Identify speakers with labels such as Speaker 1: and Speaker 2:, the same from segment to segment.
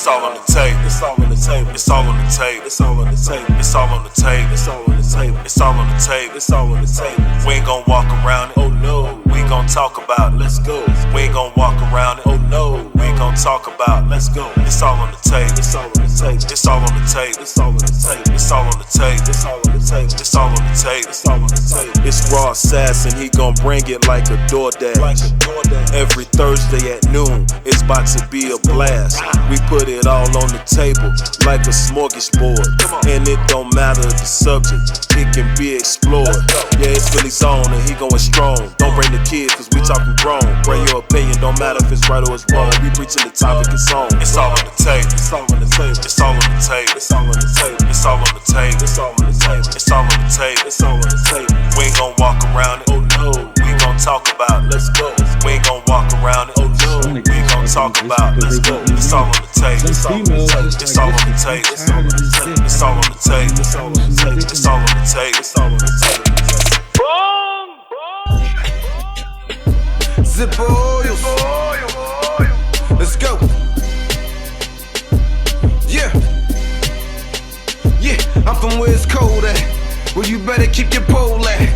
Speaker 1: It's all on the table. It's all on the table. It's all on the table. It's all on the table. It's all on the table. It's all on the table. It's all on the table. It's all on the table. We ain't gon' walk around it. Oh no. We gon' talk about it. Let's go. We ain't gon' walk around it. Oh no. We ain't gon' talk about it. Let's go. It's all on the table. It's all on the table. It's all on the table. It's all on the table. It's all on the table. It's all on the table. It's all on the table. It's all on the table. It's raw assassin. He gon' bring it like a DoorDash. Every Thursday at noon, it's about to be a blast. We put it all on the table like a smorgasbord. And it don't matter the subject, it can be explored. Yeah, it's really on and he going strong. Don't bring the kids cause we talking grown. Bring your opinion, don't matter if it's right or it's wrong. We preaching the topic, it's on. It's all on the table. It's all on the table. It's all on the table. It's all on the table. It's all on the table. It's all on the table. It's all on the table. It's all on the table. We ain't gon' walk around it. Oh no. We gon' talk about it. Let's go. We ain't gon' walk around it. Oh no. We ain't gon' talk about it. Let's go. It's all on the table. It's all on the table. It's all on the table. It's all on the table. It's all on the table. It's all on the table. It's all on the table. It's all on the table.
Speaker 2: Zip oils. Let's go. Yeah. Yeah, I'm from where it's cold at. Well, you better keep your pole at.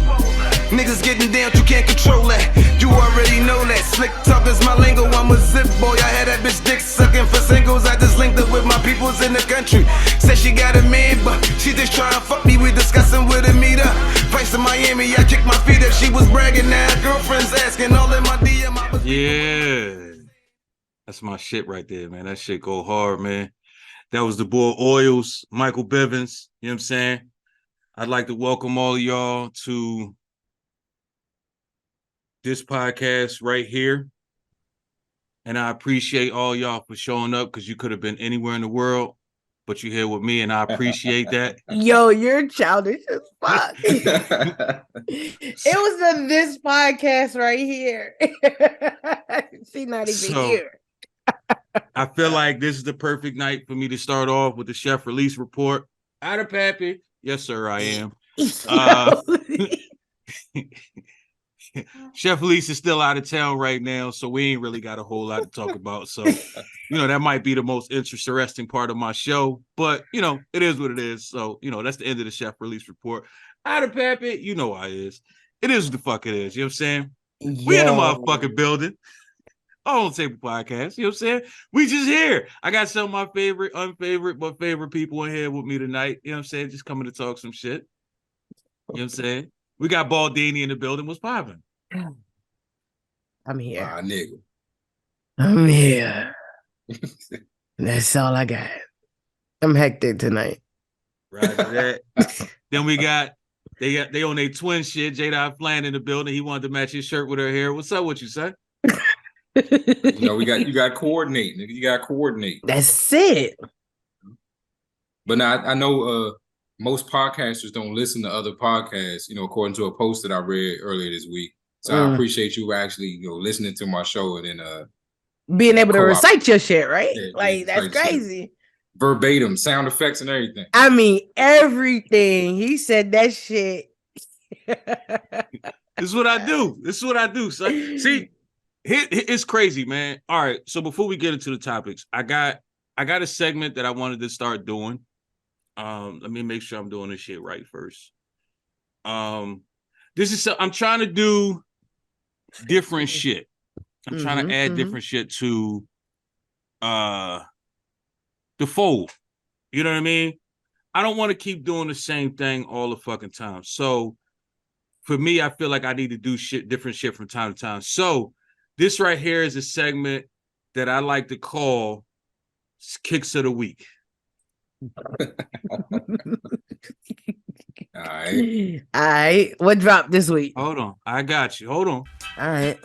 Speaker 2: Niggas getting down, you can't control that. You already know that. Slick talk is my lingo. I'm a zip boy. I had that bitch dick sucking for singles. I just linked up with my peoples in the country. Said she got a man, but she just trying to fuck me. We discussing with a meet up. Price in Miami, I kicked my feet up. She was bragging now. Girlfriends asking all in my DM.
Speaker 3: Yeah. That's my shit right there, man. That shit go hard, man. That was the boy Oils, Michael Bivens. You know what I'm saying? I'd like to welcome all of y'all to this podcast right here. And I appreciate all y'all for showing up because you could have been anywhere in the world, but you're here with me, and I appreciate that.
Speaker 4: Yo, you're childish as fuck. It was this podcast right here. She's not even here.
Speaker 3: I feel like this is the perfect night for me to start off with the chef release report. Out of Pappy. Yes, sir, I am. Chef Elise is still out of town right now, so we ain't really got a whole lot to talk about. So, that might be the most interesting part of my show, but, it is what it is. So, that's the end of the Chef Release Report. Out of Pappy, you know how it is. It is what the fuck it is. You know what I'm saying? Yeah. We in the motherfucking building. On Table Podcast. You know what I'm saying? We just here. I got some of my favorite, unfavorite, but favorite people in here with me tonight. You know what I'm saying? Just coming to talk some shit. You know what I'm saying? We got Baldini in the building. What's popping?
Speaker 4: I'm here.
Speaker 5: Ah, nigga.
Speaker 4: I'm here. That's all I got. I'm hectic tonight.
Speaker 3: Right. That. Then we got they on their twin shit. Jada Flan in the building. He wanted to match his shirt with her hair. What's up with you, son?
Speaker 5: You got to coordinate, nigga. You got to coordinate.
Speaker 4: That's it.
Speaker 5: But now I know most podcasters don't listen to other podcasts, according to a post that I read earlier this week. So I appreciate you actually, listening to my show and then
Speaker 4: being able to recite your shit, right? Yeah, that's crazy.
Speaker 5: Shit. Verbatim, sound effects and everything.
Speaker 4: I mean, everything. He said that shit.
Speaker 3: This is what I do. Son. See, it's crazy, man. All right. So before we get into the topics, I got a segment that I wanted to start doing. Let me make sure I'm doing this shit right first. I'm trying to do different shit. I'm trying to add different shit to the fold. You know what I mean? I don't want to keep doing the same thing all the fucking time. So for me, I feel like I need to do different shit from time to time. So this right here is a segment that I like to call Kicks of the Week.
Speaker 5: All
Speaker 4: right. What dropped this week?
Speaker 3: Hold on. I got you. Hold on.
Speaker 4: All right.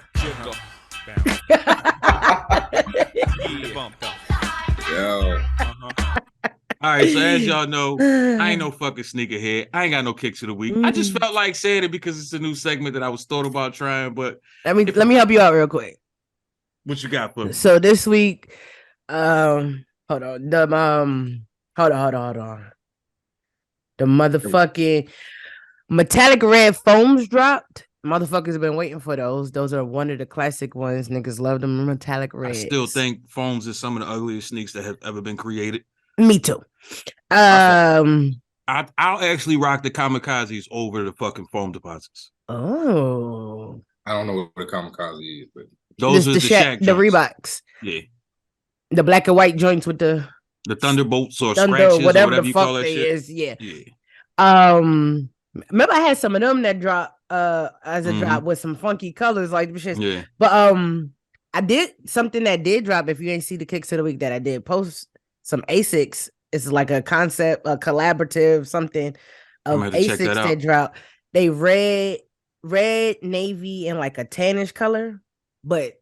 Speaker 5: Yo.
Speaker 3: All right, so as y'all know, I ain't no fucking sneakerhead. I ain't got no Kicks of the Week. I just felt like saying it because it's a new segment that I was thought about trying, but
Speaker 4: let me help you out real quick.
Speaker 3: What you got for me?
Speaker 4: So this week, hold on. Hold on. The motherfucking metallic red foams dropped. Motherfuckers have been waiting for those. Those are one of the classic ones. Niggas love them metallic reds.
Speaker 3: I still think foams is some of the ugliest sneaks that have ever been created.
Speaker 4: Me too.
Speaker 3: I'll actually rock the kamikazes over the fucking foam deposits.
Speaker 4: Oh.
Speaker 5: I don't know what a kamikaze is, but
Speaker 3: those are the Shaq
Speaker 4: the Reeboks.
Speaker 3: Yeah.
Speaker 4: The black and white joints with the
Speaker 3: Thunderbolts or scratches or whatever you call that shit.
Speaker 4: Is. Yeah. Remember I had some of them that dropped as a drop with some funky colors like shit.
Speaker 3: Yeah.
Speaker 4: But I did something that did drop. If you ain't see the kicks of the week that I did post some Asics. It's like a concept, a collaborative something of Asics that dropped. They red, navy, and like a tannish color, but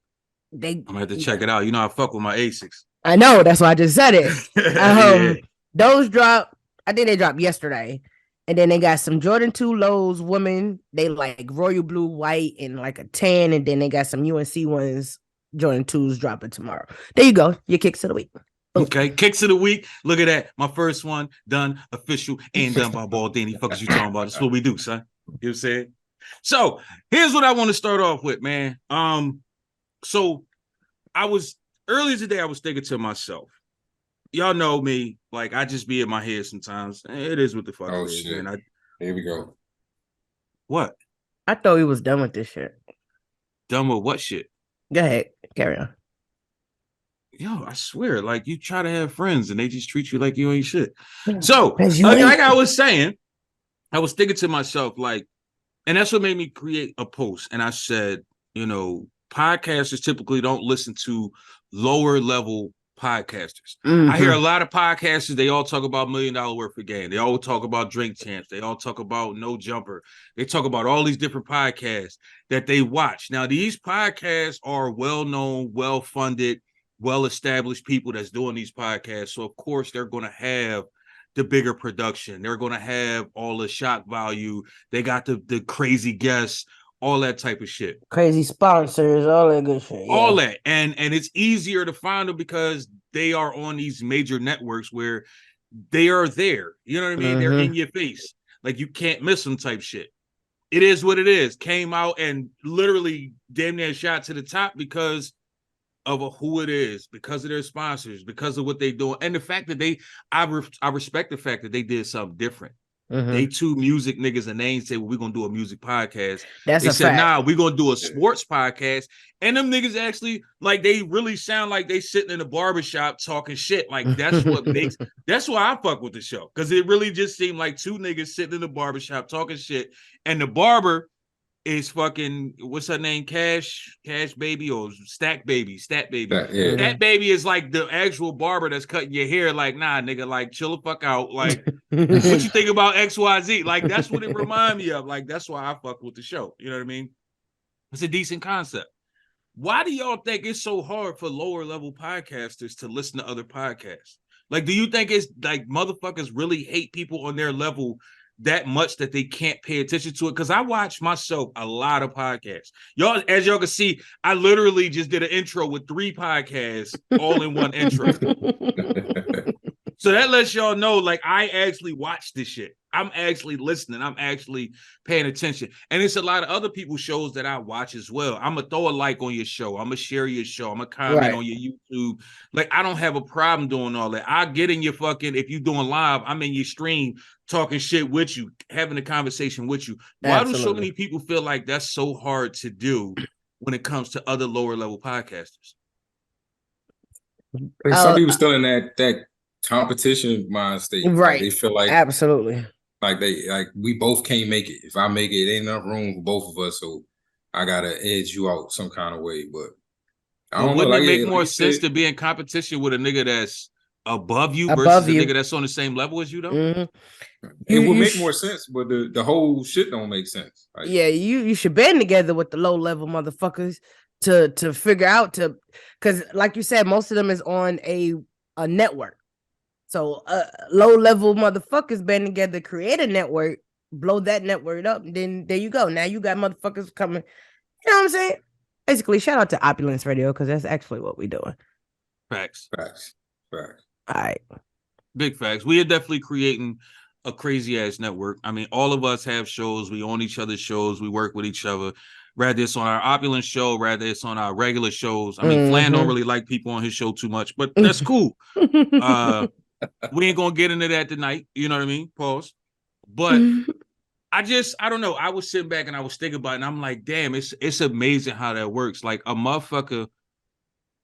Speaker 4: I'm
Speaker 3: gonna have to check it out. You know I fuck with my Asics.
Speaker 4: I know, that's why I just said it.
Speaker 3: Yeah.
Speaker 4: Those dropped. I think they dropped yesterday. And then they got some Jordan 2 lows, women. They like royal blue, white, and like a tan. And then they got some UNC ones, Jordan 2s dropping tomorrow. There you go. Your kicks of the week. Ooh.
Speaker 3: Okay, kicks of the week. Look at that. My first one done, official, and done by Baldini. Fuck is you talking about? That's what we do, son. You know what I'm saying? So here's what I want to start off with, man. So I was earlier today, I was thinking to myself, y'all know me, like I just be in my head sometimes. It is what the fuck it is,
Speaker 5: shit.
Speaker 3: man.
Speaker 5: Here we go.
Speaker 3: What?
Speaker 4: I thought he was done with this shit.
Speaker 3: Done with what shit?
Speaker 4: Go ahead, carry on.
Speaker 3: Yo, I swear, like you try to have friends and they just treat you like you ain't shit. So, like I was saying, I was thinking to myself, like, and that's what made me create a post. And I said, you know, podcasters typically don't listen to lower level podcasters. I hear a lot of podcasters, they all talk about $1 million worth of game. They all talk about Drink Champs. They all talk about No Jumper. They talk about all these different podcasts that they watch. Now, these podcasts are well-known, well-funded, well-established people that's doing these podcasts. So, of course, they're going to have the bigger production. They're going to have all the shock value. They got the crazy guests, all that type of shit.
Speaker 4: Crazy sponsors, all that good shit. Yeah.
Speaker 3: All that. And it's easier to find them because they are on these major networks where they are there. You know what I mean? They're in your face. Like you can't miss them type shit. It is what it is. Came out and literally damn near shot to the top because of who it is, because of their sponsors, because of what they do, and the fact that I respect the fact that they did something different. They two music niggas and they ain't say, well, we're gonna do a music podcast. They said, fact. Nah, we're gonna do a sports podcast. And them niggas actually, like, they really sound like they sitting in a barbershop talking shit. Like, that's what makes, that's why I fuck with the show. Cause it really just seemed like two niggas sitting in the barbershop talking shit. And the barber is fucking, what's her name? Cash Baby or Stat Baby. Stat Baby is like the actual barber that's cutting your hair. Like, nah, nigga, like chill the fuck out. Like, what you think about XYZ? Like, that's what it remind me of. Like, that's why I fuck with the show. You know what I mean? It's a decent concept. Why do y'all think it's so hard for lower level podcasters to listen to other podcasts? Like, do you think it's like motherfuckers really hate people on their level that much that they can't pay attention to it? Because I watch myself a lot of podcasts. Y'all, as y'all can see, I literally just did an intro with 3 podcasts all in one intro. So that lets y'all know, like, I actually watch this shit. I'm actually listening. I'm actually paying attention. And it's a lot of other people's shows that I watch as well. I'm going to throw a like on your show. I'm going to share your show. I'm going to comment on your YouTube. Like, I don't have a problem doing all that. I get in your fucking, if you're doing live, I'm in your stream talking shit with you, having a conversation with you. Why do so many people feel like that's so hard to do when it comes to other lower level podcasters?
Speaker 5: Some people still in that competition mind state.
Speaker 4: Right.
Speaker 5: Like they feel like
Speaker 4: absolutely.
Speaker 5: Like we both can't make it. If I make it, ain't enough room for both of us. So I gotta edge you out some kind of way. But I don't know.
Speaker 3: Wouldn't
Speaker 5: like,
Speaker 3: it make more sense to be in competition with a nigga that's above you versus a nigga that's on the same level as you, though?
Speaker 5: It would make more sense, but the whole shit don't make sense. Like,
Speaker 4: yeah, you should band together with the low level motherfuckers to figure out because like you said, most of them is on a network. So low level motherfuckers band together, create a network, blow that network up, and then there you go. Now you got motherfuckers coming. You know what I'm saying? Basically, shout out to Opulence Radio because that's actually what we're doing.
Speaker 3: Facts.
Speaker 4: All right.
Speaker 3: Big facts. We are definitely creating a crazy ass network. I mean, all of us have shows. We own each other's shows. We work with each other. Rather it's on our opulent show, rather it's on our regular shows. I mean, Flan don't really like people on his show too much, but that's cool. We ain't gonna get into that tonight. You know what I mean? Pause. But I don't know. I was sitting back and I was thinking about it, and I'm like, damn, it's amazing how that works. Like a motherfucker,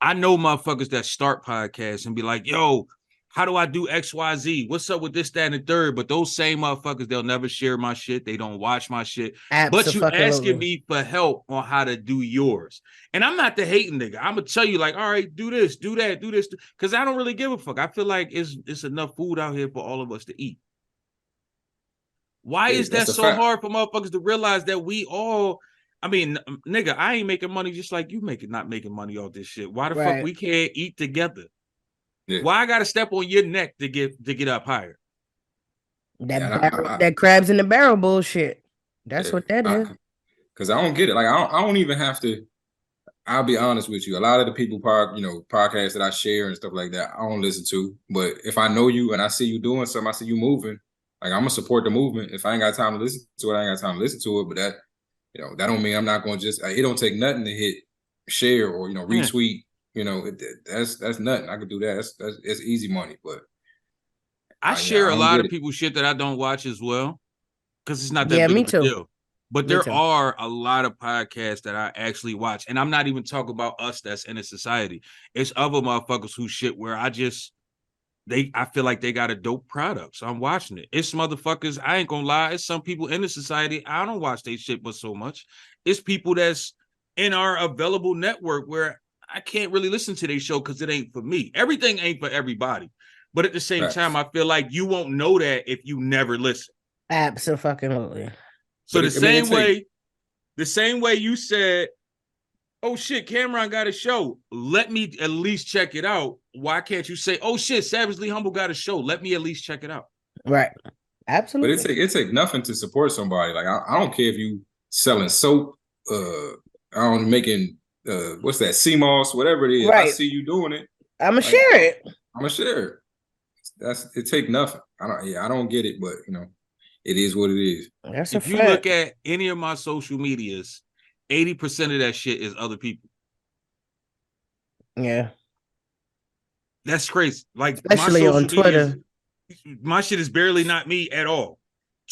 Speaker 3: I know motherfuckers that start podcasts and be like, yo, how do I do XYZ? What's up with this, that, and the third? But those same motherfuckers, they'll never share my shit. They don't watch my shit. But you asking me for help on how to do yours. And I'm not the hating nigga. I'm gonna tell you, like, all right, do this, do that, do this. Because I don't really give a fuck. I feel like it's enough food out here for all of us to eat. Why is that so hard for motherfuckers to realize that we all, I mean, nigga, I ain't making money just like you not making money off this shit. Why the fuck we can't eat together? Yeah. Why I gotta step on your neck to get up higher?
Speaker 4: That crabs in the barrel bullshit. That's what that is.
Speaker 5: Because I don't get it. Like I don't even have to. I'll be honest with you. A lot of the people podcasts that I share and stuff like that, I don't listen to. But if I know you and I see you doing something, I see you moving, like I'm gonna support the movement. If I ain't got time to listen to it, I ain't got time to listen to it. But that, that don't mean I'm not gonna just. It don't take nothing to hit share or retweet. That's nothing. I could do that. That's easy money. But
Speaker 3: I share a lot of people's shit that I don't watch as well, because it's not that big of a deal. But there are a lot of podcasts that I actually watch, and I'm not even talking about us that's in a society. It's other motherfuckers who shit where I feel like they got a dope product, so I'm watching it. It's motherfuckers, I ain't gonna lie, it's some people in the society, I don't watch they shit but so much. It's people that's in our available network where I can't really listen to their show because it ain't for me. Everything ain't for everybody. But at the same time, I feel like you won't know that if you never listen.
Speaker 4: Absolutely.
Speaker 3: So the same way you said, oh shit, Cameron got a show. Let me at least check it out. Why can't you say, oh shit, Savagely Humble got a show. Let me at least check it out.
Speaker 4: Right. Absolutely.
Speaker 5: But it take nothing to support somebody. Like I don't care if you selling soap, making what's that, CMOS, whatever it is. Right. I see you doing it.
Speaker 4: I'ma share it.
Speaker 5: I'ma share it. It take nothing. I don't get it, but it is what it is.
Speaker 3: If you look at any of my social medias, 80% of that shit is other people.
Speaker 4: Yeah.
Speaker 3: That's crazy. Like,
Speaker 4: especially on Twitter.
Speaker 3: My shit is barely not me at all.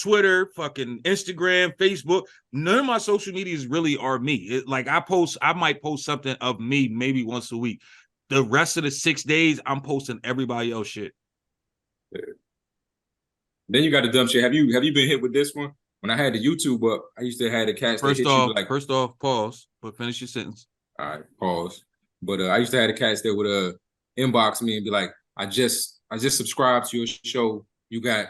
Speaker 3: Twitter, fucking Instagram, Facebook, none of my social medias really are me. I might post something of me maybe once a week. The rest of the 6 days, I'm posting everybody else shit.
Speaker 5: Yeah. Then you got the dumb shit. Have you been hit with this one? When I had the YouTube up, I used to have the cats that hit you like.
Speaker 3: First off, pause, but finish your sentence.
Speaker 5: All right, pause. But I used to have the cats that would inbox me and be like, I just subscribed to your show. You got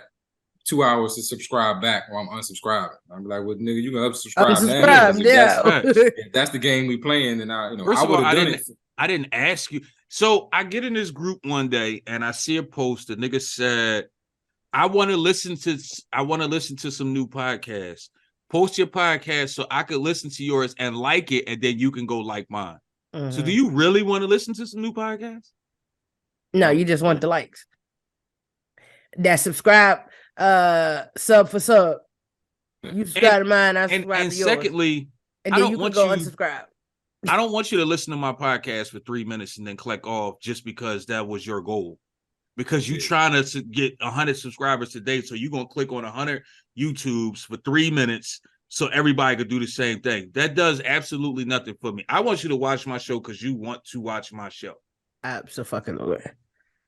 Speaker 5: 2 hours to subscribe back, or I'm unsubscribing. I'm like, well, nigga, you gonna unsubscribe now?
Speaker 4: Yeah.
Speaker 5: If that's the game we playing, then I would have done it.
Speaker 3: I didn't ask you. So I get in this group one day and I see a post. The nigga said, I want to listen to some new podcasts. Post your podcast so I could listen to yours and like it, and then you can go like mine. Mm-hmm. So do you really want to listen to some new podcasts?
Speaker 4: No, you just want the likes. That subscribe, sub for sub. You subscribe to mine, I subscribe to yours.
Speaker 3: Secondly,
Speaker 4: and then you can go unsubscribe.
Speaker 3: I don't want you to listen to my podcast for 3 minutes and then click off just because that was your goal. Because you're trying to get 100 subscribers today, so you're going to click on 100 YouTubes for 3 minutes so everybody could do the same thing. That does absolutely nothing for me. I want you to watch my show because you want to watch my show.
Speaker 4: Absolutely.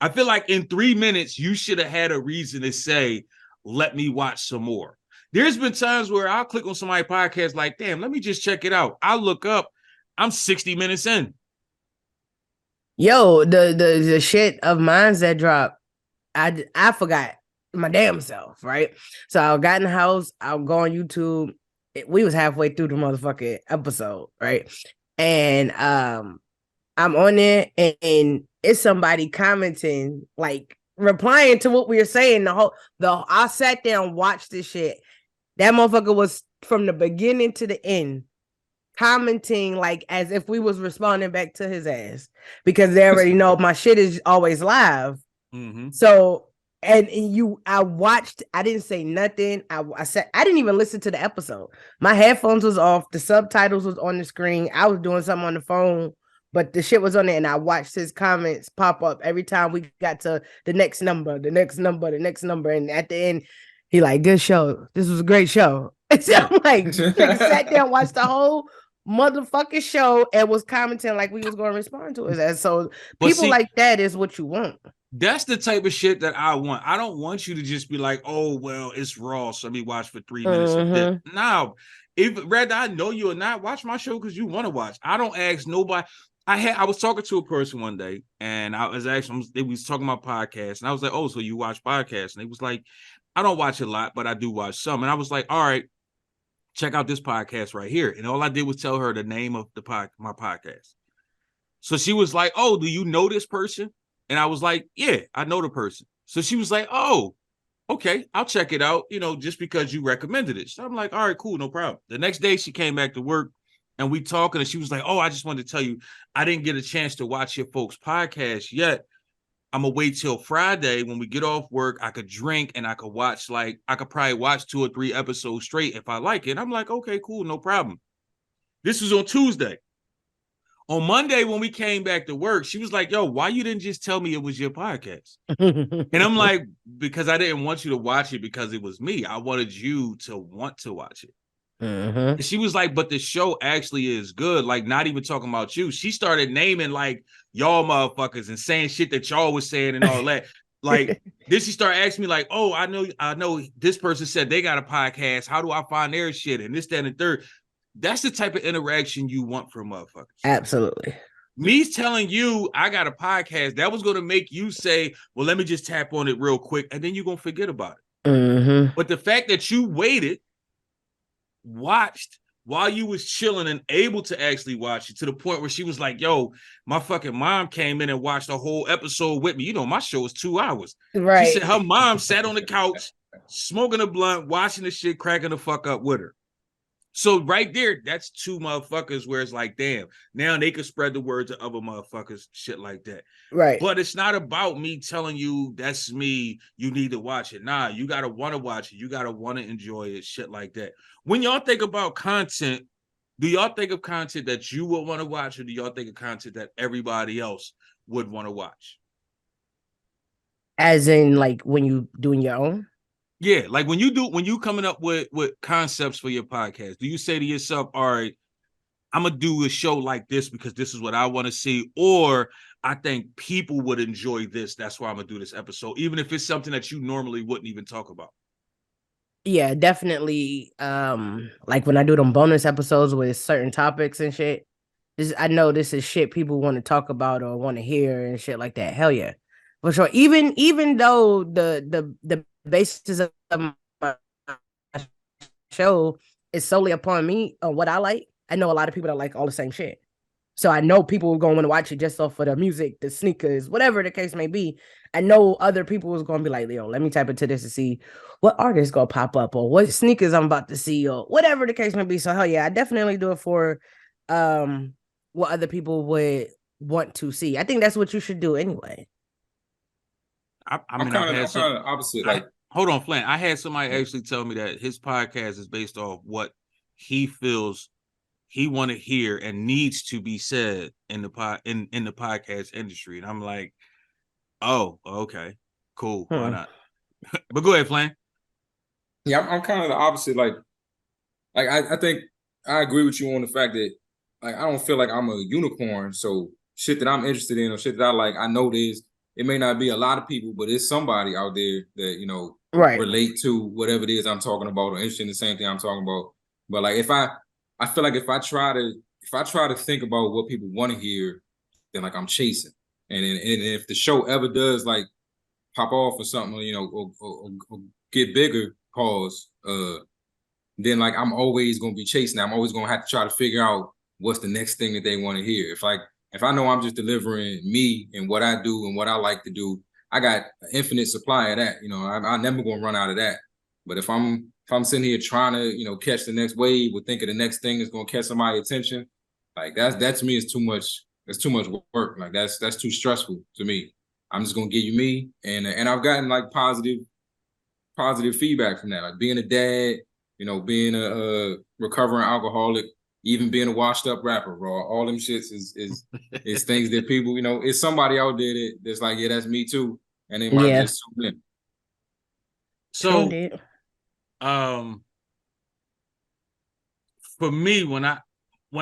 Speaker 3: I feel like in 3 minutes, you should have had a reason to say, let me watch some more. There's been times where I'll click on somebody's podcast like, damn, let me just check it out. I look up, I'm 60 minutes in.
Speaker 4: Yo, the shit of mines that dropped, I forgot my damn self, right? So I got in the house, I'll go on YouTube. We was halfway through the motherfucking episode, right? And I'm on there and it's somebody commenting, like replying to what we were saying. I sat there and watched this shit. That motherfucker was from the beginning to the end commenting like as if we was responding back to his ass, because they already know my shit is always live. Mm-hmm. So And I watched, I didn't say nothing. I said, I didn't even listen to the episode. My headphones was off. The subtitles was on the screen. I was doing something on the phone, but the shit was on there. And I watched his comments pop up every time we got to the next number, the next number, the next number. And at the end, he like, good show. This was a great show. And so I'm like, nigga sat there and watched the whole motherfucking show and was commenting like we was going to respond to it. And so people like that is what you want.
Speaker 3: That's the type of shit that I want. I don't want you to just be like, oh, well, it's Raw, so let me watch for 3 minutes of this. Now, if rather I know you or not, watch my show because you want to watch. I don't ask nobody. I was talking to a person one day, and I was asking, they was talking about podcasts, and I was like, oh, so you watch podcasts? And they was like, I don't watch a lot, but I do watch some. And I was like, all right, check out this podcast right here. And all I did was tell her the name of my podcast. So she was like, oh, do you know this person? And I was like, yeah, I know the person. So she was like, oh, okay, I'll check it out, just because you recommended it. So I'm like, all right, cool, no problem. The next day she came back to work and we talking and she was like, oh, I just wanted to tell you, I didn't get a chance to watch your folks' podcast yet. I'm gonna wait till Friday when we get off work. I could drink and I could watch, I could probably watch 2 or 3 episodes straight if I like it. And I'm like, okay, cool, no problem. This was on Tuesday. On Monday, when we came back to work, she was like, yo, why you didn't just tell me it was your podcast? And I'm like, because I didn't want you to watch it because it was me. I wanted you to want to watch it. And she was like, but the show actually is good. Like, not even talking about you. She started naming y'all motherfuckers and saying shit that y'all was saying and all that. Then she started asking me like, oh, I know this person said they got a podcast. How do I find their shit? And this, that, and the third. That's the type of interaction you want from motherfuckers.
Speaker 4: Absolutely.
Speaker 3: Me telling you I got a podcast, that was going to make you say, well, let me just tap on it real quick, and then you're going to forget about it. But the fact that you waited, watched while you was chilling and able to actually watch it to the point where she was like, yo, my fucking mom came in and watched the whole episode with me. My show is 2 hours.
Speaker 4: Right.
Speaker 3: She said her mom sat on the couch, smoking a blunt, watching the shit, cracking the fuck up with her. So right there, that's 2 motherfuckers where it's like, damn, now they could spread the word to other motherfuckers, shit like that.
Speaker 4: Right.
Speaker 3: But it's not about me telling you that's me, you need to watch it. Nah, you got to want to watch it. You got to want to enjoy it, shit like that. When y'all think about content, do y'all think of content that you would want to watch, or do y'all think of content that everybody else would want to watch?
Speaker 4: As in, when you doing your own?
Speaker 3: Yeah, when you coming up with concepts for your podcast, do you say to yourself, all right, I'm going to do a show like this because this is what I want to see, or I think people would enjoy this, that's why I'm going to do this episode, even if it's something that you normally wouldn't even talk about?
Speaker 4: Yeah, definitely. When I do them bonus episodes with certain topics and shit, I know this is shit people want to talk about or want to hear and shit like that. Hell yeah. For sure. Even though the basis of my show is solely upon me on what I like, I know a lot of people that like all the same shit. So I know people are going to want to watch it just off of the music, the sneakers, whatever the case may be. I know other people is going to be like, yo, let me type into this to see what artist going to pop up or what sneakers I'm about to see or whatever the case may be. So hell yeah, I definitely do it for what other people would want to see. I think that's what you should do anyway.
Speaker 5: I'm kind of opposite.
Speaker 3: Hold on, Flint. I had somebody actually tell me that his podcast is based off what he feels he want to hear and needs to be said in the podcast industry, and I'm like, oh, okay, cool, why not? But go ahead, Flint.
Speaker 5: Yeah, I'm kind of the opposite. I think I agree with you on the fact that I don't feel like I'm a unicorn. So shit that I'm interested in or shit that I like, I know it may not be a lot of people, but it's somebody out there that, relate to whatever it is I'm talking about or interested in the same thing I'm talking about. But I feel like if I try to think about what people want to hear, then I'm chasing. And if the show ever does pop off or something, or get bigger, then I'm always gonna be chasing. I'm always gonna have to try to figure out what's the next thing that they want to hear. If I know I'm just delivering me and what I do and what I like to do, I got an infinite supply of that. I'm never gonna run out of that. But if I'm sitting here trying to, catch the next wave or think of the next thing that's gonna catch somebody's attention, that to me is too much. It's too much work. That's too stressful to me. I'm just gonna give you me, and I've gotten like positive feedback from that. Like being a dad, you know, being a recovering alcoholic, even being a washed up rapper, bro. All them shits is things that people, you know, it's somebody out there that's like, yeah, that's me too, and they might just tune in.
Speaker 3: So, for me, when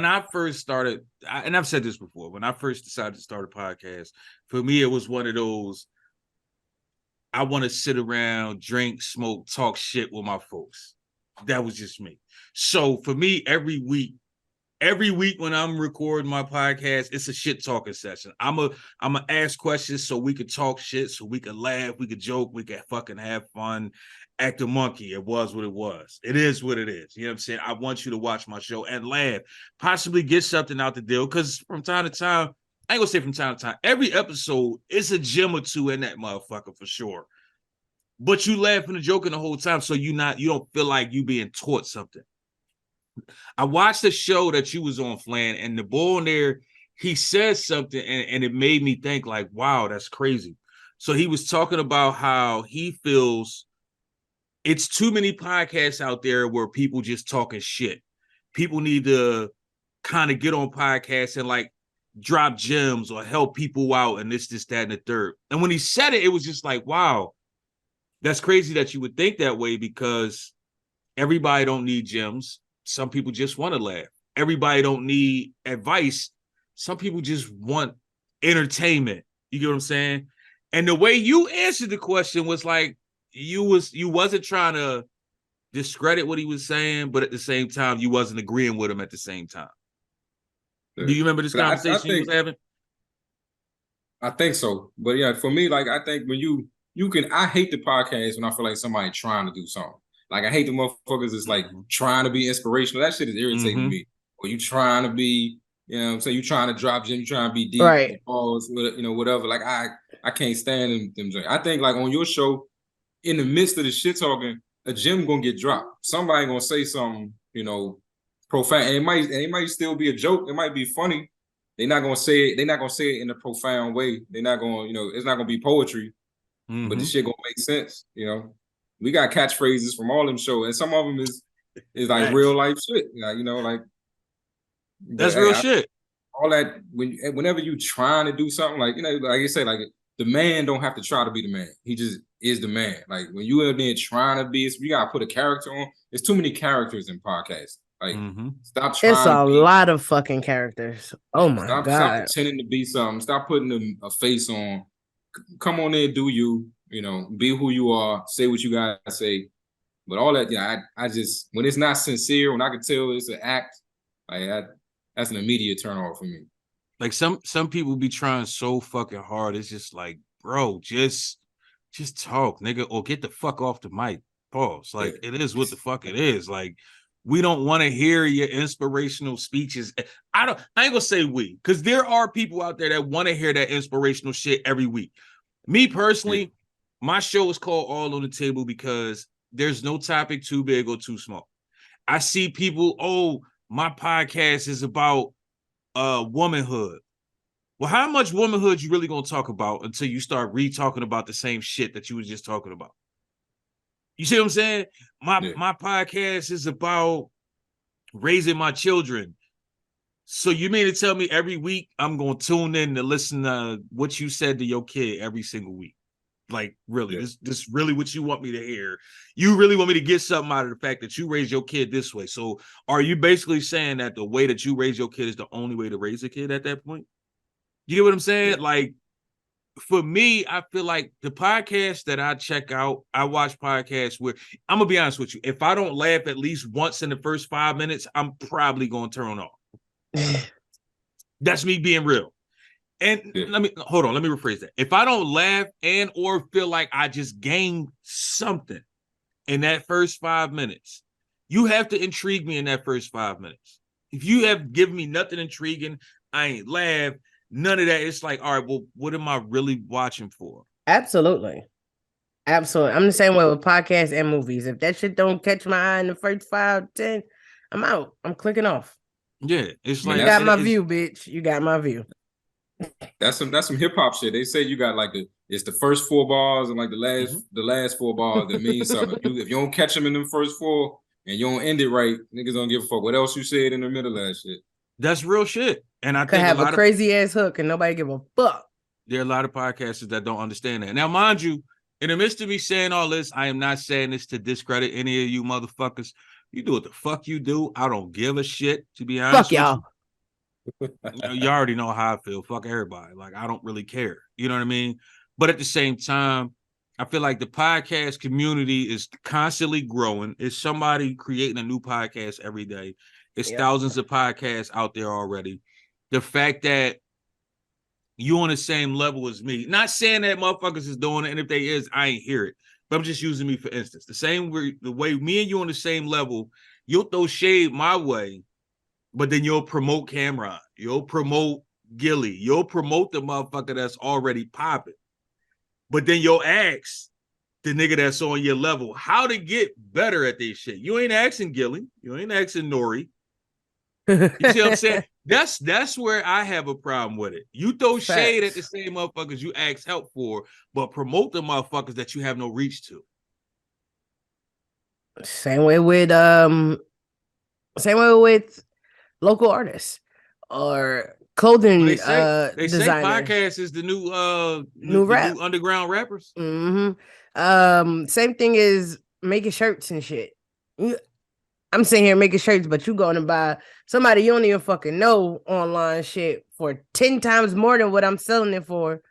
Speaker 3: I first started, and I've said this before, when I first decided to start a podcast, for me, it was one of those, I want to sit around, drink, smoke, talk shit with my folks. That was just me. So for me, every week when I'm recording my podcast, it's a shit talking session. I'm a ask questions so we could talk shit, so we could laugh, we could joke, we could fucking have fun, act a monkey. It was what it was. It is what it is. You know what I'm saying? I want you to watch my show and laugh, possibly get something out the deal. Because from time to time, I ain't gonna say from time to time, every episode is a gem or two in that motherfucker for sure. But you laughing and joking the whole time, so you don't feel like you being taught something. I watched the show that you was on, Flan, and the boy in there, he says something, and it made me think like, wow, that's crazy. So he was talking about how he feels it's too many podcasts out there where people just talking shit. People need to kind of get on podcasts and like drop gems or help people out and this, that, and the third. And when he said it, it was just like, wow, that's crazy that you would think that way, because everybody don't need gems. Some people just want to laugh. Everybody don't need advice. Some people just want entertainment. You get what I'm saying? And the way you answered the question was like, you wasn't trying to discredit what he was saying, but at the same time, you wasn't agreeing with him at the same time. Do you remember this conversation you was having?
Speaker 5: I think so. But yeah, for me, like, I think when you can, I hate the podcast when I feel like somebody trying to do something. Like, I hate the motherfuckers that's like trying to be inspirational. That shit is irritating me. Or you trying to be, you know what I'm saying? You trying to drop gym, you trying to be deep,
Speaker 4: right?
Speaker 5: Pause, you know, whatever. Like, I can't stand them. I think like on your show, in the midst of the shit talking, a gem gonna get dropped. Somebody gonna say something, you know, profound. And it might still be a joke. It might be funny. They're not gonna say it in a profound way. They're not gonna, you know, it's not gonna be poetry, but the shit gonna make sense, you know. We got catchphrases from all them shows, and some of them is like real life shit. You know, like
Speaker 3: that's real shit.
Speaker 5: All that whenever you trying to do something, like, you know, like you say, like the man don't have to try to be the man. He just is the man. Like when you are there trying to be, you gotta put a character on. There's too many characters in podcasts. Like stop trying.
Speaker 4: It's a lot of fucking characters. Oh my god!
Speaker 5: Stop pretending to be something. Stop putting a face on. Come on there, do you? You know, be who you are, say what you gotta say. But all that, yeah, I just, when it's not sincere, when I can tell it's an act, like that's an immediate turn off for me.
Speaker 3: Like some people be trying so fucking hard. It's just like, bro, just talk, nigga, or get the fuck off the mic. Pause. Like it is what the fuck it is. Like we don't want to hear your inspirational speeches. I ain't gonna say we, because there are people out there that want to hear that inspirational shit every week. Me personally, my show is called All on the Table because there's no topic too big or too small. I see people, oh, my podcast is about womanhood. Well, how much womanhood you really gonna talk about until you start re-talking about the same shit that you was just talking about? You see what I'm saying? My podcast is about raising my children. So you mean to tell me every week I'm gonna tune in to listen to what you said to your kid every single week? Like, really, this really what you want me to hear? You really want me to get something out of the fact that you raise your kid this way? So are you basically saying that the way that you raise your kid is the only way to raise a kid at that point? You get what I'm saying? Yeah. Like, for me, I feel like the podcast that I check out, I watch podcasts where, I'm gonna be honest with you, if I don't laugh at least once in the first 5 minutes, I'm probably gonna turn off. That's me being real. And let me rephrase that. If I don't laugh and or feel like I just gained something in that first 5 minutes, you have to intrigue me in that first 5 minutes. If you have given me nothing intriguing, I ain't laugh, none of that. It's like, all right, well, what am I really watching for?
Speaker 4: Absolutely. I'm the same way with podcasts and movies. If that shit don't catch my eye in the first 5, 10, I'm out. I'm clicking off.
Speaker 3: Yeah, it's like,
Speaker 4: you got my view, bitch. You got my view.
Speaker 5: That's some hip hop shit. They say you got like it's the first 4 bars and like the last 4 bars that mean something. If you don't catch them in them first 4 and you don't end it right, niggas don't give a fuck what else you said in the middle of that shit.
Speaker 3: That's real shit. And I
Speaker 4: Could
Speaker 3: think
Speaker 4: have
Speaker 3: a lot
Speaker 4: a crazy ass hook and nobody give a fuck.
Speaker 3: There are a lot of podcasters that don't understand that. Now, mind you, in the midst of me saying all this, I am not saying this to discredit any of you motherfuckers. You do what the fuck you do. I don't give a shit, to be honest.
Speaker 4: Fuck y'all.
Speaker 3: You already know how I feel. Fuck everybody. Like, I don't really care. You know what I mean? But at the same time, I feel like the podcast community is constantly growing. It's somebody creating a new podcast every day. It's thousands of podcasts out there already. The fact that you on the same level as me, not saying that motherfuckers is doing it, and if they is, I ain't hear it. But I'm just using me for instance. The way me and you on the same level, you'll throw shade my way, but then you'll promote Cameron, you'll promote Gilly, you'll promote the motherfucker that's already popping. But then you'll ask the nigga that's on your level how to get better at this shit. You ain't asking Gilly, you ain't asking Nori. You see what I'm saying? That's where I have a problem with it. You throw shade at the same motherfuckers you ask help for, but promote the motherfuckers that you have no reach to.
Speaker 4: Same way with local artists or clothing
Speaker 3: they say
Speaker 4: designers.
Speaker 3: podcast is the new rap. New underground rappers.
Speaker 4: Mm-hmm. Same thing is making shirts and shit. I'm sitting here making shirts, but you going to buy somebody you don't even fucking know online shit for 10 times more than what I'm selling it for.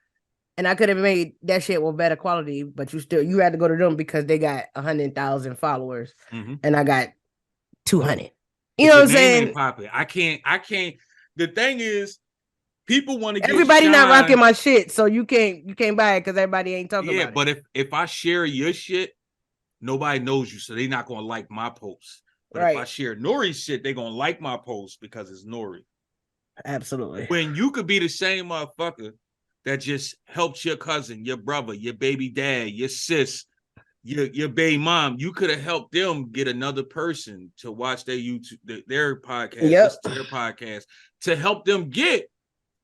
Speaker 4: And I could have made that shit with better quality, but you had to go to them because they got 100,000 followers and I got 200. You know what I'm saying?
Speaker 3: I can't. The thing is, people want to get
Speaker 4: everybody not rocking my shit, so you can't buy it because everybody ain't talking about it.
Speaker 3: Yeah, but if I share your shit, nobody knows you, so they're not gonna like my post. But if I share Nori's shit, they're gonna like my post because it's Nori.
Speaker 4: Absolutely.
Speaker 3: When you could be the same motherfucker that just helped your cousin, your brother, your baby dad, your sis, your baby mom, you could have helped them get another person to watch their YouTube, their podcast, their podcast, to help them get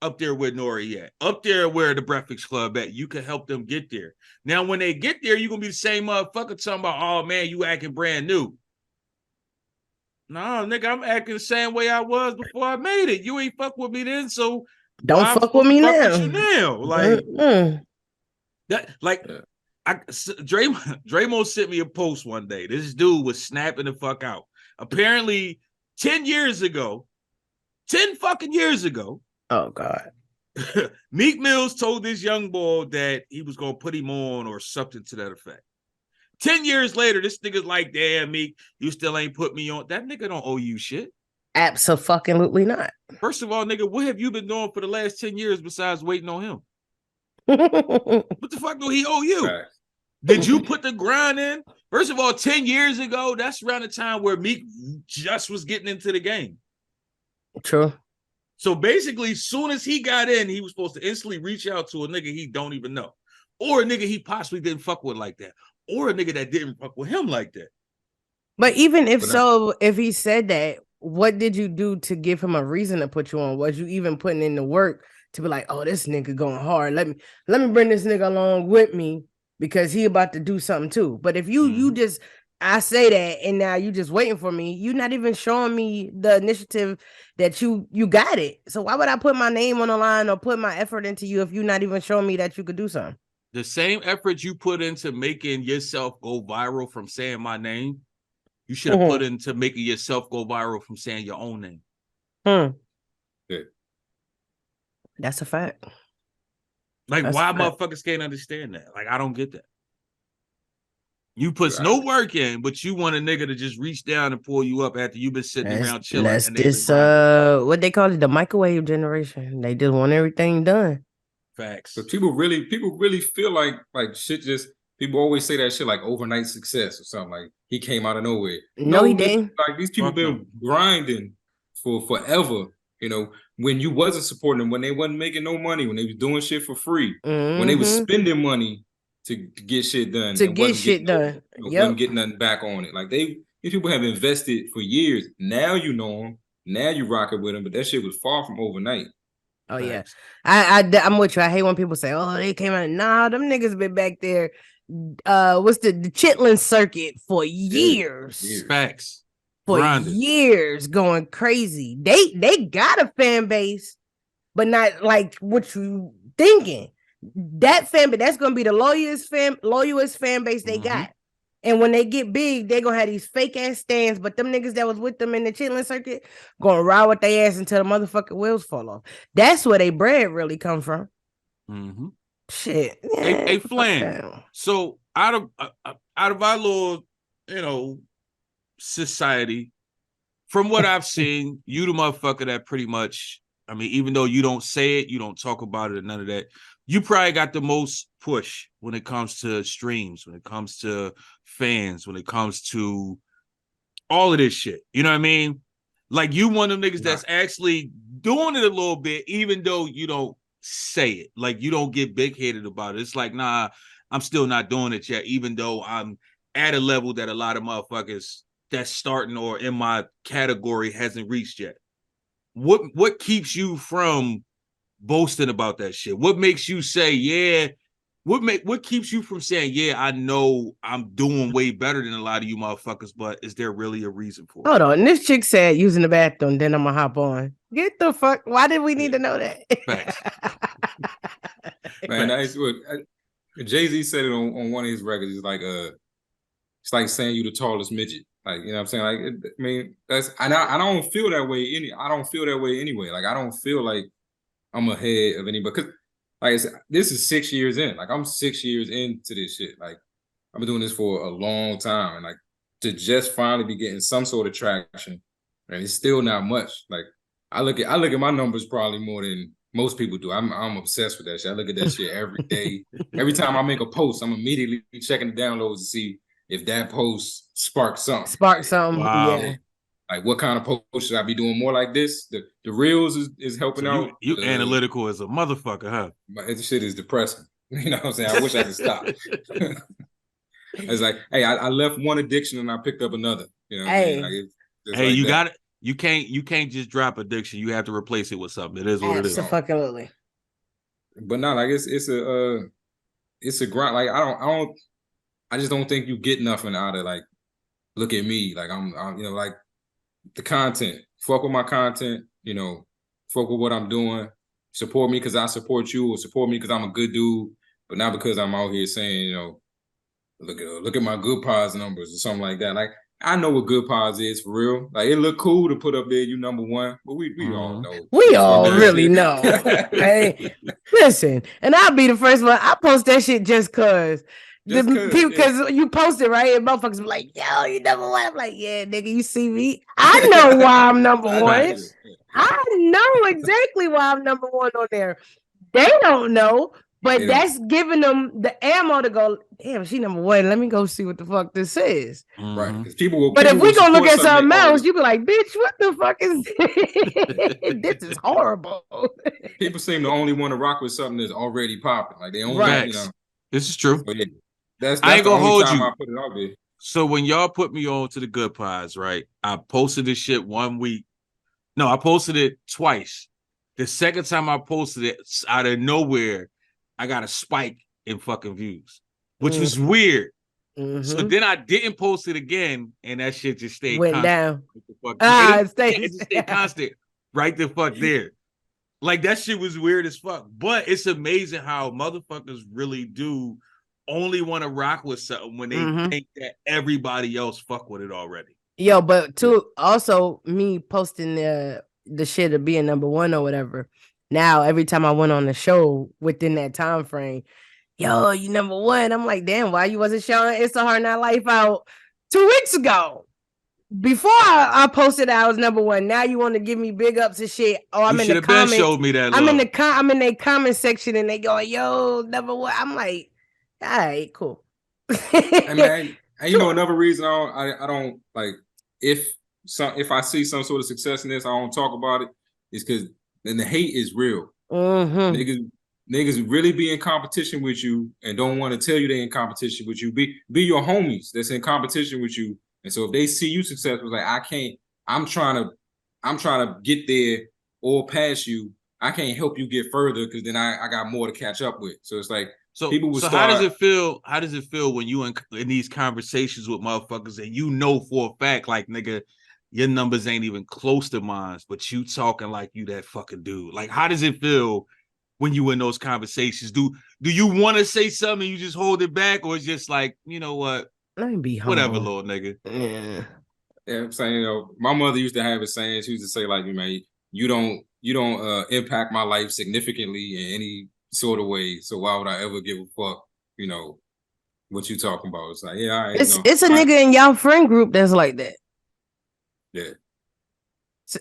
Speaker 3: up there where Nori at, up there where the Breakfast Club at. You could help them get there. Now, when they get there, you're gonna be the same motherfucker talking about, oh man, you acting brand new. No, nigga, I'm acting the same way I was before I made it. You ain't fuck with me then, so
Speaker 4: don't fuck with me now.
Speaker 3: You now. Like that, like Dramo sent me a post one day. This dude was snapping the fuck out. Apparently, 10 fucking years ago.
Speaker 4: Oh God.
Speaker 3: Meek Mills told this young boy that he was gonna put him on or something to that effect. 10 years later, this nigga's like, damn, Meek, you still ain't put me on. That nigga don't owe you shit.
Speaker 4: Absolutely not.
Speaker 3: First of all, nigga, what have you been doing for the last 10 years besides waiting on him? What the fuck do he owe you? Right. Did you put the grind in? First of all, 10 years ago, that's around the time where Meek just was getting into the game.
Speaker 4: True.
Speaker 3: So basically, as soon as he got in, he was supposed to instantly reach out to a nigga he don't even know. Or a nigga he possibly didn't fuck with like that. Or a nigga that didn't fuck with him like that.
Speaker 4: But even if if he said that, what did you do to give him a reason to put you on? Was you even putting in the work to be like, oh, this nigga going hard. Let me bring this nigga along with me because he about to do something too. But if you just, I say that and now you just waiting for me, you're not even showing me the initiative that you got it. So why would I put my name on the line or put my effort into you if you're not even showing me that you could do something?
Speaker 3: The same effort you put into making yourself go viral from saying my name, you should have put into making yourself go viral from saying your own name.
Speaker 5: Yeah.
Speaker 4: That's a fact.
Speaker 3: Like, why motherfuckers can't understand that? Like, I don't get that. You put no work in, but you want a nigga to just reach down and pull you up after you've been sitting around chilling.
Speaker 4: That's this, what they call it, the microwave generation. They just want everything done.
Speaker 3: Facts.
Speaker 5: But people really feel like shit just, people always say that shit like overnight success or something, like he came out of nowhere.
Speaker 4: No, he didn't.
Speaker 5: Like these people been grinding for forever, you know, when you wasn't supporting them, when they wasn't making no money, when they was doing shit for free, when they was spending money to get shit done.
Speaker 4: Wasn't
Speaker 5: getting nothing back on it. Like these people have invested for years. Now you know them. Now you rocking with them, but that shit was far from overnight.
Speaker 4: Oh yeah,
Speaker 3: Facts.
Speaker 4: I'm with you. I hate when people say, "Oh, they came out." Nah, them niggas been back there. What's the Chitlin circuit for years?
Speaker 3: Facts.
Speaker 4: For
Speaker 3: Grinding.
Speaker 4: years, going crazy. They got a fan base, but not like what you thinking. That fan base, that's gonna be the loyalest fan base they got. And when they get big, they're gonna have these fake ass stands. But them niggas that was with them in the chitlin circuit gonna ride with their ass until the motherfucking wheels fall off. That's where they bread really come from. Shit. Yeah,
Speaker 3: Hey, Flan. So out of our little, society, from what I've seen, you the motherfucker that pretty much, I mean, even though you don't say it, you don't talk about it, or none of that, you probably got the most push when it comes to streams, when it comes to fans, when it comes to all of this shit. You know what I mean? Like, you one of them niggas that's actually doing it a little bit, even though you don't say it. Like, you don't get big-headed about it. It's like, nah, I'm still not doing it yet, even though I'm at a level that a lot of motherfuckers that's starting or in my category hasn't reached yet. What keeps you from boasting about that shit? What makes you say, yeah? What keeps you from saying, yeah, I know I'm doing way better than a lot of you motherfuckers, but is there really a reason for it?
Speaker 4: Hold on. This chick said using the bathroom, then I'm gonna hop on. Get the fuck. Why did we need to know that?
Speaker 3: Facts.
Speaker 5: Man, that's what Jay-Z said it on one of his records. It's like saying you the tallest midget. Like, you know what I'm saying? Like, I mean, I don't feel that way. I don't feel that way anyway. Like, I don't feel like I'm ahead of anybody. Because, like I said, this is 6 years in. Like, I'm 6 years into this shit. Like, I've been doing this for a long time. And, like, to just finally be getting some sort of traction, and it's still not much. Like, I look at my numbers probably more than most people do. I'm obsessed with that shit. I look at that shit every day. Every time I make a post, I'm immediately checking the downloads to see if that post sparks something.
Speaker 3: Wow.
Speaker 4: Yeah.
Speaker 5: Like, what kind of post should I be doing? More like this? The reals is helping out.
Speaker 3: You analytical as a motherfucker, huh?
Speaker 5: This shit is depressing. You know what I'm saying? I wish I could stop. It's like, hey, I left one addiction and I picked up another. You know what I mean? Like,
Speaker 3: hey, like you got it. You can't just drop addiction. You have to replace it with something. It is what it is.
Speaker 4: Absolutely.
Speaker 5: But not like it's a grind. Like, I just don't think you get nothing out of, like, look at me. Like, I'm like, the content. Fuck with my content, fuck with what I'm doing. Support me because I support you, or support me because I'm a good dude, but not because I'm out here saying, look at my good pause numbers or something like that. Like, I know what good pause is for real. Like, it look cool to put up there, you number one, but we all know.
Speaker 4: We all really know. Hey, listen, and I'll be the first one. I post that shit just cause. Because you post it, right? And motherfuckers be like, yo, you number one. I'm like, yeah, nigga, you see me? I know why I'm number one. I know exactly why I'm number one on there. They don't know, but that's giving them the ammo to go, damn, she number one. Let me go see what the fuck this is.
Speaker 5: Right.
Speaker 4: But if we gonna look at something else, you be like, bitch, what the fuck is this? This is horrible.
Speaker 5: People seem to only want to rock with something that's already popping. Like, they only,
Speaker 3: This is true.
Speaker 5: So, yeah. That's
Speaker 3: I ain't gonna hold you.
Speaker 5: I put it out there.
Speaker 3: So when y'all put me on to the Good Pies, right? I posted this shit 1 week. No, I posted it twice. The second time I posted it, out of nowhere, I got a spike in fucking views, which was weird. So then I didn't post it again, and that shit just stayed constant.
Speaker 4: Down.
Speaker 3: It just stayed constant right the fuck there. Like, that shit was weird as fuck. But it's amazing how motherfuckers really do only want to rock with something when they think that everybody else fuck with it already.
Speaker 4: Yo, but too, also me posting the shit of being number one or whatever. Now, every time I went on the show within that time frame, yo, you number one. I'm like, damn, why you wasn't showing It's a Hard Not Life out 2 weeks ago? Before I posted I was number one. Now you want to give me big ups and shit. Oh, I'm in the comments.
Speaker 3: Showed me that.
Speaker 4: I'm in the comment section and they go, yo, number one. I'm like, all right, cool.
Speaker 5: And man, and another reason I don't like, if I see some sort of success in this, I don't talk about it, is because then the hate is real. Niggas really be in competition with you and don't want to tell you they in competition with you. Be your homies that's in competition with you. And so if they see you successful, like, I'm trying to get there or past you. I can't help you get further because then I got more to catch up with. So it's like people will start.
Speaker 3: How does it feel? How does it feel when you in these conversations with motherfuckers and you know for a fact, like, nigga, your numbers ain't even close to mine, but you talking like you that fucking dude? Like, how does it feel when you in those conversations? Do you want to say something and you just hold it back, or it's just like, you know what?
Speaker 4: Let me be humble.
Speaker 3: Whatever, little nigga.
Speaker 4: Yeah.
Speaker 5: Yeah, I'm saying, my mother used to have a saying. She used to say, like, man, you don't impact my life significantly in any sort of way. So why would I ever give a fuck? What you talking about? It's like, yeah, all right,
Speaker 4: it's a nigga in y'all friend group that's like that.
Speaker 5: Yeah,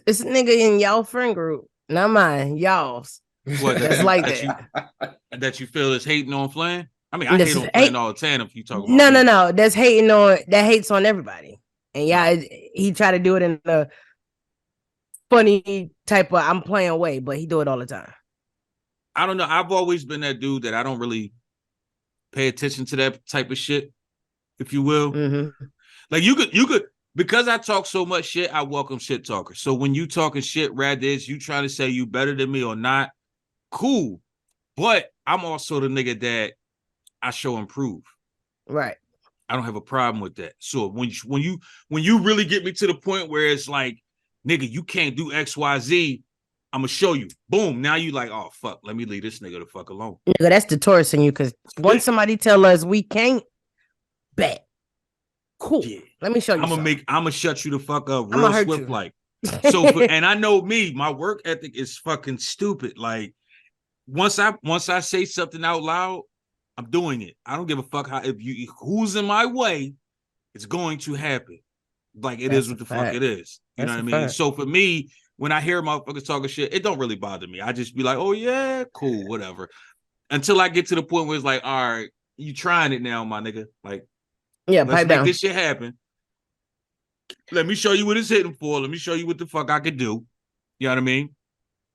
Speaker 4: it's a nigga in y'all friend group, not mine, y'all's.
Speaker 3: What
Speaker 4: that's like that.
Speaker 3: That you feel is hating on Flan? I mean, I hate on Flan all the time. If you talk about
Speaker 4: no, that's hates on everybody. And yeah, he try to do it in a funny type of I'm playing way, but he do it all the time.
Speaker 3: I don't know. I've always been that dude that I don't really pay attention to that type of shit, if you will.
Speaker 4: Mm-hmm.
Speaker 3: Like you could, because I talk so much shit, I welcome shit talkers. So when you talking shit, rather is you trying to say you better than me or not, cool. But I'm also the nigga that I show improve.
Speaker 4: Right.
Speaker 3: I don't have a problem with that. So when you really get me to the point where it's like, nigga, you can't do X, Y, Z, I'm gonna show you. Boom. Now you like, oh fuck, let me leave this nigga the fuck alone.
Speaker 4: Nigga, that's the tourist in you, because once somebody tell us we can't, bet. Cool. Yeah. Let me show you.
Speaker 3: I'm gonna shut you the fuck up real swift, like. So and I know me, my work ethic is fucking stupid. Like once I say something out loud, I'm doing it. I don't give a fuck who's in my way, it's going to happen. Like it is what the fuck it is. You know what I mean? So for me, when I hear motherfuckers talking shit, it don't really bother me. I just be like, oh yeah, cool, whatever. Until I get to the point where it's like, all right, you trying it now, my nigga. Like,
Speaker 4: yeah,
Speaker 3: let's make this shit happen. Let me show you what it's hitting for. Let me show you what the fuck I could do. You know what I mean?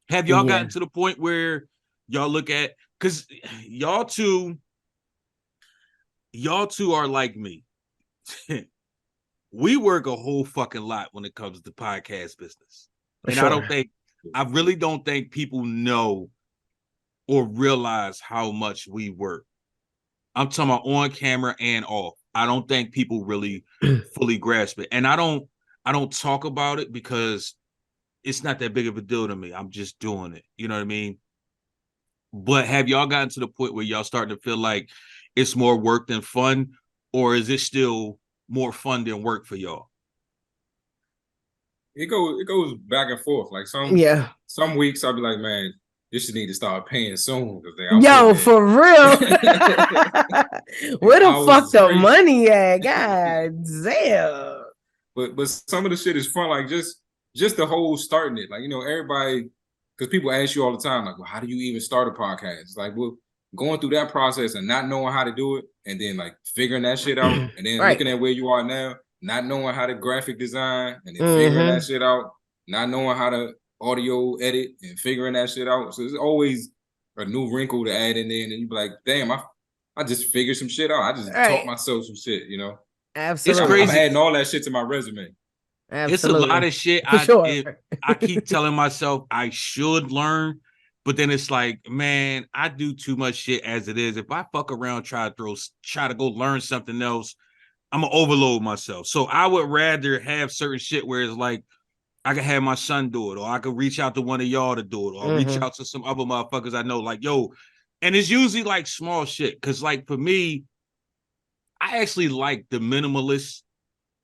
Speaker 3: Have y'all gotten to the point where y'all look at, because y'all two are like me. We work a whole fucking lot when it comes to podcast business. And I really don't think people know or realize how much we work. I'm talking about on camera and off. I don't think people really fully grasp it. And I don't talk about it because it's not that big of a deal to me. I'm just doing it. You know what I mean? But have y'all gotten to the point where y'all starting to feel like it's more work than fun? Or is it still more fun than work for y'all?
Speaker 5: It goes back and forth. Like some weeks I'll be like, man, this should need to start paying soon.
Speaker 4: Yo, for real. Where the fuck the money at? God damn.
Speaker 5: But some of the shit is fun. Like just the whole starting it. Like, everybody, because people ask you all the time, like, well, how do you even start a podcast? It's like, well, going through that process and not knowing how to do it, and then like figuring that shit out, and then looking at where you are now, not knowing how to graphic design, and then figuring that shit out, not knowing how to audio edit and figuring that shit out. So there's always a new wrinkle to add in there, and then you be like, damn, I just figured some shit out. I just taught myself some shit,
Speaker 4: Absolutely.
Speaker 3: It's crazy.
Speaker 5: I'm adding all that shit to my resume.
Speaker 4: Absolutely.
Speaker 3: It's a lot of shit I keep telling myself I should learn, but then it's like, man, I do too much shit as it is. If I fuck around, try to go learn something else, I'm gonna overload myself. So I would rather have certain shit where it's like I could have my son do it, or I could reach out to one of y'all to do it, or reach out to some other motherfuckers I know, like, yo. And it's usually like small shit. Cause like for me, I actually like the minimalist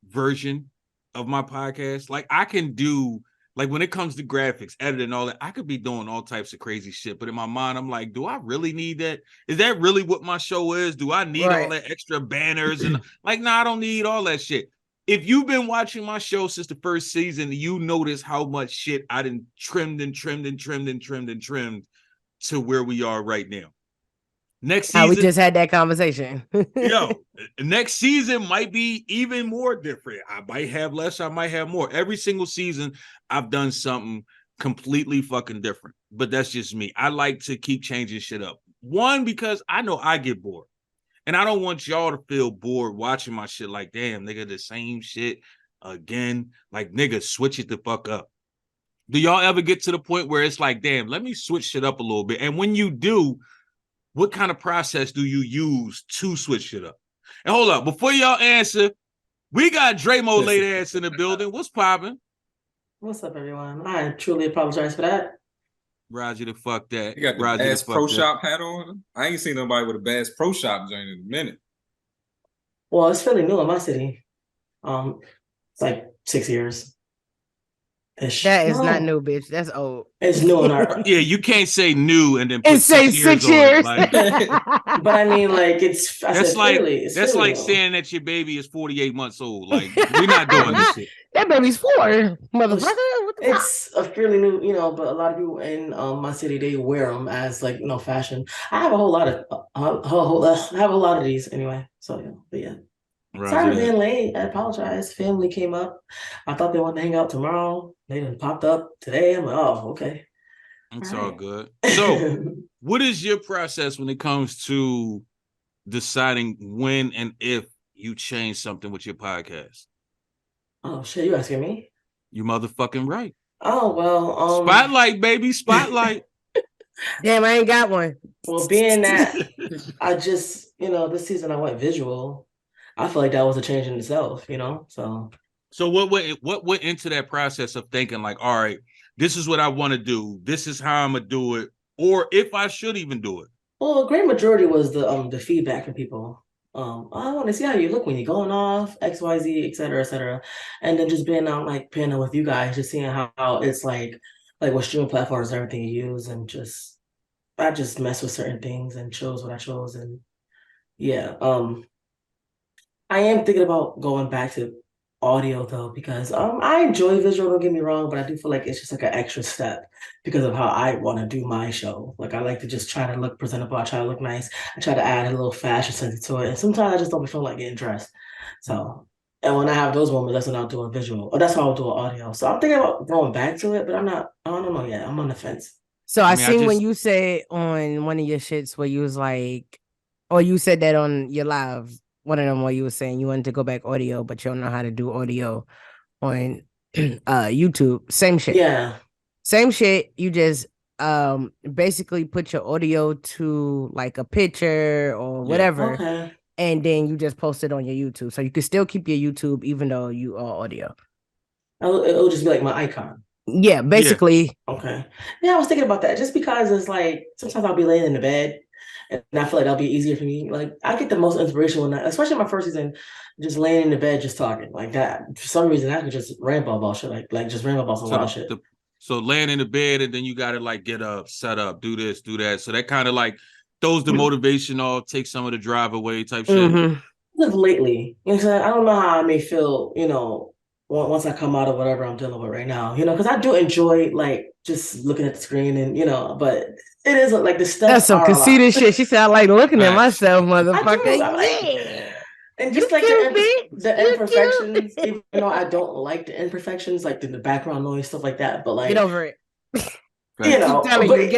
Speaker 3: version of my podcast. Like I can do, like when it comes to graphics, editing, all that, I could be doing all types of crazy shit. But in my mind, I'm like, do I really need that? Is that really what my show is? Do I need all that extra banners? And like, nah, I don't need all that shit. If you've been watching my show since the first season, you notice how much shit I done trimmed to where we are right now. Next season,
Speaker 4: we just had that conversation.
Speaker 3: Yo, next season might be even more different. I might have less, I might have more. Every single season, I've done something completely fucking different. But that's just me. I like to keep changing shit up. One, because I know I get bored. And I don't want y'all to feel bored watching my shit like, damn, nigga, the same shit again. Like, nigga, switch it the fuck up. Do y'all ever get to the point where it's like, damn, let me switch shit up a little bit? And when you do, what kind of process do you use to switch it up? And hold up, before y'all answer, we got Dramo late ass in the building. What's popping?
Speaker 6: What's up, everyone? I truly apologize for that.
Speaker 3: Roger the fuck that.
Speaker 5: You got the
Speaker 3: Roger
Speaker 5: Bass Pro Shop hat on? I ain't seen nobody with a Bass Pro Shop joint in a minute.
Speaker 6: Well, it's fairly new in my city. It's like 6 years.
Speaker 4: That is not new, bitch. That's old.
Speaker 6: It's new in our.
Speaker 3: Yeah, you can't say new and then put
Speaker 4: say 6 years.
Speaker 3: Like,
Speaker 6: but I mean, like it's.
Speaker 3: That's like
Speaker 6: fairly
Speaker 3: saying that your baby is 48 months old. Like we're not doing this shit.
Speaker 4: That baby's 4, motherfucker. What the
Speaker 6: It's a fairly new, but a lot of people in my city they wear them as like fashion. I have a whole lot of I have a lot of these anyway. So but yeah. Sorry for being late. I apologize. Family came up. I thought they wanted to hang out tomorrow. They done popped up today. I'm like, oh, okay.
Speaker 3: It's all good. So, what is your process when it comes to deciding when and if you change something with your podcast?
Speaker 6: Oh shit, you asking me?
Speaker 3: You motherfucking right.
Speaker 6: Oh well,
Speaker 3: spotlight, baby, spotlight.
Speaker 4: Damn, I ain't got one.
Speaker 6: Well, being that I just, this season I went visual. I feel like that was a change in itself, So
Speaker 3: what went into that process of thinking like, all right, this is what I want to do. This is how I'm gonna do it, or if I should even do it.
Speaker 6: Well, a great majority was the feedback from people. I want to see how you look when you're going off XYZ, et cetera, and then just being out like panel with you guys, just seeing how it's like what streaming platforms and everything you use, and I just mess with certain things and chose what I chose, and yeah, I am thinking about going back to audio though, because I enjoy visual, don't get me wrong, but I do feel like it's just like an extra step because of how I want to do my show. Like I like to just try to look presentable, I try to look nice, I try to add a little fashion sense to it, and sometimes I just don't feel like getting dressed. So, and when I have those moments, that's when I'll do a visual, or that's how I'll do an audio. So I'm thinking about going back to it, but I don't know yet. I'm on the fence.
Speaker 4: So I seen when you said on one of your shits where you was like, or you said that on your live, one of them where you were saying you wanted to go back audio, but you don't know how to do audio on YouTube. Same shit.
Speaker 6: Yeah.
Speaker 4: Same shit. You just basically put your audio to like a picture or whatever.
Speaker 6: Okay.
Speaker 4: And then you just post it on your YouTube. So you can still keep your YouTube even though you are audio.
Speaker 6: It'll just be like my icon.
Speaker 4: Yeah, basically.
Speaker 6: Yeah. Okay. Yeah, I was thinking about that just because it's like sometimes I'll be laying in the bed and I feel like that'll be easier for me. Like I get the most inspiration when especially my first season, just laying in the bed, just talking like that. For some reason, I could just ramble about shit, like just ramble about some wild shit.
Speaker 3: So laying in the bed and then you got to like get up, set up, do this, do that. So that kind of like throws the motivation off, take some of the drive away type shit.
Speaker 6: Just lately, I don't know how I may feel, once I come out of whatever I'm dealing with right now, because I do enjoy like just looking at the screen and but it isn't like the stuff.
Speaker 4: That's some conceited shit. She said I like looking at myself, motherfucker.
Speaker 6: Yeah. And just like the imperfections, even though I don't like the imperfections, like the background noise, stuff like that. But like,
Speaker 4: get over it.
Speaker 6: Get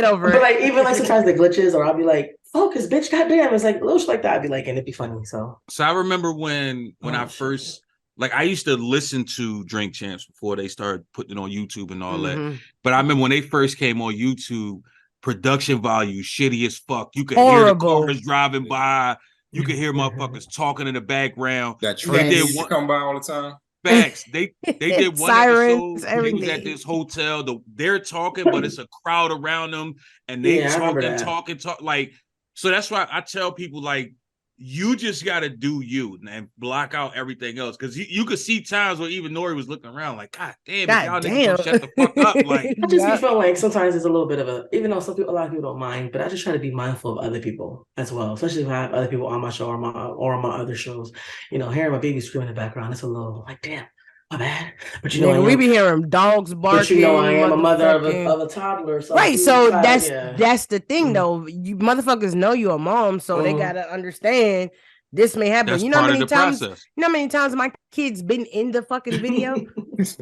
Speaker 6: over it. But like even like sometimes the glitches, or I'll be like, focus, bitch, goddamn. It's like little shit like that. I'd be like, and it'd be funny. So
Speaker 3: I remember when I first. Like I used to listen to Drink Champs before they started putting it on YouTube and all that. But I remember when they first came on YouTube, production value shitty as fuck. You could hear the cars driving by. You could hear motherfuckers talking in the background.
Speaker 5: That train used to come by all the time.
Speaker 3: Facts. They did one
Speaker 4: Sirens,
Speaker 3: episode. They was at this hotel. They're talking, but it's a crowd around them, and they talking. Like so. That's why I tell people like. You just got to do you and block out everything else because you could see times where even Nori was looking around like, God damn, y'all niggas don't shut the fuck up. Like,
Speaker 6: I just feel like sometimes there's a little bit of even though a lot of people don't mind, but I just try to be mindful of other people as well, especially if I have other people on my show or on my other shows. Hearing my baby screaming in the background, it's a little like, damn. My bad, but
Speaker 4: we be hearing dogs barking.
Speaker 6: But I am a mother of a toddler, so
Speaker 4: right. So that's the thing, though. You motherfuckers know you're a mom, so they gotta understand this may happen.
Speaker 3: That's
Speaker 4: you know how many times?
Speaker 3: Process.
Speaker 4: You know how many times my kid's been in the fucking video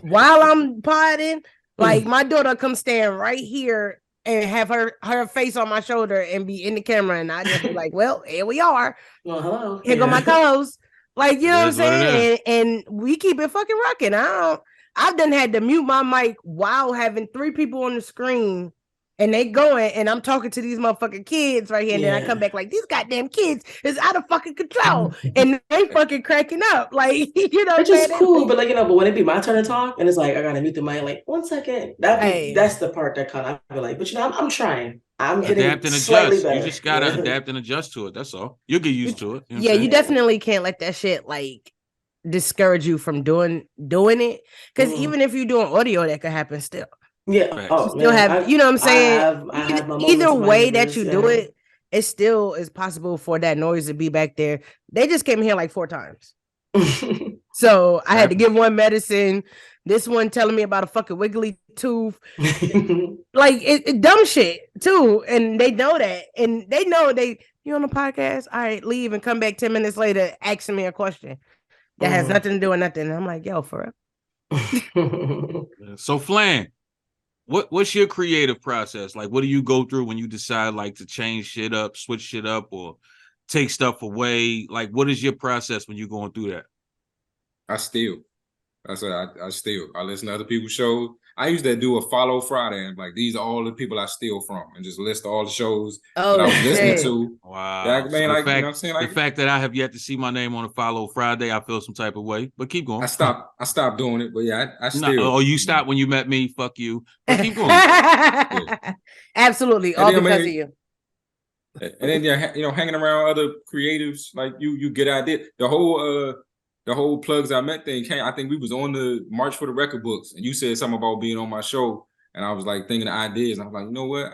Speaker 4: while I'm podding? Like my daughter come stand right here and have her face on my shoulder and be in the camera, and I just be like, "Well, here we are.
Speaker 6: Well, hello.
Speaker 4: Here go my co-host." Like, you know what I'm saying? And we keep it fucking rocking. I've done had to mute my mic while having 3 people on the screen and they going and I'm talking to these motherfucking kids right here. And then I come back like, these goddamn kids is out of fucking control. And they fucking cracking up. Like, you know what I'm
Speaker 6: Which is
Speaker 4: saying?
Speaker 6: cool, but like, you know, but when it be my turn to talk and it's like, I gotta mute the mic, like, 1 second. That's the part that kind of, I feel like, but you know, I'm trying. I'm getting
Speaker 3: adapt and
Speaker 6: slightly
Speaker 3: adjust.
Speaker 6: better.
Speaker 3: You just gotta adapt and adjust to it. That's all. You'll get used to it. You know
Speaker 4: you definitely can't let that shit like discourage you from doing it. Because even if you're doing audio, that could happen still.
Speaker 6: Yeah.
Speaker 3: Facts.
Speaker 6: Oh,
Speaker 4: You still
Speaker 6: man,
Speaker 4: have, you know what I'm saying?
Speaker 6: I have my
Speaker 4: Either
Speaker 6: moments, my
Speaker 4: way that
Speaker 6: universe,
Speaker 4: you do it, it still is possible for that noise to be back there. They just came here like 4 times. So I had to give one medicine. This one telling me about a fucking wiggly tooth. Like it dumb shit too. And they know that. And they know you on the podcast? All right, leave and come back 10 minutes later asking me a question that has nothing to do with nothing. And I'm like, yo, for real.
Speaker 3: So Flan, what's your creative process? Like, what do you go through when you decide like to change shit up, switch shit up, or take stuff away? Like, what is your process when you're going through that?
Speaker 5: I steal. I said I steal. I listen to other people's shows. I used to do a follow Friday and like these are all the people I steal from and just list all the shows that I was listening to.
Speaker 3: Wow.
Speaker 5: Yeah, man,
Speaker 3: So
Speaker 5: like, you know what I'm saying? Like,
Speaker 3: the fact that I have yet to see my name on a follow Friday, I feel some type of way. But keep going.
Speaker 5: I stopped doing it, but yeah, I still.
Speaker 3: No, you stopped when you met me. Fuck you. But keep going.
Speaker 4: Absolutely, all because of you.
Speaker 5: And then you know, hanging around other creatives, like you get ideas. The whole plugs I met thing came. I think we was on the March for the Record Books, and you said something about being on my show, and I was like thinking of ideas. And I was like, you know what?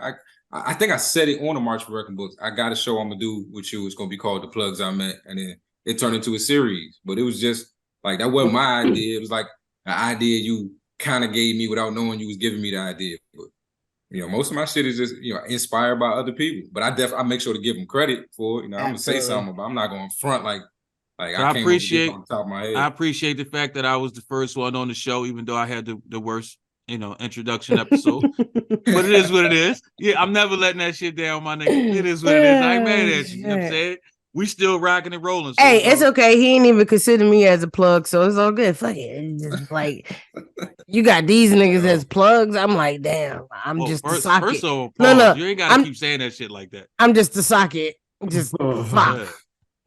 Speaker 5: I think I said it on the March for Record Books. I got a show I'm gonna do with you. It's gonna be called The Plugs I Met, and then it turned into a series. But it was just like that wasn't my idea. It was like an idea you kind of gave me without knowing you was giving me the idea. But you know, most of my shit is just, you know, inspired by other people. But I make sure to give them credit for it. You know, I'm gonna say something, but I'm not gonna front like I appreciate on the top of my head.
Speaker 3: I appreciate the fact that I was the first one on the show, even though I had the worst, you know, introduction episode. But it is what it is. Yeah, I'm never letting that shit down, my nigga. It is what it is. I ain't mad at you. You know what I'm saying? We still rocking and rolling. So
Speaker 4: hey, it's okay. He ain't even consider me as a plug, so it's all good. Fuck it. It's just like you got these niggas as plugs. I'm like, damn. I'm just the socket.
Speaker 3: First of all,
Speaker 4: no,
Speaker 3: you ain't gotta keep saying that shit like that.
Speaker 4: I'm just the socket. Just fuck.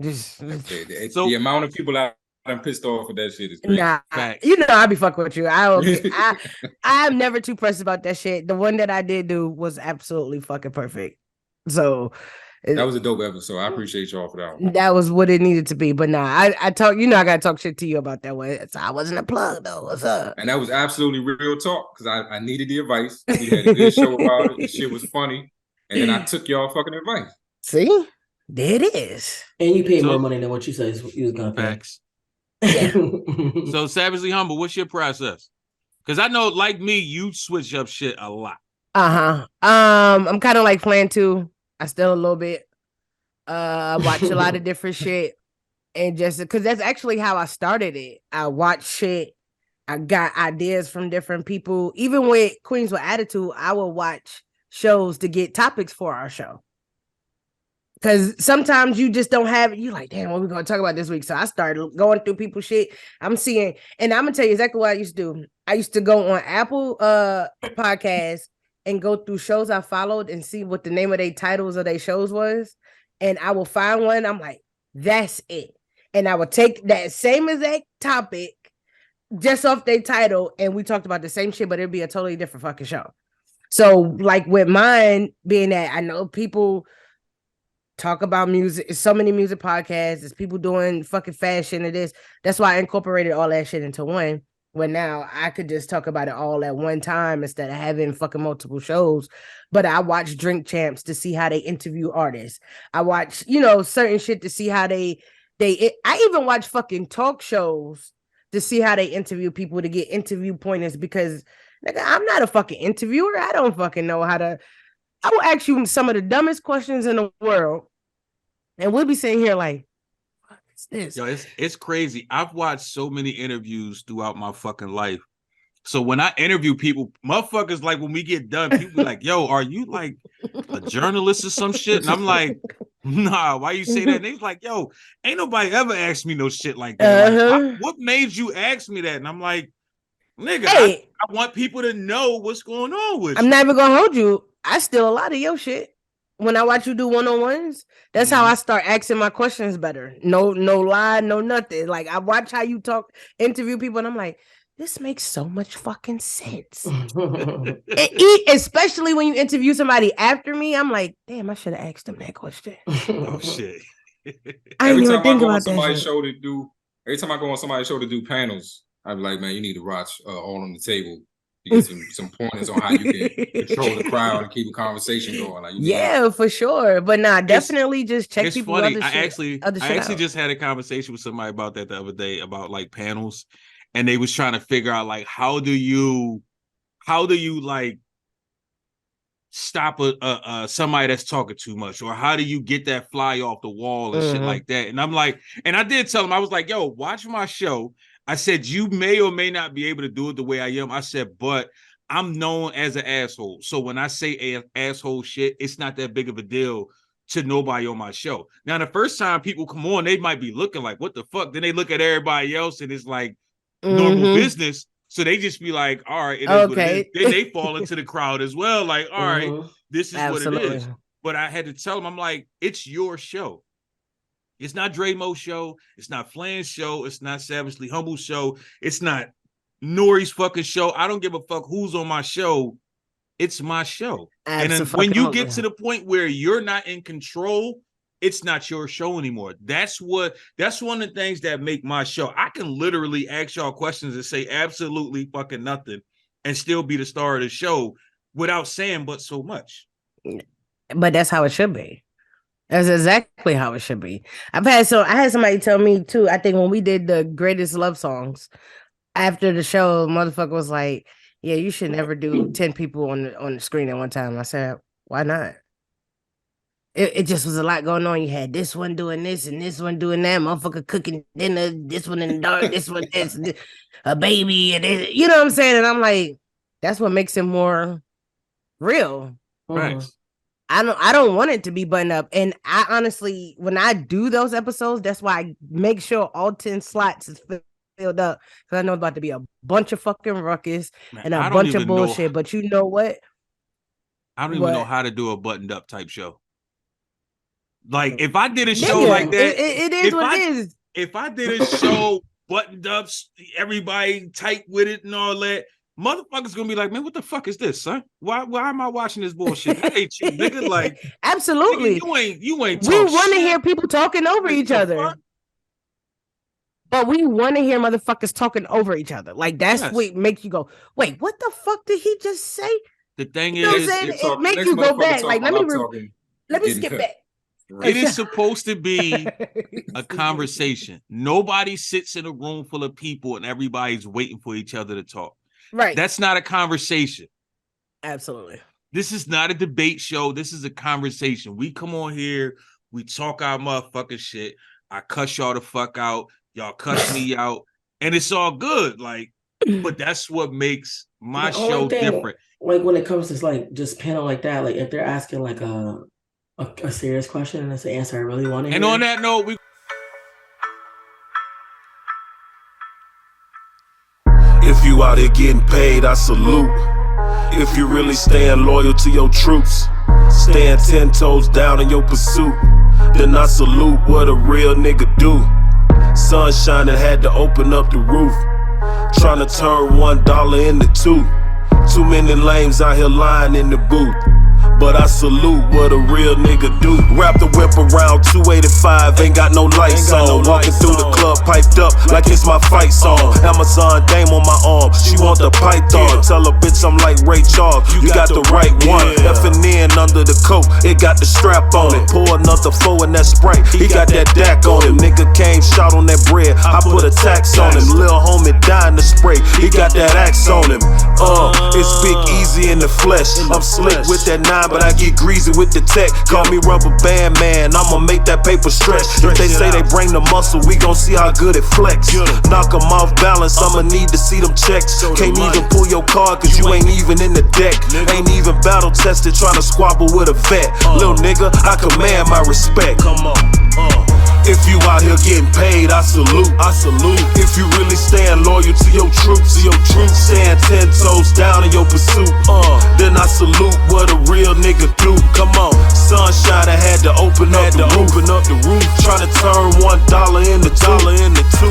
Speaker 5: The amount of people I'm pissed off with that shit is crazy.
Speaker 4: Nah, you know I be fucking with you. I'm never too pressed about that shit. The one that I did do was absolutely fucking perfect. So
Speaker 5: that was a dope episode. I appreciate y'all for that one.
Speaker 4: That was what it needed to be. But nah, I talk. You know I gotta talk shit to you about that one. So I wasn't a plug though. What's up?
Speaker 5: And that was absolutely real talk because I needed the advice. We had a good show about it. The shit was funny, and then I took y'all fucking advice.
Speaker 4: See. There it is.
Speaker 6: And you paid more money than what you said you was gonna pay.
Speaker 3: Facts. So Savagely Humble, what's your process? Because I know, like me, you switch up shit a lot.
Speaker 4: I'm kind of like Flan too. I still a little bit. Watch a lot of different shit, and just because that's actually how I started it. I watch shit. I got ideas from different people. Even with Queens with Attitude, I will watch shows to get topics for our show. Because sometimes you just don't have it. You're like, damn, what are we going to talk about this week? So I started going through people's shit. I'm seeing, and I'm going to tell you exactly what I used to do. I used to go on Apple podcasts and go through shows I followed and see what the name of their titles of their shows was. And I will find one. I'm like, that's it. And I would take that same exact topic just off their title. And we talked about the same shit, but it'd be a totally different fucking show. So like with mine being that I know people talk about music. It's so many music podcasts. It's people doing fucking fashion and this. That's why I incorporated all that shit into one. When now I could just talk about it all at one time instead of having fucking multiple shows. But I watch Drink Champs to see how they interview artists. I watch, you know, certain shit to see how I even watch fucking talk shows to see how they interview people to get interview pointers because nigga, I'm not a fucking interviewer. I don't fucking know how to. I will ask you some of the dumbest questions in the world, and we'll be sitting here like, what is this?
Speaker 3: Yo, it's crazy. I've watched so many interviews throughout my fucking life. So when I interview people, motherfuckers, like when we get done, people be like, yo, are you like a journalist or some shit? And I'm like, nah, why you say that? And they was like, yo, ain't nobody ever asked me no shit like that. Like, what made you ask me that? And I'm like, Nigga,
Speaker 4: Hey,
Speaker 3: I want people to know what's going on with
Speaker 4: I'm
Speaker 3: you.
Speaker 4: never gonna hold you. I steal a lot of your shit. When I watch you do one-on-ones, that's how I start asking my questions better. No lie, no nothing. Like I watch how you talk, interview people, and I'm like, this makes so much fucking sense. Especially when you interview somebody after me, I'm like, damn, I should have asked them that question.
Speaker 3: Oh shit.
Speaker 4: I didn't even think about that shit.
Speaker 5: Every time I go on somebody's show to do panels, I'd be like, man, you need to watch All on the Table. You get some pointers on how you can control the crowd and keep a conversation going. Like,
Speaker 4: yeah, for sure. But nah, definitely just check
Speaker 3: it's
Speaker 4: people.
Speaker 3: Funny.
Speaker 4: I
Speaker 3: actually just had a conversation with somebody about that the other day about like panels, and they was trying to figure out like how do you like stop somebody that's talking too much, or how do you get that fly off the wall and shit like that. And I'm like, and I did tell him, I was like, yo, watch my show. I said, you may or may not be able to do it the way I am. I said, but I'm known as an asshole. So when I say asshole shit, it's not that big of a deal to nobody on my show. Now, the first time people come on, they might be looking like, what the fuck? Then they look at everybody else and it's like normal business. So they just be like, all right, it is what it is. Then they fall into the crowd as well. Like, all right, this is what it is. But I had to tell them, I'm like, it's your show. It's not Dre Mo's show. It's not Flan's show. It's not Savagely Humble's show. It's not Nori's fucking show. I don't give a fuck who's on my show. It's my show. And then when you get to the point where you're not in control, it's not your show anymore. That's one of the things that make my show. I can literally ask y'all questions and say absolutely fucking nothing and still be the star of the show without saying but so much.
Speaker 4: But that's how it should be. That's exactly how it should be. I had somebody tell me too, I think when we did the greatest love songs after the show, motherfucker was like, yeah, you should never do 10 people on the screen at one time. I said, why not? It just was a lot going on. You had this one doing this and this one doing that, motherfucker cooking dinner, this one in the dark, this one, this, a baby, and this, you know what I'm saying? And I'm like, that's what makes it more real.
Speaker 3: Right.
Speaker 4: I don't want it to be buttoned up. And I honestly, when I do those episodes, that's why I make sure all 10 slots is filled up. Because I know it's about to be a bunch of fucking ruckus and a bunch of bullshit. But you know what?
Speaker 3: I don't even know how to do a buttoned up type show. Like, if I did a show like that,
Speaker 4: it is what it is.
Speaker 3: If I did a show buttoned up, everybody tight with it and all that, motherfuckers gonna be like, man, what the fuck is this, son? Why am I watching this bullshit? That ain't you, nigga. Like,
Speaker 4: absolutely,
Speaker 3: nigga, you ain't.
Speaker 4: We want to hear people talking over each other, but we want to hear motherfuckers talking over each other. Like that's what makes you go, wait, what the fuck did he just say?
Speaker 3: The thing
Speaker 4: is, it makes you go back. Like, let me skip back.
Speaker 3: It is supposed to be a conversation. Nobody sits in a room full of people and everybody's waiting for each other to talk.
Speaker 4: Right.
Speaker 3: That's not a conversation.
Speaker 4: Absolutely.
Speaker 3: This is not a debate show. This is a conversation. We come on here, we talk our motherfucking shit. I cuss y'all the fuck out. Y'all cuss me out. And it's all good. Like, but that's what makes my show different.
Speaker 6: Like when it comes to like just panel like that, like if they're asking like a serious question and it's the answer I really want to hear.
Speaker 3: And on that note,
Speaker 1: if you out here getting paid, I salute. If you really staying loyal to your troops, staying 10 toes down in your pursuit, then I salute what a real nigga do. Sunshine that had to open up the roof, trying to turn $1 into $2. Too many lames out here lying in the booth, but I salute what a real nigga do. Wrap the whip around 285, ain't got no lights on. Walking through the club piped up like it's my fight song. Amazon dame on my arm, she want the python. Tell a bitch I'm like Ray Charles, you got the right one. F&N under the coat, it got the strap on it. Pour another 4 in that Sprite, he got that DAC on him. Nigga came shot on that bread, I put a tax on him. Lil homie dying to spray, he got that axe on him. It's Big Easy in the flesh, I'm slick with that 9, but I get greasy with the tech. Call me Rubber Band Man, I'ma make that paper stretch. If they say they bring the muscle, we gon' see how good it flex. Knock them off balance, I'ma need to see them checks. Can't even pull your card cause you ain't even in the deck. Ain't even battle tested, tryna squabble with a vet. Lil nigga, I command my respect. Come on. If you out here getting paid, I salute, I salute. If you really stand loyal to your troops, stand 10 toes down in your pursuit, then I salute what a real nigga do. Come on, sunshine, I had to open up the roof. Tryna turn $1 into two.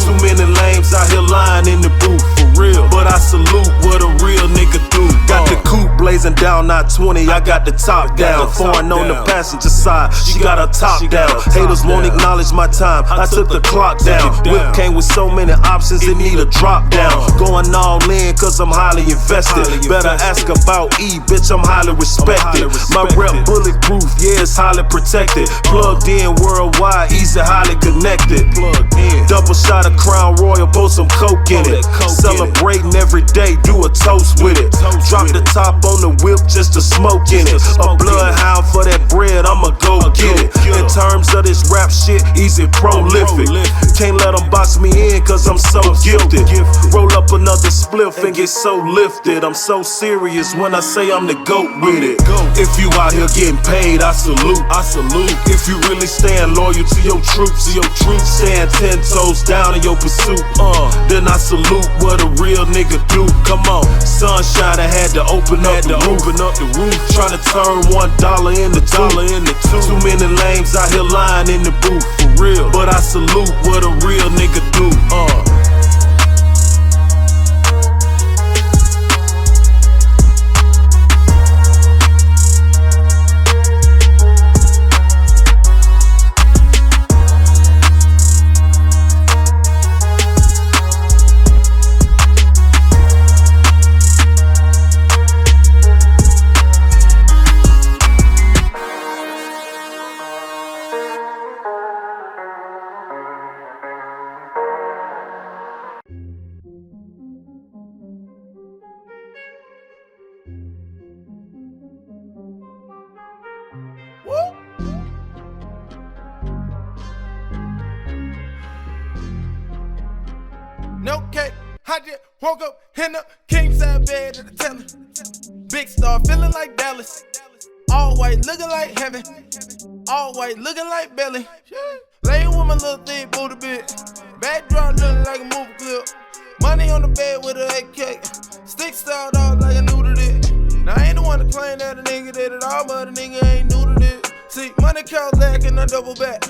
Speaker 1: Too many lames out here lying in the booth, for real. But I salute what a real nigga do. Got the coupe blazing down, not 20, I got the top down. Foreign on the passenger side, she got her top down. Haters won't acknowledge my time, I took the clock down. Whip came with so many options, it need a drop down. Going all in, cause I'm highly invested. Better ask about E, bitch, I'm highly respected. My rep bulletproof, yeah, it's highly protected. Plugged in worldwide, easy, highly connected. Double shot of Crown Royal, pour some coke in it. Celebrating every day, do a toast with it. Drop the top on the whip just to smoke in it. A bloodhound for that bread, I'ma go get it. In terms of this rap shit, easy, prolific. Can't let them box me in cause I'm so gifted. Roll up another spliff and get so lifted. I'm so serious when I say I'm the GOAT with it. If you out here getting paid, I salute, I salute. If you really stand loyal to your troops, stand 10 toes down in your pursuit, then I salute what a real nigga do. Come on, sunshine, I had to open up the roof. Tryna turn $1 into two. Too many lames out here lying in the booth, for real. But I salute what a real nigga do.
Speaker 7: No cake, I just woke up in the king side bed at the telly. Big star feeling like Dallas. All white looking like heaven. All white looking like belly. Laying with my little thick booty bit. Backdrop looking like a movie clip. Money on the bed with an AK. Stick style dog like I knew to this. Now I ain't the one to claim that a nigga did it all, but a nigga ain't new to this. See, money cows lack and I double back.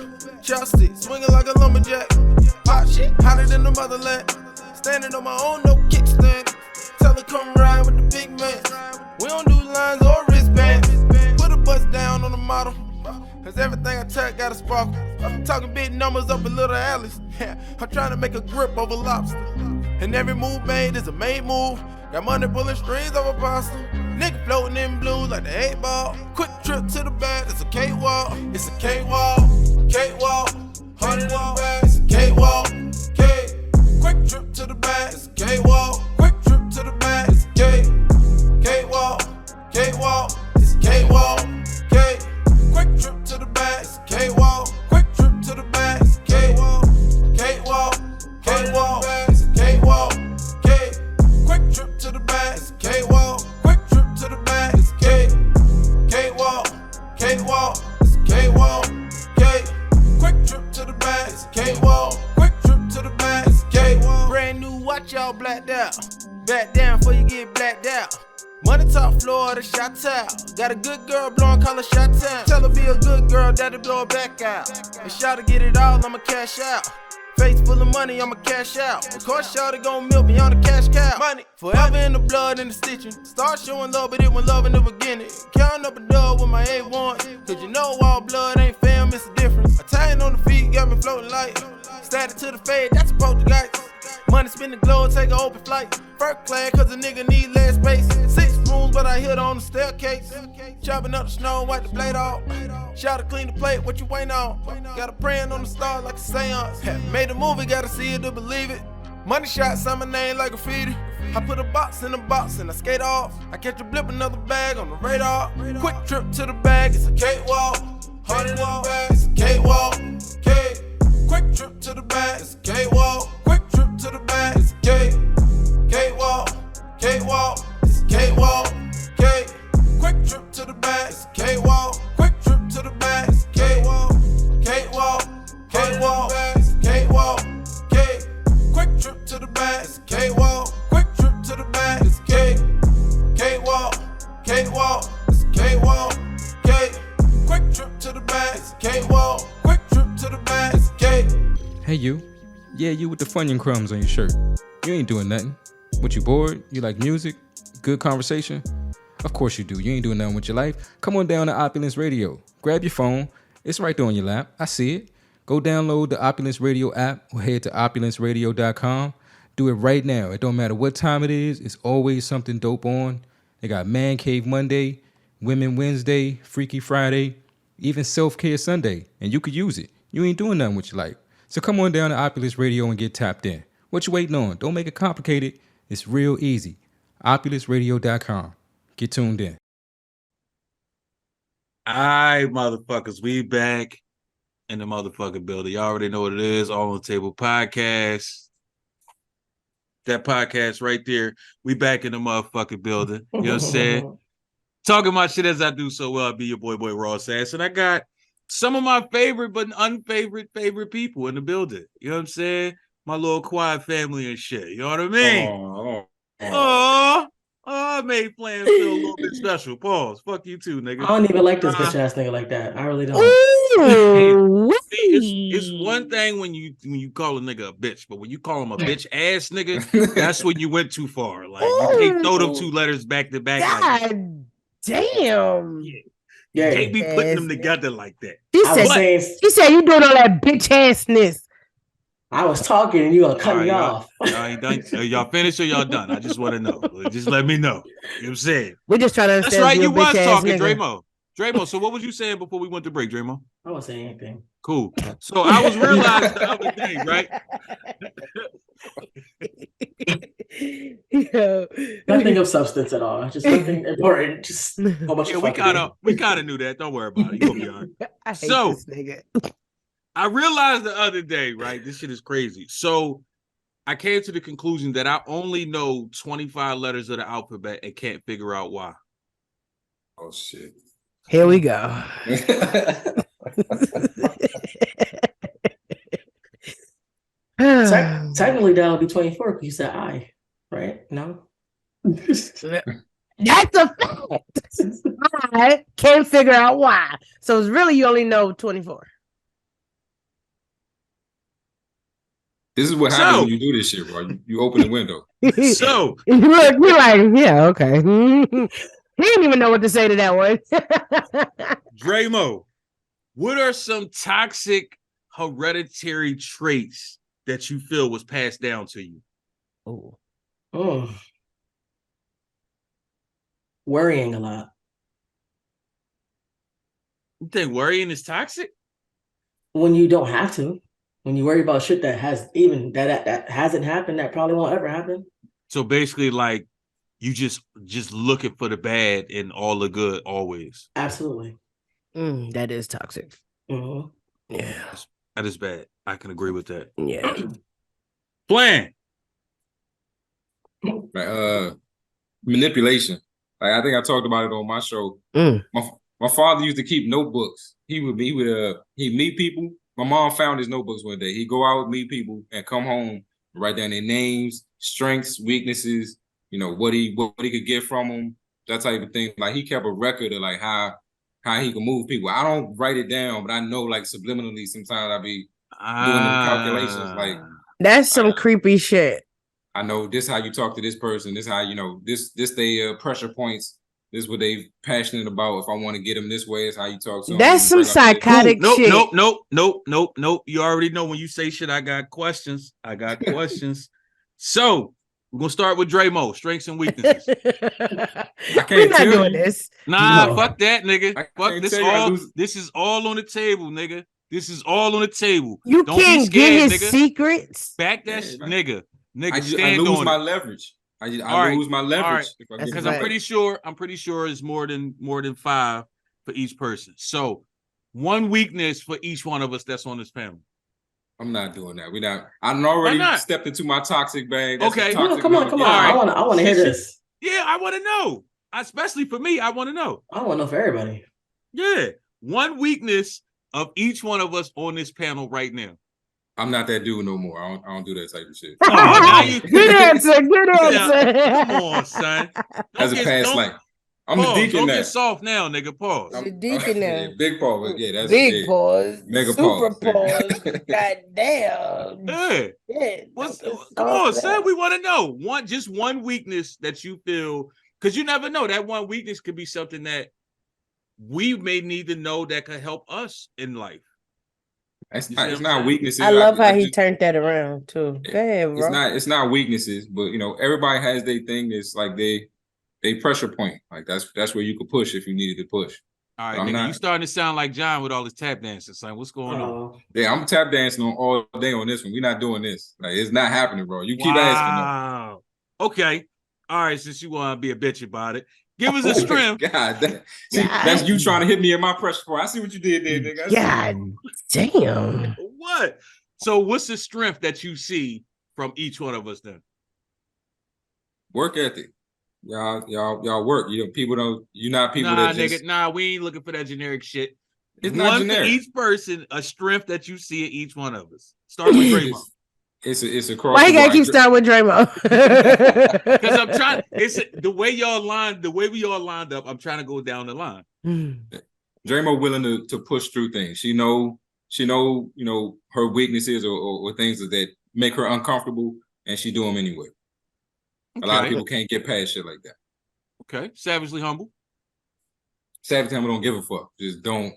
Speaker 7: Chopstick, swinging like a lumberjack. Pop shit, hotter than the motherland. Standing on my own, no kickstand. Tell her come ride with the big man. We don't do lines or wristbands. Put a bust down on the model. Cause everything I touch got a sparkle. I'm talking big numbers up in little alleys. Yeah, I'm trying to make a grip over lobster. And every move made is a made move. Got money pulling strings over pasta. Nigga floating in blue like the 8 ball. Quick trip to the bag, it's a cakewalk. It's a cakewalk, cakewalk. 100 in the bag, it's a cakewalk, cake. Quick trip to the bag, it's a cakewalk. Quick trip to the bag, it's a cake. Cakewalk, cakewalk. It's a cakewalk, cake. Quick trip to the bag, it's a cakewalk. Quick trip to the bag, it's a cakewalk. Cakewalk, cakewalk. It's a cakewalk, cake. Quick trip to the bag, it's a cakewalk. Quick trip to the bag, it's a cake. Cakewalk, cakewalk. It's a cakewalk, cake. Quick trip to the bag, it's a cakewalk. Quick trip to the bag, it's a cakewalk. Brand new watch, y'all blacked out. Back down before you get blacked out. Money top floor, the shot out. Got a good girl blowing, call her shot town. Tell her be a good girl, daddy blow her back out. And shout to get it all, I'ma cash out. Face full of money, I'ma cash out. Of course, y'all gon' milk me on the cash cow. Money forever in the blood and the stitching. Start showing love, but it was love in the beginning. Counting up a dub with my A1. Cause you know all blood ain't fam, it's a difference. A tie on the feet got me floating light. Static to the fade, that's a poltergeist. Money spin the globe, take an open flight. First class, cause a nigga need less space. 6 rooms, but I hit on the staircase. Chopping up the snow, wipe the blade off. Shout to clean the plate, what you waiting on? Got a praying on the stars like a seance. Made a movie, gotta see it to believe it. Money shots on my name like graffiti. I put a box in the box and I skate off. I catch a blip, another bag on the radar. Quick trip to the bag, it's a cakewalk. 100 in the bag, it's a cakewalk. Cake. Quick trip to the bag, it's a cakewalk. Quick trip to the bag, it's a cake. Cakewalk, cakewalk, it's a cakewalk, cake. Quick trip to the bag, it's a cakewalk. Quick trip to the bag, it's a cakewalk. Cakewalk, cakewalk, it's a cakewalk,
Speaker 5: Hey you. Yeah, you with the Funyun crumbs on your shirt. You ain't doing nothing. What, you bored? You like music? Good conversation? Of course you do. You ain't doing nothing with your life. Come on down to Opulence Radio. Grab your phone. It's right there on your lap. I see it. Go download the Opulence Radio app or head to opulenceradio.com. Do it right now. It don't matter what time it is. It's always something dope on. They got Man Cave Monday, Women Wednesday, Freaky Friday, even Self-Care Sunday. And you could use it. You ain't doing nothing with your life. So come on down to Opulence Radio and get tapped in. What you waiting on? Don't make it complicated. It's real easy. opulenceradio.com. Get tuned in.
Speaker 3: All right, motherfuckers, we back in the motherfucking building. Y'all already know what it is. All on the Table podcast. That podcast right there. We back in the motherfucking building. You know what I'm saying? Talking my shit as I do so well. I be your boy Ross Ass. And I got some of my favorite but favorite people in the building. You know what I'm saying? My little quiet family and shit. You know what I mean? I made playing feel a little bit special. Pause. Fuck you too, nigga.
Speaker 6: I don't even like this bitch ass nigga like that. I really don't.
Speaker 4: Ooh,
Speaker 3: it's one thing when you call a nigga a bitch, but when you call him a bitch ass nigga, that's when you went too far. Like you can't throw them two letters back to back.
Speaker 4: God
Speaker 3: like
Speaker 4: damn.
Speaker 6: Yeah.
Speaker 3: You can't be putting them together like that.
Speaker 4: She said you doing all that bitch assness.
Speaker 6: I was talking and you gonna cut me off.
Speaker 3: Y'all done? Y'all finished or y'all done? I just want to know. Just let me know. You know what I'm saying?
Speaker 4: We're just trying to understand.
Speaker 3: That's right. You was talking,
Speaker 4: nigga.
Speaker 3: Dramo. So what was you saying before we went to break, Dramo?
Speaker 6: I wasn't saying anything.
Speaker 3: Cool. So I was realizing the other day, right?
Speaker 6: Nothing of substance at all. Just nothing important. Just a whole bunch of
Speaker 3: we kind of knew that. Don't worry about it. You'll be all right.
Speaker 4: I hate this nigga.
Speaker 3: I realized the other day, right? This shit is crazy. So I came to the conclusion that I only know 25 letters of the alphabet and can't figure out why.
Speaker 5: Oh shit.
Speaker 4: Here we go.
Speaker 6: Technically, that'll be 24 because you said I, right? No.
Speaker 4: That's a fact. I can't figure out why. So it's really you only know 24.
Speaker 5: This is what happens when you do this shit, bro. You open the window.
Speaker 3: So
Speaker 4: you're like, yeah, okay. He didn't even know what to say to that one.
Speaker 3: Dramo, what are some toxic hereditary traits that you feel was passed down to you?
Speaker 6: Oh. Worrying a lot.
Speaker 3: You think worrying is toxic?
Speaker 6: When you don't have to. When you worry about shit that that hasn't happened, that probably won't ever happen.
Speaker 3: So basically, like you just looking for the bad and all the good always.
Speaker 6: Absolutely.
Speaker 4: That is toxic.
Speaker 6: Mm-hmm.
Speaker 4: Yeah,
Speaker 3: that is bad. I can agree with that.
Speaker 4: Yeah.
Speaker 3: Plan.
Speaker 5: Manipulation. Like I think I talked about it on my show. My father used to keep notebooks. He would meet people. My mom found his notebooks one day. He'd go out, meet people, and come home, write down their names, strengths, weaknesses, what he could get from them, that type of thing. Like he kept a record of like how he could move people. I don't write it down, but I know like subliminally sometimes I be doing the calculations. Like
Speaker 4: that's some creepy shit.
Speaker 5: I know this how you talk to this person. This how this they pressure points. This is what they passionate about. If I want to get them this way, is how you talk to them.
Speaker 4: That's some psychotic shit.
Speaker 3: Nope. You already know when you say shit, I got questions. So we're gonna start with Dramo, strengths and weaknesses.
Speaker 4: We're not doing this.
Speaker 3: Nah, fuck that, nigga. Fuck this all. This is all on the table, nigga. This is all on the table.
Speaker 4: You
Speaker 3: Don't
Speaker 4: can't
Speaker 3: be scared,
Speaker 4: get his
Speaker 3: nigga.
Speaker 4: secrets.
Speaker 3: Back that nigga.
Speaker 5: I lose my leverage. I lose my leverage.
Speaker 3: Because I'm pretty sure it's more than 5 for each person. So one weakness for each one of us that's on this panel.
Speaker 5: I'm not doing that. I already stepped into my toxic bag.
Speaker 3: That's okay.
Speaker 6: Come on. Right. I want to hear this.
Speaker 3: Yeah, I want to know. Especially for me, I want to know.
Speaker 6: I want to know for everybody.
Speaker 3: Yeah. One weakness of each one of us on this panel right now.
Speaker 5: I'm not that dude no more. I don't do that type of shit.
Speaker 4: Good answer.
Speaker 3: Come on, son.
Speaker 5: As a past life. I'm the
Speaker 3: Pause.
Speaker 5: deacon
Speaker 3: Don't
Speaker 5: now.
Speaker 3: get soft now, nigga. Pause.
Speaker 4: The deacon
Speaker 5: Yeah,
Speaker 4: now.
Speaker 5: big pause. Yeah, that's
Speaker 4: Big
Speaker 5: yeah.
Speaker 4: pause.
Speaker 5: Mega
Speaker 4: Super
Speaker 5: pause.
Speaker 4: pause. God damn.
Speaker 3: Yeah.
Speaker 4: Shit.
Speaker 3: Come on, son. We want to know just one weakness that you feel, because you never know. That one weakness could be something that we may need to know that could help us in life.
Speaker 5: It's not weaknesses.
Speaker 4: I love how he turned that around too. Go ahead, bro.
Speaker 5: It's not weaknesses, but everybody has their thing that's like they pressure point. Like that's where you could push if you needed to push.
Speaker 3: All right, nigga, you starting to sound like John with all his tap dancing, son. What's going on?
Speaker 5: Yeah, I'm tap dancing on all day on this one. We're not doing this. Like, it's not happening, bro. You keep asking.
Speaker 3: Wow. Okay. All right, since you want to be a bitch about it, give us a strength.
Speaker 5: God, that's you trying to hit me in my pressure point. I see what you did there, nigga.
Speaker 4: God damn.
Speaker 3: What? So what's the strength that you see from each one of us then?
Speaker 5: Work ethic. Y'all work. People don't. You're not people
Speaker 3: nah,
Speaker 5: that just.
Speaker 3: Nigga, nah, we ain't looking for that generic shit.
Speaker 5: It's not generic.
Speaker 3: For each person, a strength that you see in each one of us. Start with Draymond.
Speaker 5: It's across.
Speaker 4: Why you gotta keep starting with Draymond?
Speaker 3: Because I'm trying. It's the way we all lined up. I'm trying to go down the line.
Speaker 5: Draymond willing to push through things. She know her weaknesses or things that make her uncomfortable, and she do them anyway. Okay. A lot of people can't get past shit like that.
Speaker 3: Okay, savagely humble.
Speaker 5: Savagely humble don't give a fuck. Just don't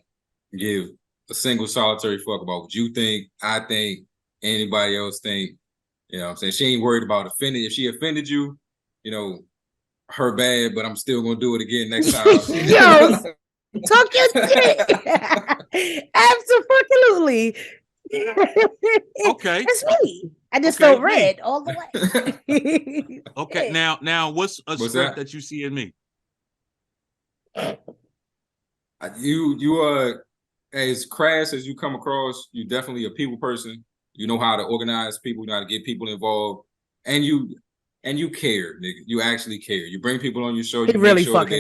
Speaker 5: give a single solitary fuck about what you think, I think, anybody else think. You know what I'm saying? She ain't worried about offending. If she offended you, her bad, but I'm still gonna do it again next time.
Speaker 4: Yo, talk your shit. Absolutely.
Speaker 3: Okay.
Speaker 4: That's me. I just don't read all the way.
Speaker 3: Okay, now what's strength that you see in me?
Speaker 5: You are as crass as you come across, you definitely a people person. You know how to organize people, you know how to get people involved, and you care, nigga. You actually care. You bring people on your show, you make sure that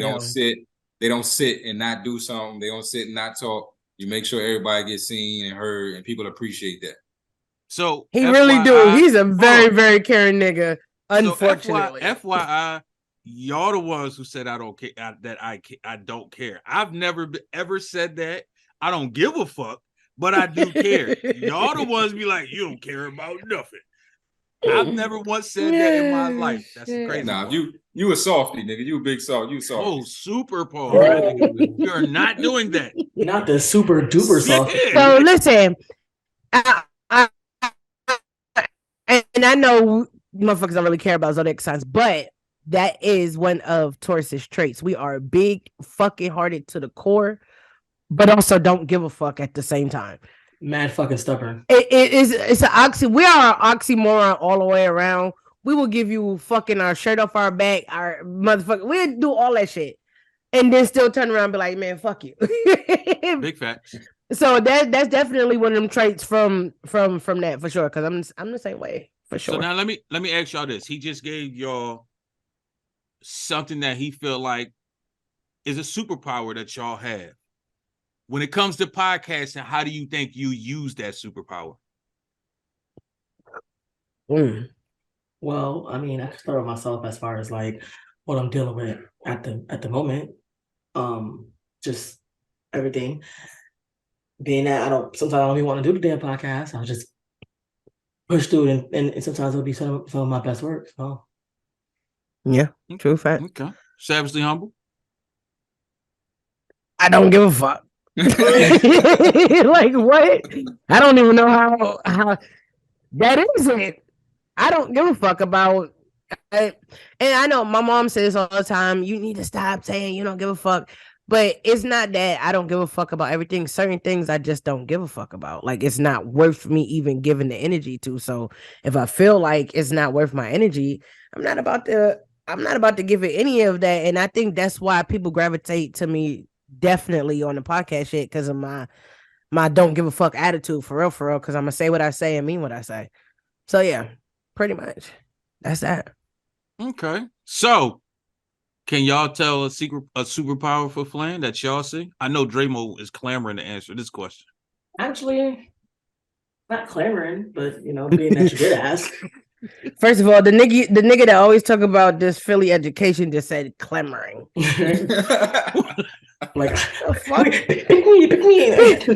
Speaker 5: they don't sit and not do something, they don't sit and not talk. You make sure everybody gets seen and heard, and people appreciate that.
Speaker 3: So
Speaker 4: he really do. He's a very, very caring nigga. Unfortunately,
Speaker 3: so FYI, y'all the ones who said I don't care. I don't care. I've never ever said that. I don't give a fuck, but I do care. Y'all the ones be like, you don't care about nothing. I've never once said that in my life. That's crazy.
Speaker 5: Nah, you a softy, nigga. You a big soft. You softy.
Speaker 3: Oh, super Paul. You're not doing that.
Speaker 6: Not the super duper soft.
Speaker 4: So listen, and I know motherfuckers don't really care about zodiac signs, but that is one of Taurus's traits. We are big, fucking hearted to the core, but also don't give a fuck at the same time.
Speaker 6: Mad fucking stubborn.
Speaker 4: It's an we are an oxymoron all the way around. We will give you fucking our shirt off our back, our motherfucker. We'll do all that shit, and then still turn around and be like, man, fuck you.
Speaker 3: Big facts.
Speaker 4: So that's definitely one of them traits from that for sure. Because I'm the same way for sure.
Speaker 3: So now let me ask y'all this. He just gave y'all something that he feel like is a superpower that y'all have. When it comes to podcasting, how do you think you use that superpower?
Speaker 6: Well, I mean, I can start with myself as far as like what I'm dealing with at the moment. Just everything. Being that sometimes I don't even want to do the damn podcast. I'll just push through it, and sometimes it'll be some of my best work. So
Speaker 4: yeah, true fact.
Speaker 3: Okay. Savagely humble.
Speaker 4: I don't give a fuck. Like what? I don't even know how that is it. I don't give a fuck about and I know my mom says all the time, you need to stop saying you don't give a fuck. But it's not that I don't give a fuck about everything. Certain things I just don't give a fuck about. Like it's not worth me even giving the energy to. So if I feel like it's not worth my energy, I'm not about to give it any of that. And I think that's why people gravitate to me definitely on the podcast shit, because of my don't give a fuck attitude, for real, because I'm gonna say what I say and mean what I say. So yeah, pretty much that's that.
Speaker 3: Okay, so can y'all tell a superpower for Flan that y'all see? I know Dramo is clamoring to answer this question.
Speaker 6: Actually, not clamoring, but being that you did ask,
Speaker 4: First of all, the nigga that always talk about this Philly education just said clamoring.
Speaker 6: Like,
Speaker 4: Fuck.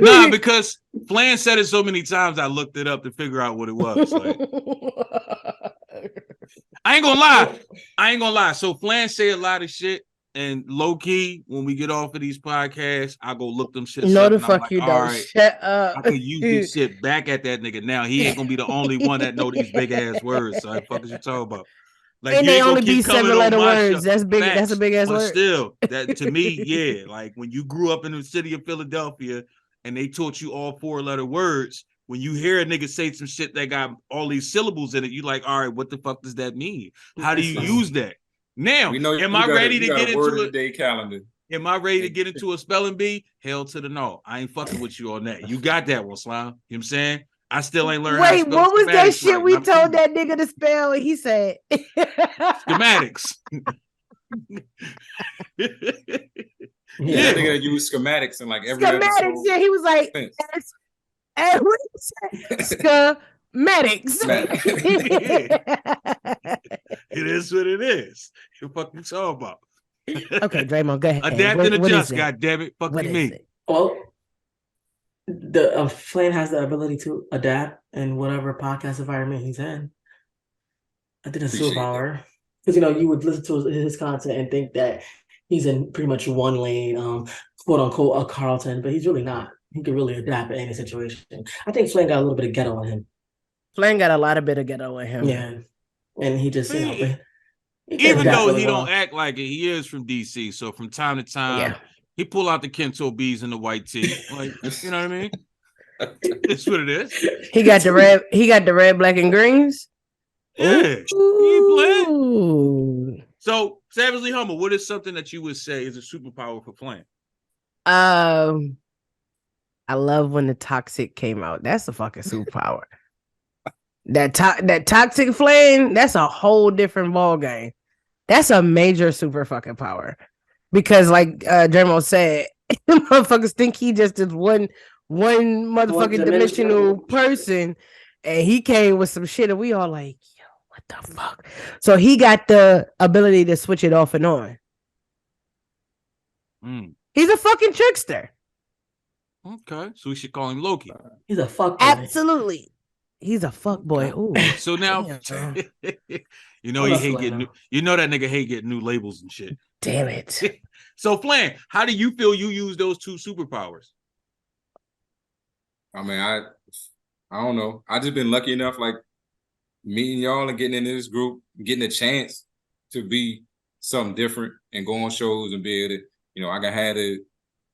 Speaker 3: Nah, because Flan said it so many times, I looked it up to figure out what it was. Like, I ain't gonna lie. So Flan say a lot of shit, and low key, when we get off of these podcasts, I go look them shit.
Speaker 4: No,
Speaker 3: up,
Speaker 4: the fuck
Speaker 3: like,
Speaker 4: you
Speaker 3: all
Speaker 4: don't.
Speaker 3: right,
Speaker 4: Shut up.
Speaker 3: I could use this shit back at that nigga now. He ain't gonna be the only one that know these big ass words. So, what the fuck is you talking about? Like,
Speaker 4: And
Speaker 3: you
Speaker 4: they
Speaker 3: ain't
Speaker 4: only
Speaker 3: gonna keep
Speaker 4: be
Speaker 3: coming
Speaker 4: 7-letter
Speaker 3: on my
Speaker 4: words.
Speaker 3: show.
Speaker 4: That's big.
Speaker 3: Facts.
Speaker 4: That's a big ass
Speaker 3: But
Speaker 4: word.
Speaker 3: still, that to me, yeah. Like when you grew up in the city of Philadelphia and they taught you all 4-letter words, when you hear a nigga say some shit that got all these syllables in it, you like, all right, what the fuck does that mean? How do you use that? Now,
Speaker 5: We know
Speaker 3: am I ready to get into
Speaker 5: a day calendar?
Speaker 3: Am I ready to get into a spelling bee? Hell to the no. I ain't fucking with you on that. You got that one, Slime. You know what I'm saying? I still ain't learned how to
Speaker 4: Wait,
Speaker 3: spell
Speaker 4: what was that
Speaker 3: schematics
Speaker 4: shit
Speaker 3: right,
Speaker 4: we
Speaker 3: and I'm
Speaker 4: told
Speaker 3: cool.
Speaker 4: that nigga to spell? And he said
Speaker 3: Schematics.
Speaker 5: Yeah,
Speaker 3: Yeah.
Speaker 5: that nigga that use schematics in like every
Speaker 4: schematics.
Speaker 5: episode.
Speaker 4: Yeah, he was like,
Speaker 5: Thanks.
Speaker 4: what did he say? Schematics.
Speaker 3: It is what it is. What the fuck you talking about?
Speaker 4: Okay, Draymond, go ahead.
Speaker 3: Adapt and
Speaker 4: What
Speaker 3: adjust,
Speaker 4: is it?
Speaker 3: God damn it. Fuck
Speaker 4: What
Speaker 3: you
Speaker 4: is
Speaker 3: mean?
Speaker 4: it?
Speaker 6: well, the Flame has the ability to adapt in whatever podcast environment he's in. I think it's a
Speaker 5: Appreciate
Speaker 6: superpower. Because you would listen to his content and think that he's in pretty much one lane, quote unquote, a Carlton, but he's really not. He can really adapt in any situation. I think Flame got a little bit of ghetto in him.
Speaker 4: Flame got a lot of bit of ghetto in him.
Speaker 6: Yeah. And he just, he can
Speaker 3: Even
Speaker 6: adapt
Speaker 3: though
Speaker 6: really
Speaker 3: he
Speaker 6: well.
Speaker 3: don't act like it, he is from DC. So from time to time,
Speaker 4: Yeah.
Speaker 3: he pull out the Kento bees and the white tee. Like, you know what I mean? It's what it is.
Speaker 4: He got the red, black, and greens.
Speaker 3: Yeah. He ain't playing.
Speaker 4: Ooh.
Speaker 3: So, Savagely Humble, what is something that you would say is a superpower for playing?
Speaker 4: I love when the toxic came out. That's a fucking superpower. that toxic flame, that's a whole different ball game. That's a major super fucking power. Because like Jermo said, motherfuckers think he just is one motherfucking dimensional person, and he came with some shit and we all like, yo, what the fuck? So he got the ability to switch it off and on. He's a fucking trickster.
Speaker 3: Okay, so we should call him Loki.
Speaker 6: He's a fuck boy.
Speaker 4: Absolutely. He's a fuck boy. Ooh.
Speaker 3: So now, you know, he hate getting that nigga hate getting new labels and shit.
Speaker 4: Damn it.
Speaker 3: So, Flan, how do you feel you use those two superpowers?
Speaker 5: I mean, I don't know. I just been lucky enough, like meeting y'all and getting into this group, getting a chance to be something different and go on shows and be able to, I can have a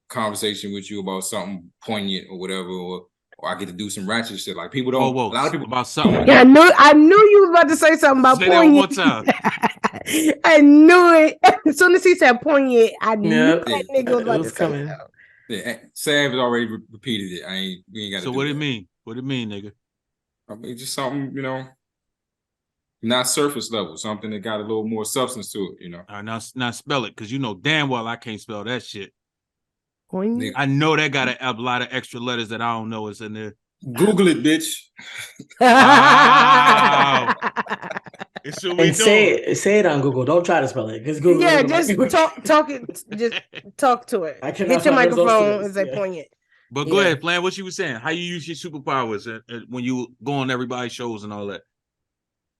Speaker 5: conversation with you about something poignant or whatever, or I get to do some ratchet shit. Like people don't.
Speaker 3: Whoa.
Speaker 5: A lot of people
Speaker 3: about something.
Speaker 4: Yeah, I knew you was about to say something about
Speaker 3: say
Speaker 4: poignant.
Speaker 3: That one more time.
Speaker 4: I knew it. As soon as he said poignant, I knew that nigga was about to
Speaker 6: coming.
Speaker 4: say something.
Speaker 5: Yeah, Sav has already repeated it. We ain't got to.
Speaker 3: So what it mean? What it mean, nigga?
Speaker 5: I mean, just something, not surface level, something that got a little more substance to it,
Speaker 3: All right, now spell it, because you know damn well I can't spell that shit.
Speaker 4: Poignant.
Speaker 3: I know that got a lot of extra letters that I don't know is in there.
Speaker 5: Google it, bitch.
Speaker 3: Wow. It's what we
Speaker 6: And say it on Google. Don't try to spell it. Because Google.
Speaker 4: Yeah, just talk it. Just talk to it. Hit your microphone and say poignant.
Speaker 3: But go ahead, Flan. What you was saying? How you use your superpowers when you go on everybody's shows and all that?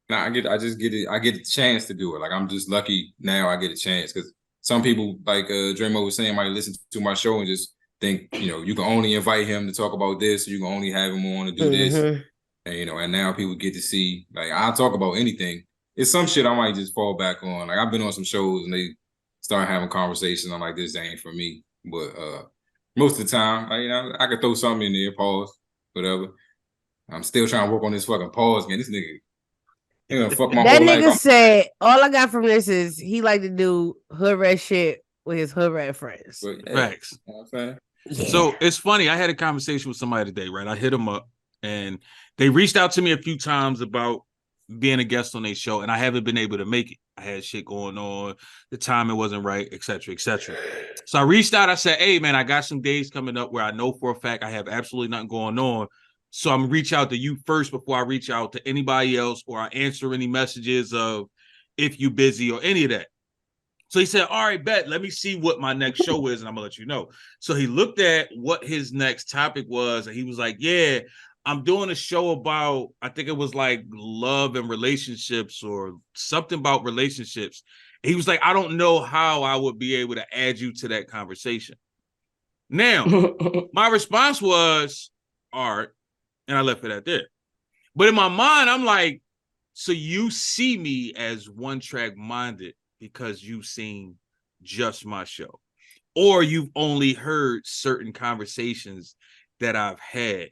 Speaker 5: Nah, I get it. I get a chance to do it. Like I'm just lucky now. I get a chance because some people, like Dramo was saying, might listen to my show and just think, you can only invite him to talk about this, or you can only have him on to do this, and and now people get to see. Like I'll talk about anything. It's some shit I might just fall back on. Like I've been on some shows and they start having conversations. I'm like, this ain't for me. But most of the time, I could throw something in there, pause, whatever. I'm still trying to work on this fucking pause game. This nigga. Fuck my
Speaker 4: that
Speaker 5: whole
Speaker 4: nigga
Speaker 5: life.
Speaker 4: said all I got from this is he like to do hood rat shit with his hood rat friends.
Speaker 5: But, yeah,
Speaker 3: Facts.
Speaker 5: You know what I'm saying?
Speaker 4: Yeah.
Speaker 3: So it's funny. I had a conversation with somebody today, right? I hit them up and they reached out to me a few times about being a guest on their show, and I haven't been able to make it. I had shit going on, the timing wasn't right, etc., etc. So I reached out. I said, "Hey, man, I got some days coming up where I know for a fact I have absolutely nothing going on. So I'm gonna reach out to you first before I reach out to anybody else, or I answer any messages of if you busy or any of that. So he said, all right, bet, let me see what my next show is, and I'm gonna let you know. So he looked at what his next topic was, and he was like, yeah, I'm doing a show about, I think it was like love and relationships or something about relationships. And he was like, I don't know how I would be able to add you to that conversation. Now, my response was, all right, and I left it at that. But in my mind, I'm like, so you see me as one track minded because you've seen just my show, or you've only heard certain conversations that I've had.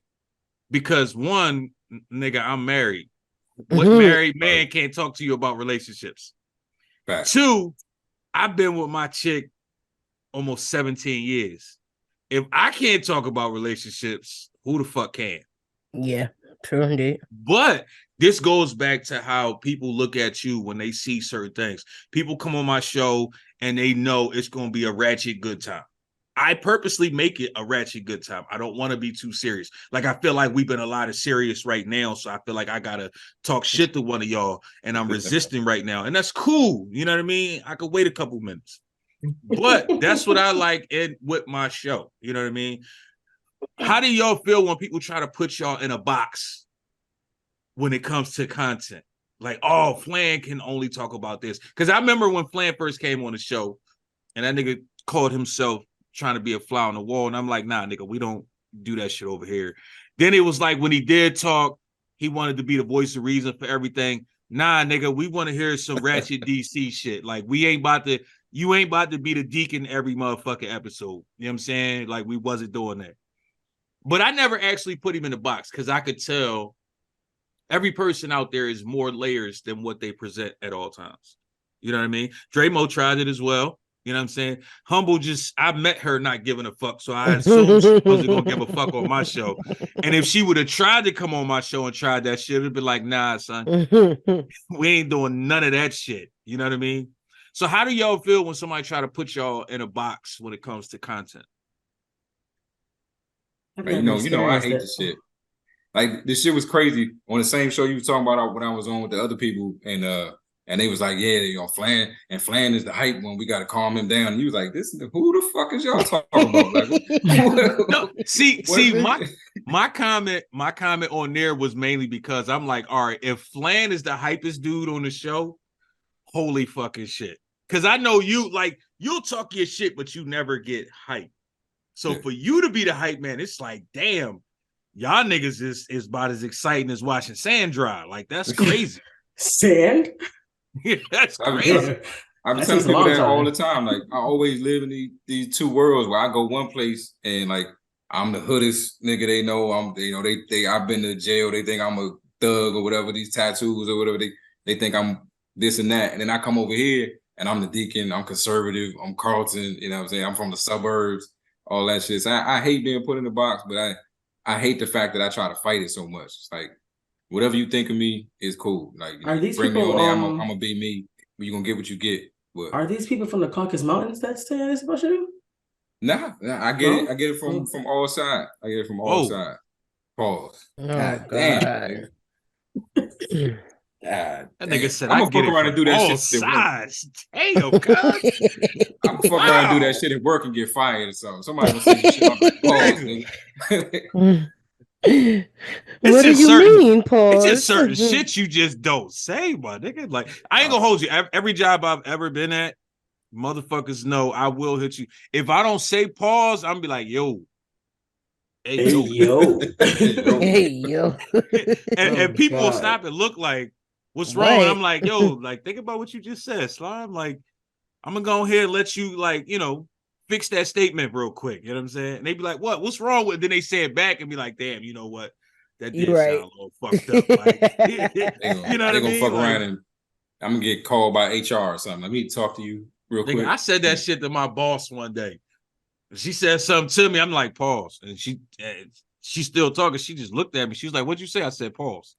Speaker 3: Because one, nigga, I'm married. What married man can't talk to you about relationships?
Speaker 5: Fact.
Speaker 3: Two, I've been with my chick almost 17 years. If I can't talk about relationships, who the fuck can?
Speaker 4: Yeah, true indeed.
Speaker 3: But this goes back to how people look at you when they see certain things. People come on my show and they know it's going to be a ratchet good time. I purposely make it a ratchet good time. I don't want to be too serious. Like, I feel like we've been a lot of serious right now, so I feel like I got to talk shit to one of y'all, and I'm resisting right now. And that's cool. You know what I mean? I could wait a couple minutes. But that's what I like with my show. You know what I mean? How do y'all feel when people try to put y'all in a box when it comes to content? Like, oh, Flan can only talk about this. Because I remember when Flan first came on the show, and that nigga called himself trying to be a fly on the wall, and I'm like, nah, nigga, we don't do that shit over here. Then it was like when he did talk, he wanted to be the voice of reason for everything. Nah, nigga, we want to hear some ratchet DC shit. Like, you ain't about to be the deacon every motherfucking episode. You know what I'm saying? Like, we wasn't doing that. But I never actually put him in the box because I could tell every person out there is more layers than what they present at all times. You know what I mean? Dramo tried it as well. You know what I'm saying? Humble I met her not giving a fuck, so I assumed she wasn't going to give a fuck on my show. And if she would have tried to come on my show and tried that shit, it'd be like, nah, son, we ain't doing none of that shit. You know what I mean? So how do y'all feel when somebody try to put y'all in a box when it comes to content?
Speaker 5: Man, you know, I hate this shit. Like, this shit was crazy on the same show you were talking about when I was on with the other people, and they was like, yeah, you know, Flan is the hype one. We got to calm him down. And you was like, who the fuck is y'all talking about? Like,
Speaker 3: no, see, my comment on there was mainly because I'm like, all right, if Flan is the hypest dude on the show, holy fucking shit. Because I know you'll talk your shit, but you never get hype. So for you to be the hype man, it's like, damn, y'all niggas is about as exciting as watching sand dry. Like, that's crazy.
Speaker 6: Sand?
Speaker 3: Yeah, that's crazy.
Speaker 5: I'm telling people that all the time. Like, I always live in these two worlds where I go one place and like I'm the hoodest nigga they know. I've been to jail. They think I'm a thug or whatever, these tattoos or whatever. They think I'm this and that. And then I come over here and I'm the deacon. I'm conservative. I'm Carlton. You know what I'm saying? I'm from the suburbs. All that shit. So I hate being put in the box, but I hate the fact that I try to fight it so much. It's like, whatever you think of me is cool. Like,
Speaker 6: are these
Speaker 5: bring
Speaker 6: people,
Speaker 5: me on there, I'm gonna be me. You're gonna get what you get. But
Speaker 6: are these people from the Caucasus Mountains that's saying this about you?
Speaker 5: Nah, I get it. I get it from all sides. I get it from all sides. Pause.
Speaker 4: Oh, God damn.
Speaker 3: That nigga said,
Speaker 5: I'm
Speaker 3: I
Speaker 5: gonna
Speaker 3: get
Speaker 5: fuck around and do that shit.
Speaker 3: Sides. Damn, cuz.
Speaker 5: I'm gonna fuck around and do that shit at work and get fired or something. Somebody gonna say this shit. I'm like, pause.
Speaker 4: What do you mean, Paul?
Speaker 3: It's just certain shit you just don't say, my nigga. Like, I ain't gonna hold you. Every job I've ever been at, motherfuckers know I will hit you. If I don't say pause, I'm be like, yo. Hey, yo.
Speaker 4: Hey, yo.
Speaker 3: And people will stop and look like, what's wrong?
Speaker 4: Right.
Speaker 3: I'm like, yo, like, think about what you just said, Slime. Like, I'm gonna go ahead and let you, like, you know, fix that statement real quick. You know what I'm saying? And they be like, what? What's wrong with it? Then they say it back and be like, damn, you know what? That did sound a little fucked up. Like, you know what I mean?
Speaker 5: They gonna fuck around and I'm gonna get called by HR or something. Let me talk to you real quick.
Speaker 3: I said that shit to my boss one day. She said something to me. I'm like, pause. And she's still talking. She just looked at me. She was like, what'd you say? I said, pause.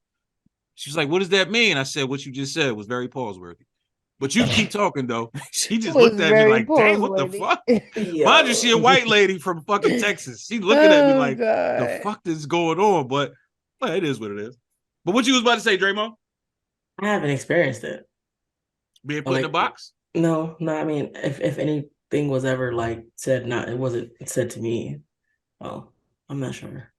Speaker 3: She was like, what does that mean? I said, what you just said was very pause-worthy. But you keep talking, though. She just looked at me like, dang, what the fuck? Mind you, she a white lady from fucking Texas. She looking at me like, the fuck is going on? But Well, it is what it is. But what you was about to say, Draymond?
Speaker 6: I haven't experienced it.
Speaker 3: Being put in a box?
Speaker 6: No. I mean, if anything was ever like said, not it wasn't said to me. Oh, I'm not sure.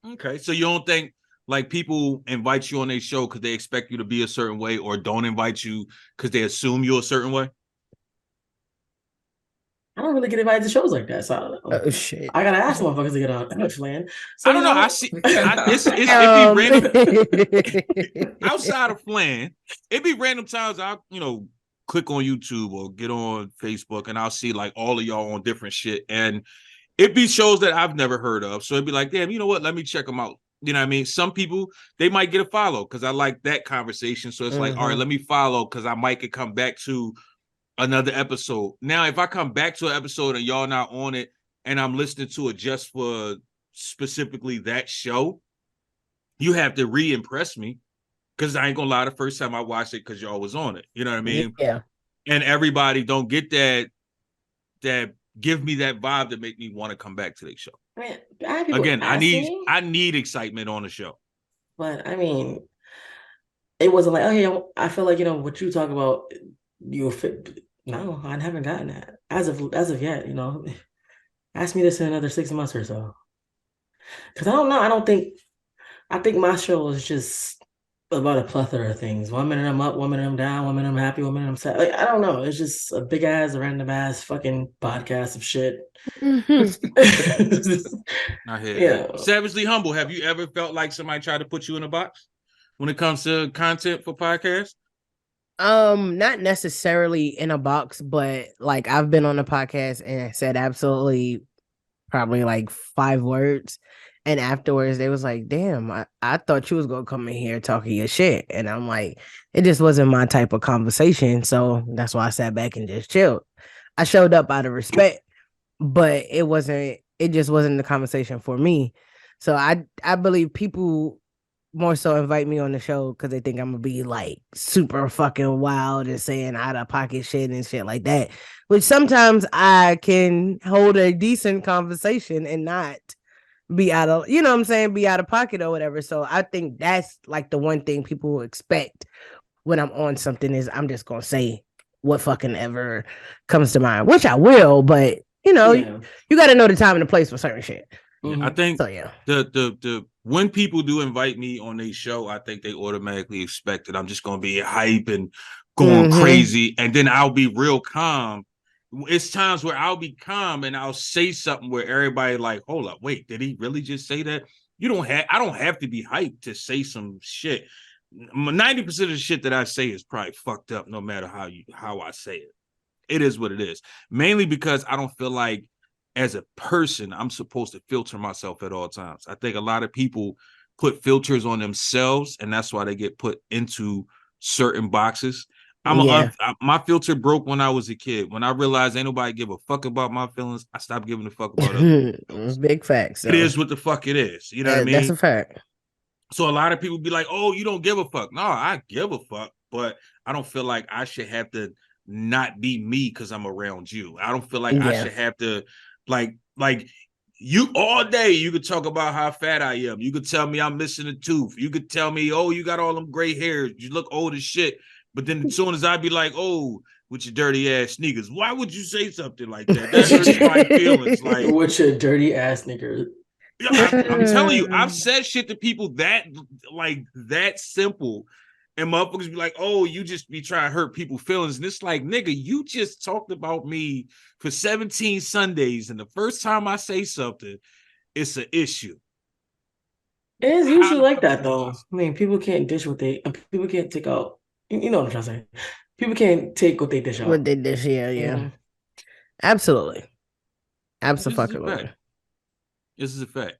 Speaker 3: Okay, so you don't think like people invite you on their show because they expect you to be a certain way, or don't invite you because they assume you're a certain way?
Speaker 6: I don't really get invited to shows like that, so
Speaker 4: Oh shit.
Speaker 6: I gotta ask motherfuckers to get on Flan. So
Speaker 3: I don't know. I see. It be random outside of Flan. It be random times I click on YouTube or get on Facebook and I'll see like all of y'all on different shit, and it be shows that I've never heard of. So it'd be like, damn, you know what? Let me check them out. You know what I mean? Some people, they might get a follow because I like that conversation. So it's like, all right, let me follow because I might could come back to another episode. Now, if I come back to an episode and y'all not on it and I'm listening to it just for specifically that show, you have to re-impress me because I ain't gonna lie, the first time I watched it because y'all was on it. You know what I mean?
Speaker 4: Yeah.
Speaker 3: And everybody don't get that give me that vibe to make me want to come back to the show.
Speaker 6: I mean,
Speaker 3: again, I need excitement on the show.
Speaker 6: But I mean, it wasn't like, okay, I feel like what you talk about, you fit. No, I haven't gotten that as of yet. Ask me this in another 6 months or so. Because I don't know. I think my show is just about a plethora of things. 1 minute I'm up, 1 minute I'm down, 1 minute I'm happy, 1 minute I'm sad. Like, I don't know. It's just a big ass, random ass fucking podcast of shit.
Speaker 3: I hear that. Savagely Humble. Have you ever felt like somebody tried to put you in a box when it comes to content for podcasts?
Speaker 4: Not necessarily in a box, but like I've been on a podcast and said absolutely probably like 5 words. And afterwards they was like, damn, I thought you was gonna come in here talking your shit. And I'm like, it just wasn't my type of conversation. So that's why I sat back and just chilled. I showed up out of respect, but it just wasn't the conversation for me. So I believe people more so invite me on the show because they think I'm gonna be like super fucking wild and saying out of pocket shit and shit like that. Which sometimes I can hold a decent conversation and not be out of, what I'm saying, be out of pocket or whatever. So I think that's like the one thing people expect when I'm on something is I'm just gonna say what fucking ever comes to mind, which I will, but you got to know the time and the place for certain shit.
Speaker 3: I think
Speaker 4: so. Yeah,
Speaker 3: the when people do invite me on their show, I think they automatically expect that I'm just gonna be hype and going crazy, and then I'll be real calm. It's times where I'll be calm and I'll say something where everybody like, hold up, wait, did he really just say that? I don't have to be hyped to say some shit. 90% of the shit that I say is probably fucked up, no matter how I say it. It is what it is. Mainly because I don't feel like as a person, I'm supposed to filter myself at all times. I think a lot of people put filters on themselves, and that's why they get put into certain boxes. My filter broke when I was a kid. When I realized ain't nobody give a fuck about my feelings, I stopped giving a fuck about other people's.
Speaker 4: Big facts. So.
Speaker 3: It is what the fuck it is. You know what I mean?
Speaker 4: That's a fact.
Speaker 3: So a lot of people be like, oh, you don't give a fuck. No, I give a fuck, but I don't feel like I should have to not be me because I'm around you. I don't feel like I should have to like you all day. You could talk about how fat I am. You could tell me I'm missing a tooth. You could tell me, oh, you got all them gray hairs. You look old as shit. But then as soon as I'd be like, oh, with your dirty ass sneakers, why would you say something like that? That hurts my feelings. Like
Speaker 6: with your dirty ass sneakers.
Speaker 3: I'm telling you, I've said shit to people that simple, and motherfuckers be like, "Oh, you just be trying to hurt people's feelings," and it's like, nigga, you just talked about me for 17 Sundays, and the first time I say something, it's an issue.
Speaker 6: It is usually like that, though. I mean, people can't dish what people can't take out. You know what I'm trying to say? People can't take what they dish out.
Speaker 4: What they dish, yeah. Absolutely. Absolutely.
Speaker 3: This is a fact.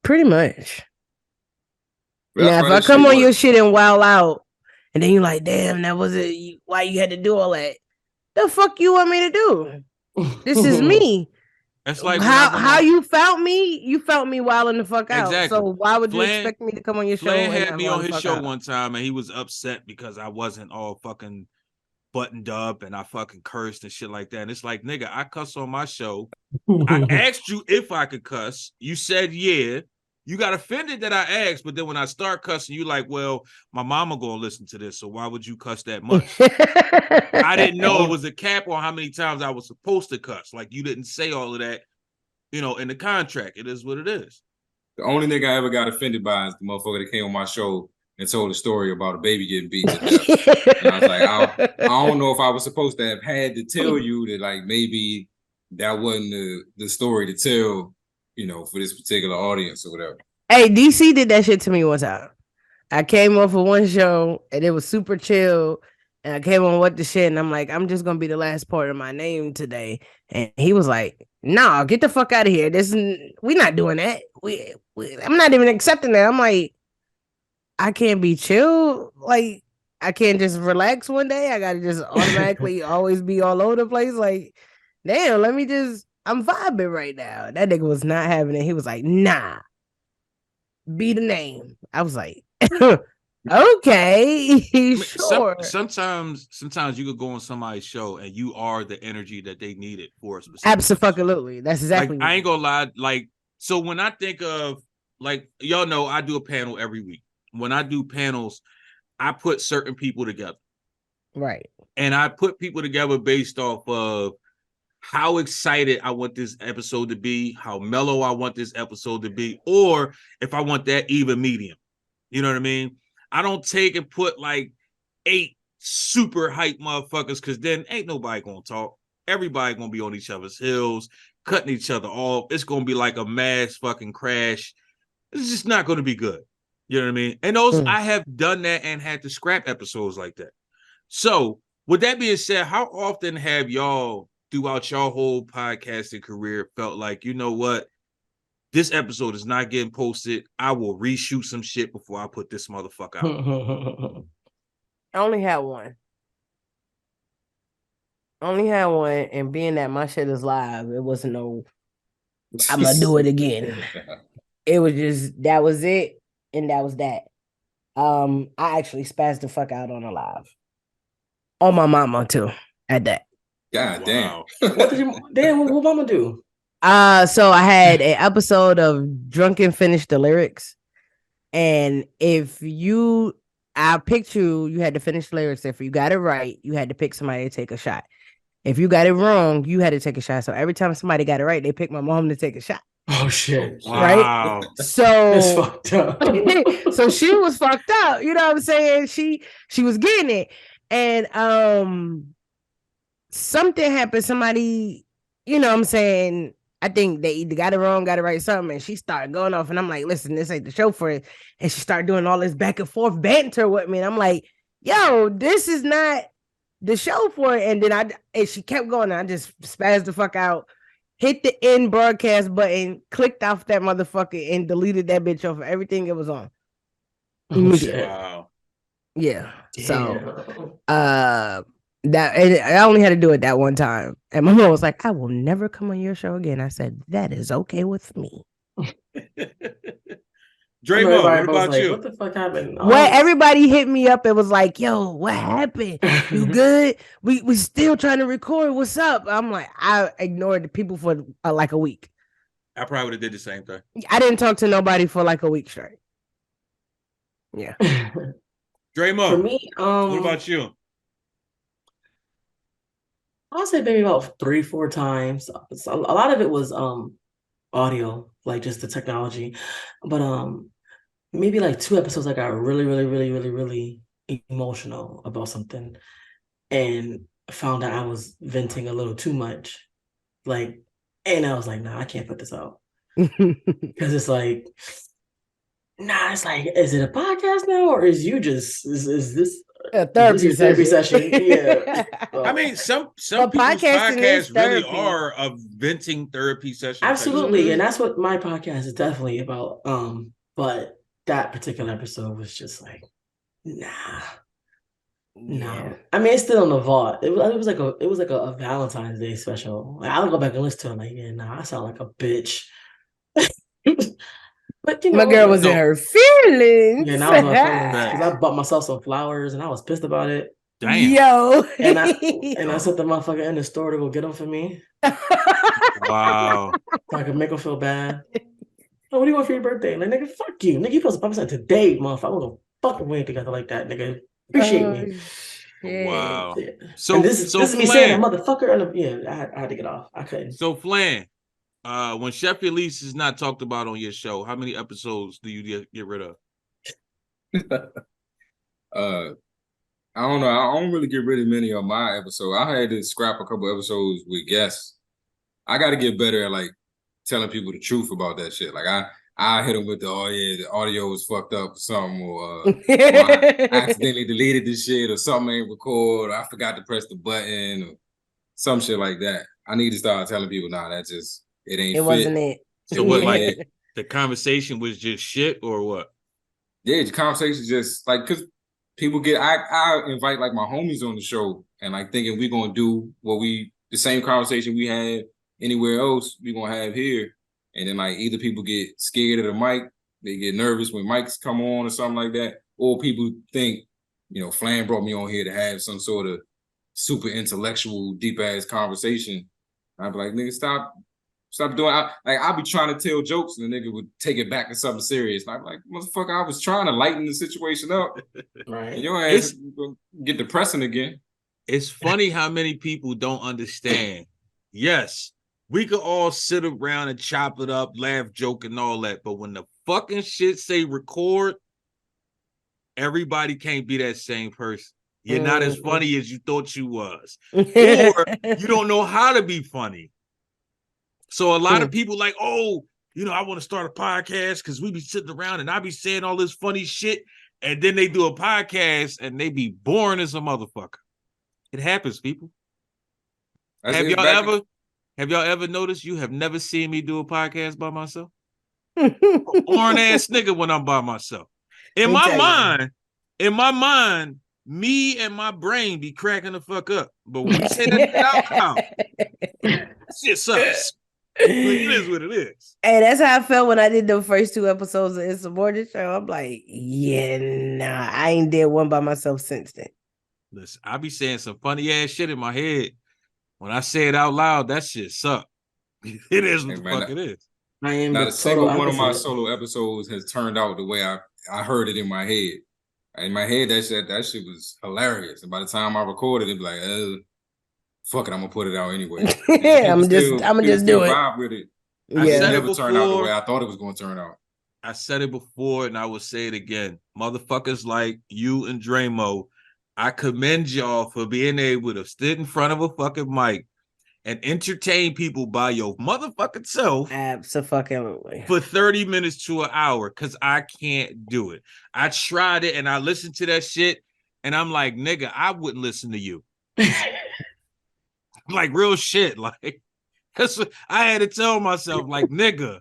Speaker 4: Pretty much. Now, if I come on your shit and wow out, and then you're like, damn, that was it. Why you had to do all that? The fuck you want me to do? This is me.
Speaker 3: That's like
Speaker 4: how you felt me. You felt me wilding the fuck out.
Speaker 3: Exactly.
Speaker 4: So why would you expect me to come on your show?
Speaker 3: Flan had me on his show one time, and he was upset because I wasn't all fucking buttoned up and I fucking cursed and shit like that. And it's like, nigga, I cuss on my show. I asked you if I could cuss. You said yeah. you got offended that I asked, but then when I start cussing, you like, well, my mama gonna listen to this, so why would you cuss that much? I didn't know it was a cap on how many times I was supposed to cuss. Like, you didn't say all of that, in the contract. It is what it is.
Speaker 5: The only nigga I ever got offended by is the motherfucker that came on my show and told a story about a baby getting beaten to death. And I was like, I don't know if I was supposed to have had to tell you that, like, maybe that wasn't the story to tell, for this particular audience or whatever.
Speaker 4: Hey, DC did that shit to me one time. I came on for one show and it was super chill. And I came on What the Shit, and I'm like, I'm just gonna be the last part of my name today. And he was like, "Nah, get the fuck out of here. We're not doing that. I'm not even accepting that." I'm like, I can't be chill. Like, I can't just relax one day. I gotta just automatically always be all over the place. Like, damn, I'm vibing right now. That nigga was not having it. He was like, "Nah, be the name." I was like, okay, sure.
Speaker 3: Sometimes you could go on somebody's show and you are the energy that they needed for a specific.
Speaker 4: Absolutely, that's exactly.
Speaker 3: Like, I ain't gonna lie. Like, so when I think of, like, y'all know, I do a panel every week. When I do panels, I put certain people together,
Speaker 4: right?
Speaker 3: And I put people together based off of how excited I want this episode to be, how mellow I want this episode to be, or if I want that even medium. You know what I mean? I don't take and put like 8 super hype motherfuckers, because then ain't nobody gonna talk. Everybody gonna be on each other's heels, cutting each other off. It's gonna be like a mass fucking crash. It's just not gonna be good. You know what I mean? And I have done that and had to scrap episodes like that. So with that being said, how often have y'all throughout your whole podcasting career felt like, you know what? This episode is not getting posted. I will reshoot some shit before I put this motherfucker out.
Speaker 4: I only had one. And being that my shit is live, it wasn't no, I'm gonna do it again. It was just, that was it, and that was that. I actually spazzed the fuck out on a live. On my mama too, at that.
Speaker 5: God damn.
Speaker 6: What mama do?
Speaker 4: So I had an episode of Drunken Finish the Lyrics. And I picked you had to finish the lyrics. If you got it right, you had to pick somebody to take a shot. If you got it wrong, you had to take a shot. So every time somebody got it right, they picked my mom to take a shot.
Speaker 6: Oh shit.
Speaker 4: Right? So
Speaker 6: it's fucked up.
Speaker 4: So she was fucked up. You know what I'm saying? She was getting it. And something happened. Somebody, you know what I'm saying? I think they either got it wrong, got it right, something, and she started going off. And I'm like, listen, this ain't the show for it. And she started doing all this back and forth banter with me. And I'm like, yo, this is not the show for it. And then she kept going. And I just spazzed the fuck out, hit the end broadcast button, clicked off that motherfucker, and deleted that bitch off of everything it was on.
Speaker 6: Oh, shit.
Speaker 3: Wow.
Speaker 4: Yeah.
Speaker 6: Damn.
Speaker 4: So I only had to do it that one time. And my mom was like, I will never come on your show again. I said, that is okay with me.
Speaker 3: Draymond, what about you?
Speaker 6: What the fuck happened?
Speaker 4: Well, everybody hit me up and was like, yo, what happened? You good? We still trying to record. What's up? I'm like, I ignored the people for like a week.
Speaker 3: I probably would have did the same thing.
Speaker 4: I didn't talk to nobody for like a week straight. Yeah.
Speaker 3: Draymond,
Speaker 6: for me,
Speaker 3: what about you?
Speaker 6: I'll say maybe about 3-4 times. So a lot of it was audio, like just the technology. But maybe like 2 episodes I got really, really, really, really, really emotional about something and found out I was venting a little too much. Like, and I was like, nah, I can't put this out. Because it's like, nah, it's like, is it a podcast now? Or is this
Speaker 4: a therapy
Speaker 6: session? Yeah.
Speaker 3: I mean, some people's podcasts really are a venting therapy session.
Speaker 6: Absolutely. And that's what my podcast is definitely about. But that particular episode was just like, nah. No. I mean, it's still in the vault. It was like a Valentine's Day special. Like, I'll go back and listen to it. Like, yeah, nah, I sound like a bitch. But you know,
Speaker 4: my girl was in her feelings.
Speaker 6: Yeah, now I was in my feelings because I bought myself some flowers and I was pissed about it.
Speaker 3: Damn.
Speaker 4: Yo.
Speaker 6: And I sent the motherfucker in the store to go get them for me.
Speaker 3: Wow.
Speaker 6: So I could make them feel bad. Oh, what do you want for your birthday? Like, nigga, fuck you. Nigga, you supposed to pop something today, motherfucker. We're gonna fucking win together like that, nigga. Appreciate me.
Speaker 4: Shit.
Speaker 3: Wow.
Speaker 6: Yeah. And
Speaker 3: So
Speaker 6: this is me saying that motherfucker. I had to get off. I couldn't.
Speaker 3: So Flan, when Chef Elise is not talked about on your show, how many episodes do you get rid of?
Speaker 5: I don't know. I don't really get rid of many of my episodes. I had to scrap a couple episodes with guests. I got to get better at like telling people the truth about that shit. Like I hit them with the audio was fucked up or something, or I accidentally deleted this shit, or something ain't record, or I forgot to press the button, or some shit like that. I need to start telling people, nah, that just it ain't
Speaker 4: It
Speaker 5: fit.
Speaker 4: wasn't it.
Speaker 3: So what, like the conversation was just shit, or what?
Speaker 5: Yeah, the conversation just like because people get I invite like my homies on the show and like thinking we gonna do the same conversation we had anywhere else we gonna have here. And then like either people get scared of the mic, they get nervous when mics come on or something like that, or people think, Flan brought me on here to have some sort of super intellectual, deep ass conversation. I'd be like, nigga, stop doing. I'll be trying to tell jokes and the nigga would take it back to something serious. And I'm like, motherfucker, I was trying to lighten the situation up.
Speaker 6: Right.
Speaker 5: And your ass get depressing again.
Speaker 3: It's funny how many people don't understand. Yes, we could all sit around and chop it up, laugh, joke, and all that. But when the fucking shit say record, everybody can't be that same person. You're not as funny as you thought you was. Or you don't know how to be funny. So a lot of people like, oh, I want to start a podcast because we be sitting around and I be saying all this funny shit. And then they do a podcast and they be boring as a motherfucker. It happens, people. Have y'all ever noticed you have never seen me do a podcast by myself? Boring ass nigga when I'm by myself. In my mind, me and my brain be cracking the fuck up. But when we say that out loud, shit sucks. Like, it is what it is.
Speaker 4: Hey, that's how I felt when I did the first 2 episodes of Insubordinate Show. I'm like, yeah, nah, I ain't did one by myself since then.
Speaker 3: Listen, I be saying some funny ass shit in my head. When I say it out loud, that shit suck. It is what the fuck it is.
Speaker 6: I am
Speaker 5: not a single one of my solo episodes has turned out the way I heard it in my head. In my head, that shit was hilarious. And by the time I recorded it, be like, fuck it, I'm gonna put it out anyway.
Speaker 4: I'm gonna just do it.
Speaker 5: Vibe with it.
Speaker 3: I said it
Speaker 5: never turned out the way I thought it was gonna turn out.
Speaker 3: I said it before and I will say it again. Motherfuckers like you and Dramo, I commend y'all for being able to sit in front of a fucking mic and entertain people by your motherfucking self.
Speaker 4: Absolutely.
Speaker 3: For 30 minutes to an hour, because I can't do it. I tried it and I listened to that shit and I'm like, nigga, I wouldn't listen to you. Like real shit. Like, because I had to tell myself, like, nigga,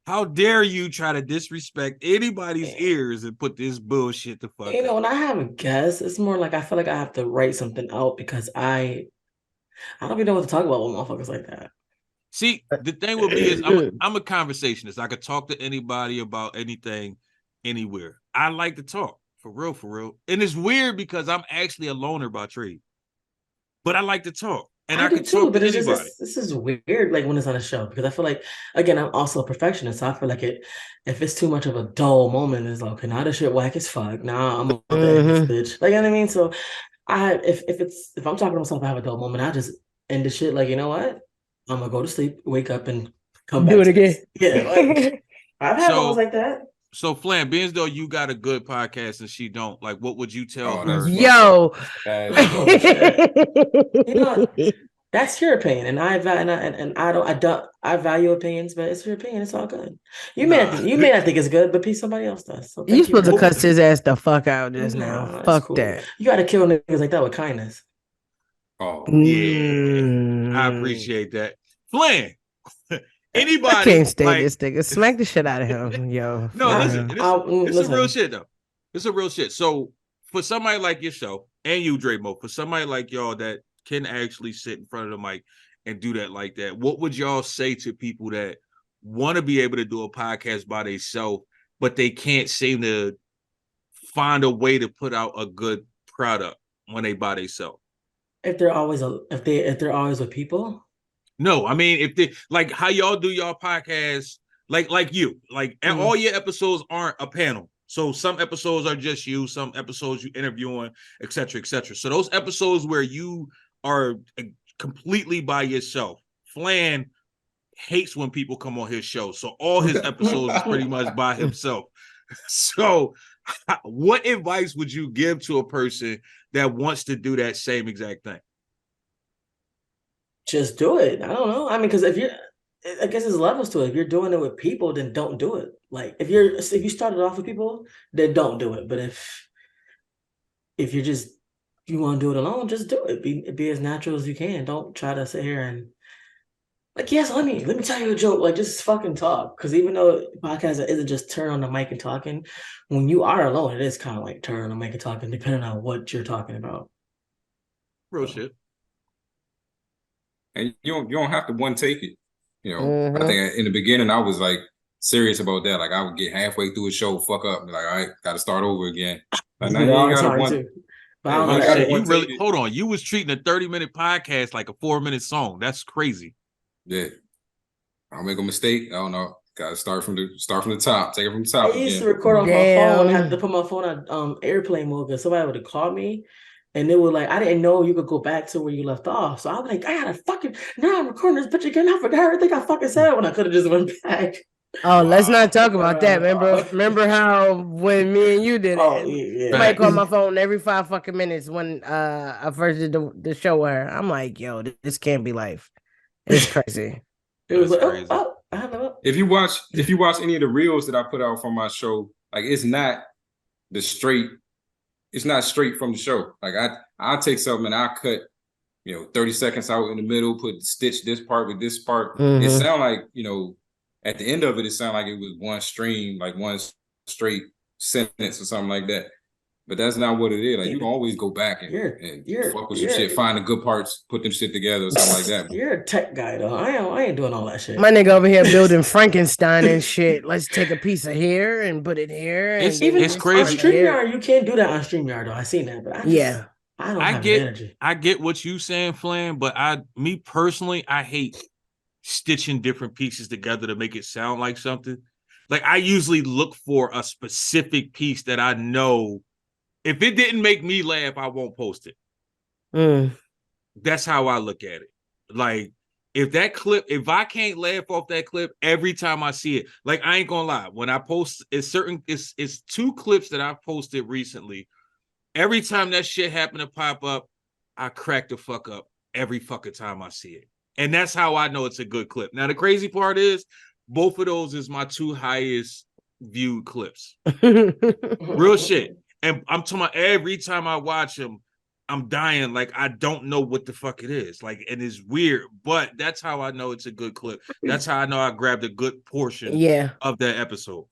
Speaker 3: how dare you try to disrespect anybody's ears and put this bullshit to fuck
Speaker 6: when I have a guest, it's more like I feel like I have to write something out because I don't even know what to talk about with motherfuckers like that.
Speaker 3: See, the thing with me is I'm a conversationist. I could talk to anybody about anything, anywhere. I like to talk, for real. And it's weird because I'm actually a loner by trade. But I like to talk. And I can talk to anybody.
Speaker 6: This is weird, like when it's on a show, because I feel like, again, I'm also a perfectionist. So I feel like if it's too much of a dull moment, it's like, okay, now this shit whack as fuck. Now I'm about to end this bitch. Like, you know what I mean? So if I'm talking to myself, I have a dull moment, I just end the shit. Like, you know what? I'm gonna go to sleep, wake up, and come back.
Speaker 4: Do it again.
Speaker 6: Yeah, like, I've had moments like that.
Speaker 3: So, Flan, being as though you got a good podcast and she don't, like, what would you tell her?
Speaker 4: Yo,
Speaker 6: that's your opinion, and I value opinions, but it's your opinion. It's all good. You may not think it's good, but somebody else does. So
Speaker 4: you supposed to cuss his ass the fuck out just now. Fuck cool. That.
Speaker 6: You got to kill niggas like that with kindness.
Speaker 3: Oh yeah, I appreciate that, Flan. Anybody
Speaker 4: I can't stand this nigga. Smack the shit out of him, yo.
Speaker 3: No, listen, it's a real shit though. It's a real shit. So for somebody like your show and you, Dramo, for somebody like y'all that can actually sit in front of the mic and do that like that, what would y'all say to people that want to be able to do a podcast by themselves, but they can't seem to find a way to put out a good product when they by themselves?
Speaker 6: If they're always with people.
Speaker 3: No, I mean, if they like how y'all do y'all podcast like you, like all your episodes aren't a panel. So some episodes are just you, some episodes you interviewing, et cetera, et cetera. So those episodes where you are completely by yourself, Flan hates when people come on his show. So all his episodes is pretty much by himself. So what advice would you give to a person that wants to do that same exact thing?
Speaker 6: Just do it. I don't know. I mean, because if you're, I guess there's levels to it. If you're doing it with people, then don't do it. Like if you started off with people, then don't do it. But if you're just you want to do it alone, just do it. Be as natural as you can. Don't try to sit here and like, yes, let me tell you a joke. Like, just fucking talk. Because even though podcast isn't just turn on the mic and talking, when you are alone, it is kind of like turn on the mic and talking, depending on what you're talking about.
Speaker 3: Real shit.
Speaker 5: And you don't have to one take it. You know, I think in the beginning I was like serious about that. Like I would get halfway through a show, fuck up, and be like, all right, got to start over again. Like now you ain't got to one.
Speaker 3: You really hold on. You was treating a 30-minute podcast like a 4-minute song. That's crazy.
Speaker 5: Yeah, I'll make a mistake. I don't know. Got to start from the top. Take it from the top.
Speaker 6: I used to record off my phone. I had to put my phone on airplane mode because somebody would have called me, and they were like, I didn't know you could go back to where you left off. So I was like, I gotta fucking now I'm recording this bitch again. I forgot everything I fucking said when I could have just went back.
Speaker 4: Oh, let's not talk about that. Remember how when me and you did it?
Speaker 6: Yeah.
Speaker 4: Somebody called my phone every 5 fucking minutes when I first did the show with her. I'm like, yo, this can't be life. It's crazy.
Speaker 6: It was like,
Speaker 3: crazy.
Speaker 6: I have it.
Speaker 5: If you watch any of the reels that I put out from my show, like it's not straight from the show. Like I'll take something and I'll cut, 30 seconds out in the middle, stitch this part with this part. It sound like, at the end of it sounded like it was one stream, like one straight sentence or something like that. But that's not what it is. Like you can always go back and fuck with some shit, find the good parts, put them shit together or something like that.
Speaker 6: You're a tech guy though. I ain't doing all that shit.
Speaker 4: My nigga over here building Frankenstein and shit. Let's take a piece of here and put it here.
Speaker 3: It's
Speaker 6: On
Speaker 3: crazy.
Speaker 6: StreamYard, you can't do that on StreamYard though. I seen that, but I don't have the energy.
Speaker 3: I get what you saying, Flan, but me personally, I hate stitching different pieces together to make it sound like something. Like I usually look for a specific piece that I know if it didn't make me laugh, I won't post it. That's how I look at it. Like if I can't laugh off that clip every time I see it, like I ain't gonna lie, when I post it's 2 clips that I've posted recently. Every time that shit happen to pop up, I crack the fuck up every fucking time I see it. And that's how I know it's a good clip. Now, the crazy part is both of those is my 2 highest viewed clips. Real shit. And I'm talking about every time I watch them, I'm dying. Like, I don't know what the fuck it is. Like, and it's weird, but that's how I know it's a good clip. That's how I know I grabbed a good portion of that episode.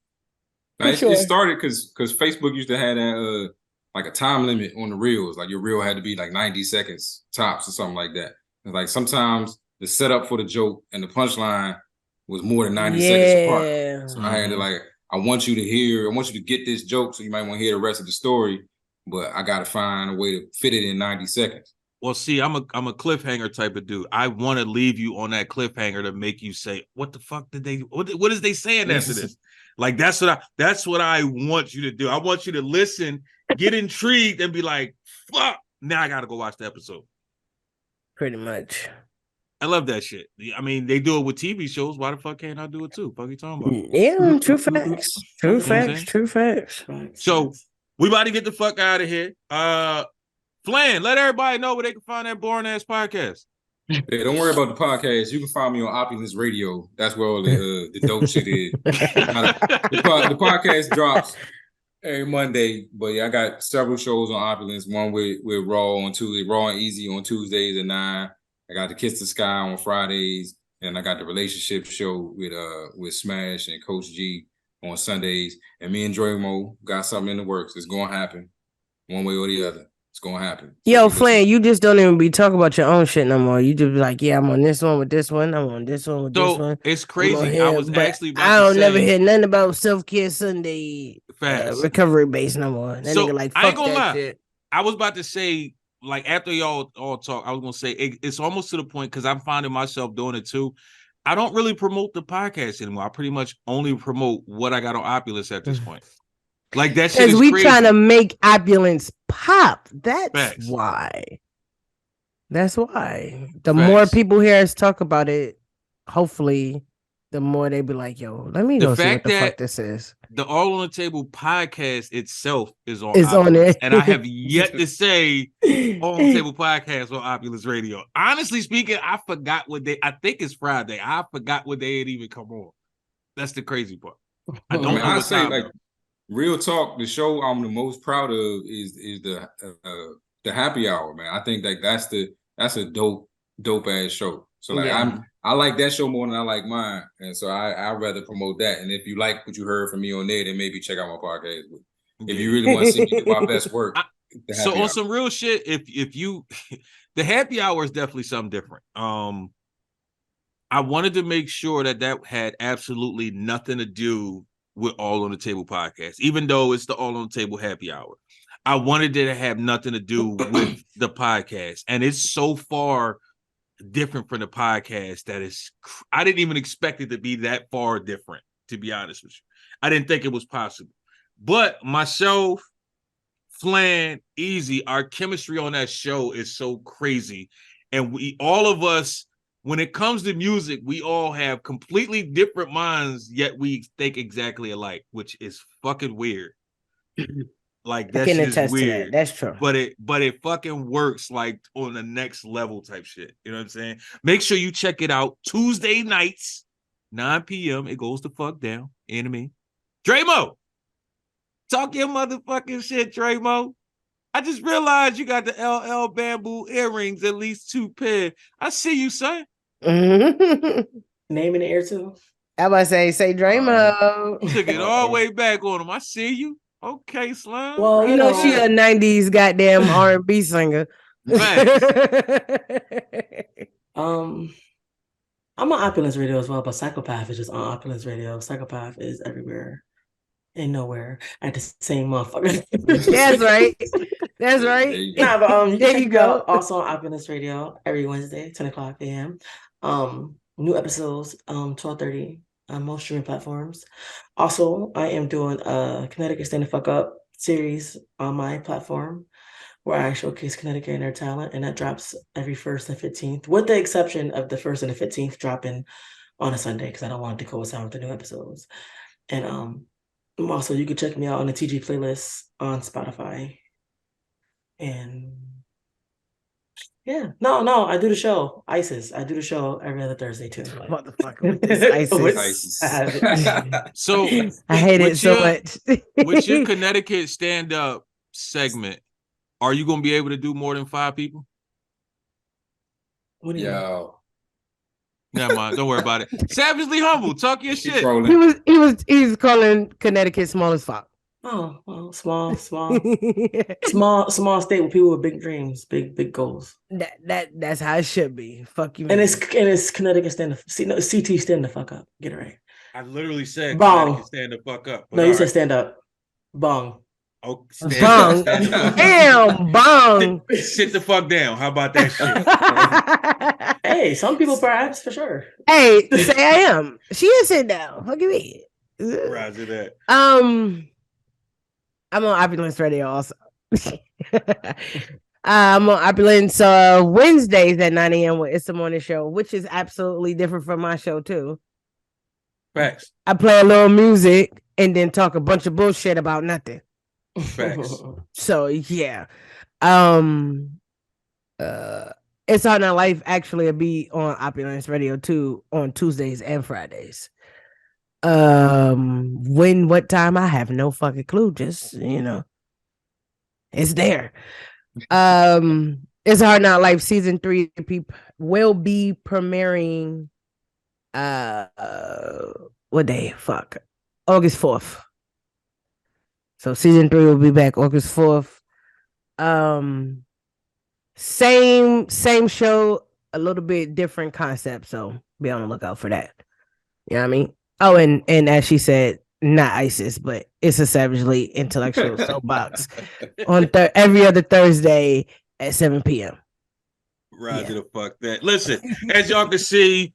Speaker 5: Now, it started because Facebook used to have that, like a time limit on the reels. Like your reel had to be like 90 seconds tops or something like that. And like sometimes the setup for the joke and the punchline was more than 90 seconds apart. So I had to I want you to get this joke, so you might want to hear the rest of the story, but I got to find a way to fit it in 90 seconds.
Speaker 3: Well, see, I'm a cliffhanger type of dude. I want to leave you on that cliffhanger to make you say, what the fuck what is they saying after this? Like, that's what I want you to do. I want you to listen, get intrigued, and be like, fuck, now I got to go watch the episode.
Speaker 4: Pretty much.
Speaker 3: I love that shit. I mean, they do it with TV shows. Why the fuck can't I do it too? Fuck you talking about?
Speaker 4: Yeah, true facts. True facts.
Speaker 3: So we about to get the fuck out of here. Flan, let everybody know where they can find that boring ass podcast.
Speaker 5: Yeah, don't worry about the podcast. You can find me on Opulence Radio. That's where all the dope shit is. The podcast drops every Monday, but yeah, I got several shows on Opulence. One with Raw on Tuesday, Raw and Easy on Tuesdays at 9. I got the Kiss the Sky on Fridays, and I got the relationship show with Smash and Coach G on Sundays. And me and Draymo got something in the works. It's gonna happen, one way or the other. It's gonna happen.
Speaker 4: Yo, Flan, you just don't even be talking about your own shit no more. You just be like, yeah, I'm on this one with this one. I'm on this one with this one.
Speaker 3: It's crazy. I was actually about
Speaker 4: I don't
Speaker 3: to
Speaker 4: never
Speaker 3: say,
Speaker 4: hear nothing about Self-Care Sunday recovery base no more. That nigga like, fuck
Speaker 3: I ain't gonna
Speaker 4: that
Speaker 3: lie.
Speaker 4: shit.
Speaker 3: I was about to say, like, after y'all all talk, I was gonna say it's almost to the point, because I'm finding myself doing it too. I don't really promote the podcast anymore. I pretty much only promote what I got on Opulence at this point. Like that shit is
Speaker 4: we
Speaker 3: crazy.
Speaker 4: trying to make Opulence pop. That's
Speaker 3: Facts.
Speaker 4: why. That's why. The
Speaker 3: Facts.
Speaker 4: more people hear us talk about it, hopefully, the more they be like, "Yo, let me go see what the fuck this is."
Speaker 3: The All on the Table podcast itself is on
Speaker 4: it,
Speaker 3: and I have yet to say All on the Table podcast on Opulence Radio. Honestly speaking, I forgot what day. I think it's Friday. I forgot what day it even come on. That's the crazy part. I don't know.
Speaker 5: I
Speaker 3: what
Speaker 5: say
Speaker 3: time,
Speaker 5: like real talk. The show I'm the most proud of is the happy hour, man. I think like that's a dope ass show. So like I like that show more than I like mine, and so I'd rather promote that. And if you like what you heard from me on there, then maybe check out my podcast. But if you really want to see me do my best work,
Speaker 3: so on some real shit, if you the happy hour is definitely something different. I wanted to make sure that had absolutely nothing to do with All on the Table podcast, even though it's the All on the Table happy hour. I wanted it to have nothing to do with the podcast, and it's so far different from the podcast that I didn't even expect it to be that far different, to be honest with you. I didn't think it was possible. But myself, Flan, Easy, our chemistry on that show is so crazy. And all of us, when it comes to music, we all have completely different minds, yet we think exactly alike, which is fucking weird. Like that shit is weird.
Speaker 4: That's true.
Speaker 3: But it fucking works like on the next level type shit. You know what I'm saying? Make sure you check it out Tuesday nights, 9 p.m. It goes the fuck down. Enemy. Draymo. Talk your motherfucking shit, Draymo. I just realized you got the LL bamboo earrings, at least 2 pair. I see you, son.
Speaker 6: Name in the air too.
Speaker 4: I about to say Draymo.
Speaker 3: Took it all the way back on him. I see you. Okay, Slime.
Speaker 6: Well,
Speaker 4: you know she a 90s goddamn R&B singer.
Speaker 6: I'm on Opulence Radio as well, but Psychopath is just on Opulence Radio. Psychopath is everywhere and nowhere at the same motherfucker.
Speaker 4: That's right. That's right.
Speaker 6: Nah, but you
Speaker 4: there you go.
Speaker 6: Also on Opulence Radio every Wednesday, 10 o'clock a.m. New episodes 12:30 on most streaming platforms. Also, I am doing a Connecticut Stand the Fuck Up series on my platform where I showcase Connecticut and their talent, and that drops every 1st and 15th, with the exception of the 1st and the 15th dropping on a Sunday because I don't want it to coincide with the new episodes. And also you can check me out on the TG playlist on Spotify. And yeah, no, I do the show ISIS. I do the show every other Thursday too.
Speaker 4: Motherfucker with this ISIS.
Speaker 3: So
Speaker 4: I hate it so much.
Speaker 3: With your Connecticut stand-up segment, are you gonna be able to do more than 5 people?
Speaker 6: What do you mean?
Speaker 3: Never mind. Don't worry about it. Savagely humble. Talk your shit.
Speaker 4: He was calling Connecticut small as fuck.
Speaker 6: Oh, well, small state with people with big dreams, big goals.
Speaker 4: That's how it should be. Fuck you.
Speaker 6: And it's Connecticut CT stand the fuck up. Get it right.
Speaker 3: I literally said
Speaker 6: Bong.
Speaker 3: Stand the fuck up.
Speaker 6: No, you said stand up. Bong.
Speaker 3: Oh,
Speaker 4: bong. Damn, bong.
Speaker 3: Sit the fuck down. How about that
Speaker 6: shit? Hey, some people perhaps for sure.
Speaker 4: Hey, say I am. She is sitting down. Look at me.
Speaker 3: Roger that.
Speaker 4: I'm on Opulence Radio also. I'm on Opulence Wednesdays at 9 a.m. with It's the Morning Show, which is absolutely different from my show too.
Speaker 3: Facts.
Speaker 4: I play a little music and then talk a bunch of bullshit about nothing.
Speaker 3: Facts.
Speaker 4: So yeah. It's on our life actually be on Opulence Radio too on Tuesdays and Fridays. What time I have no fucking clue, just it's there. It's Hard Not Life season 3 will be premiering what day? August 4th. So season 3 will be back August 4th. Same show, a little bit different concept, so be on the lookout for that. You know what I mean? Oh, and as she said, not ISIS, but it's a Savagely Intellectual Soapbox on every other Thursday at 7 p.m.
Speaker 3: Roger the fuck that. Listen, as y'all can see,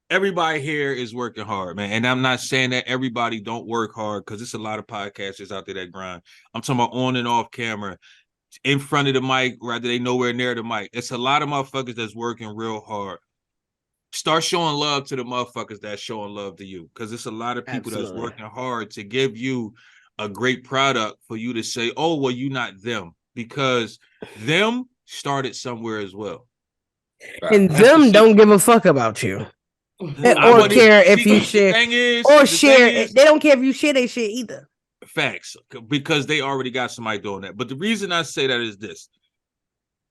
Speaker 3: everybody here is working hard, man. And I'm not saying that everybody don't work hard because there's a lot of podcasters out there that grind. I'm talking about on and off camera, in front of the mic, rather they nowhere near the mic. It's a lot of motherfuckers that's working real hard. Start showing love to the motherfuckers that's showing love to you, because it's a lot of people that's working hard to give you a great product for you to say, oh, well, you're not them, because them started somewhere as well.
Speaker 4: And them don't give a fuck about you. Or care if you share or share. They don't care if you share their shit either.
Speaker 3: Facts, because they already got somebody doing that. But the reason I say that is this: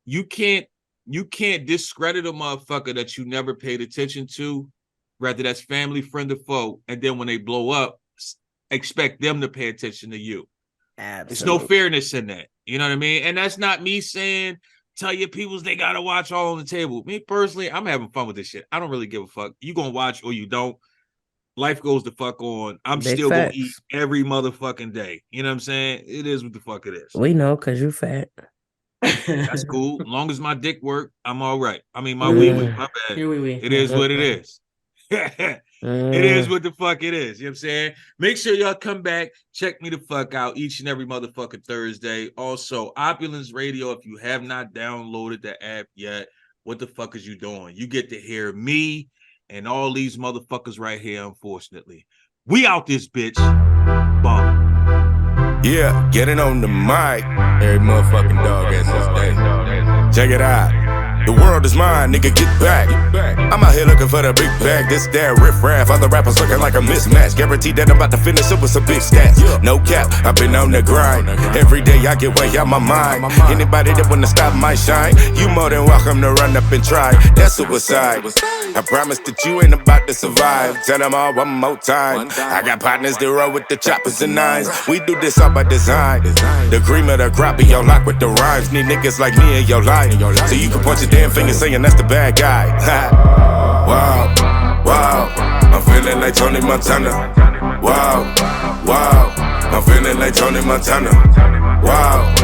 Speaker 3: you can't discredit a motherfucker that you never paid attention to, whether that's family, friend, or foe, and then when they blow up, expect them to pay attention to you.
Speaker 4: Absolutely.
Speaker 3: There's no fairness in that. You know what I mean? And that's not me saying tell your peoples they gotta watch all on the table. Me personally, I'm having fun with this shit. I don't really give a fuck. You gonna watch or you don't. Life goes the fuck on. I'm still gonna eat every motherfucking day. You know what I'm saying? It is what the fuck it is.
Speaker 4: We know, because you fat.
Speaker 3: That's cool. As long as my dick work, I'm all right. I mean, my wee, my bad. It is what it is. It is what the fuck it is. You know what I'm saying? Make sure y'all come back. Check me the fuck out each and every motherfucking Thursday. Also, Opulence Radio, if you have not downloaded the app yet, what the fuck is you doing? You get to hear me and all these motherfuckers right here, unfortunately. We out this bitch. Bum.
Speaker 8: Yeah, getting on the mic. Every motherfucking dog ass this day. Check it out. The world is mine, nigga, get back. I'm out here looking for the big bag. This, that, riff-raff. Other rappers looking like a mismatch. Guaranteed that I'm about to finish up with some big stats. No cap, I've been on the grind. Every day I get way out my mind. Anybody that wanna stop my shine, you more than welcome to run up and try. That's suicide. I promise that you ain't about to survive. Tell them all one more time. I got partners that roll with the choppers and nines. We do this all by design. The cream of the crop be your lock with the rhymes. Need niggas like me in your life, so you can punch your damn finger saying that's the bad guy. Wow, wow, I'm feeling like Tony Montana. Wow, wow, I'm feeling like Tony Montana. Wow,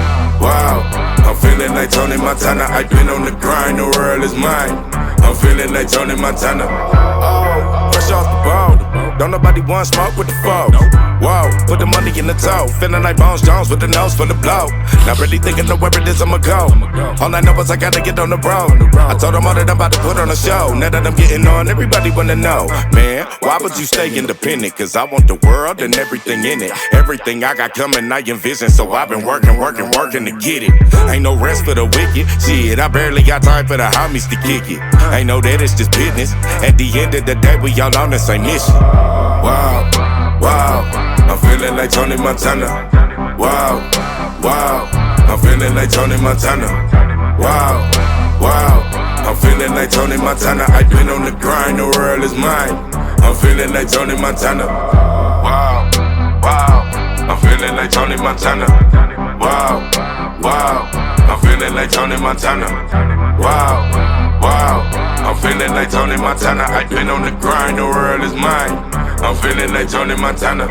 Speaker 8: wow, I'm feeling like Tony Montana. I've been on the grind, the world is mine. I'm feeling like Tony Montana. Oh, fresh off the boat. Don't nobody want smoke with the foe. Whoa, put the money in the toe. Feeling like Bones Jones with the nose for the blow. Not really thinking of where it is I'ma go. All I know is I gotta get on the road. I told them all that I'm about to put on a show. Now that I'm getting on, everybody wanna know. Man, why would you stay independent? Cause I want the world and everything in it. Everything I got coming, I envision. So I've been working to get it. Ain't no rest for the wicked. Shit, I barely got time for the homies to kick it. Ain't know that it's just business. At the end of the day, we all on the same mission. Wow, wow, I'm feeling like Tony Montana. Wow, wow, I'm feeling like Tony Montana. Wow, wow, I'm feeling like Tony Montana. I've been on the grind, the world is mine. I'm feeling like Tony Montana. Wow, wow, I'm feeling like Tony Montana. Wow, wow, I'm feeling like Tony Montana. Wow, wow, I'm feeling like Tony Montana. I've been on the grind, the world is mine. I'm feeling like Tony Montana.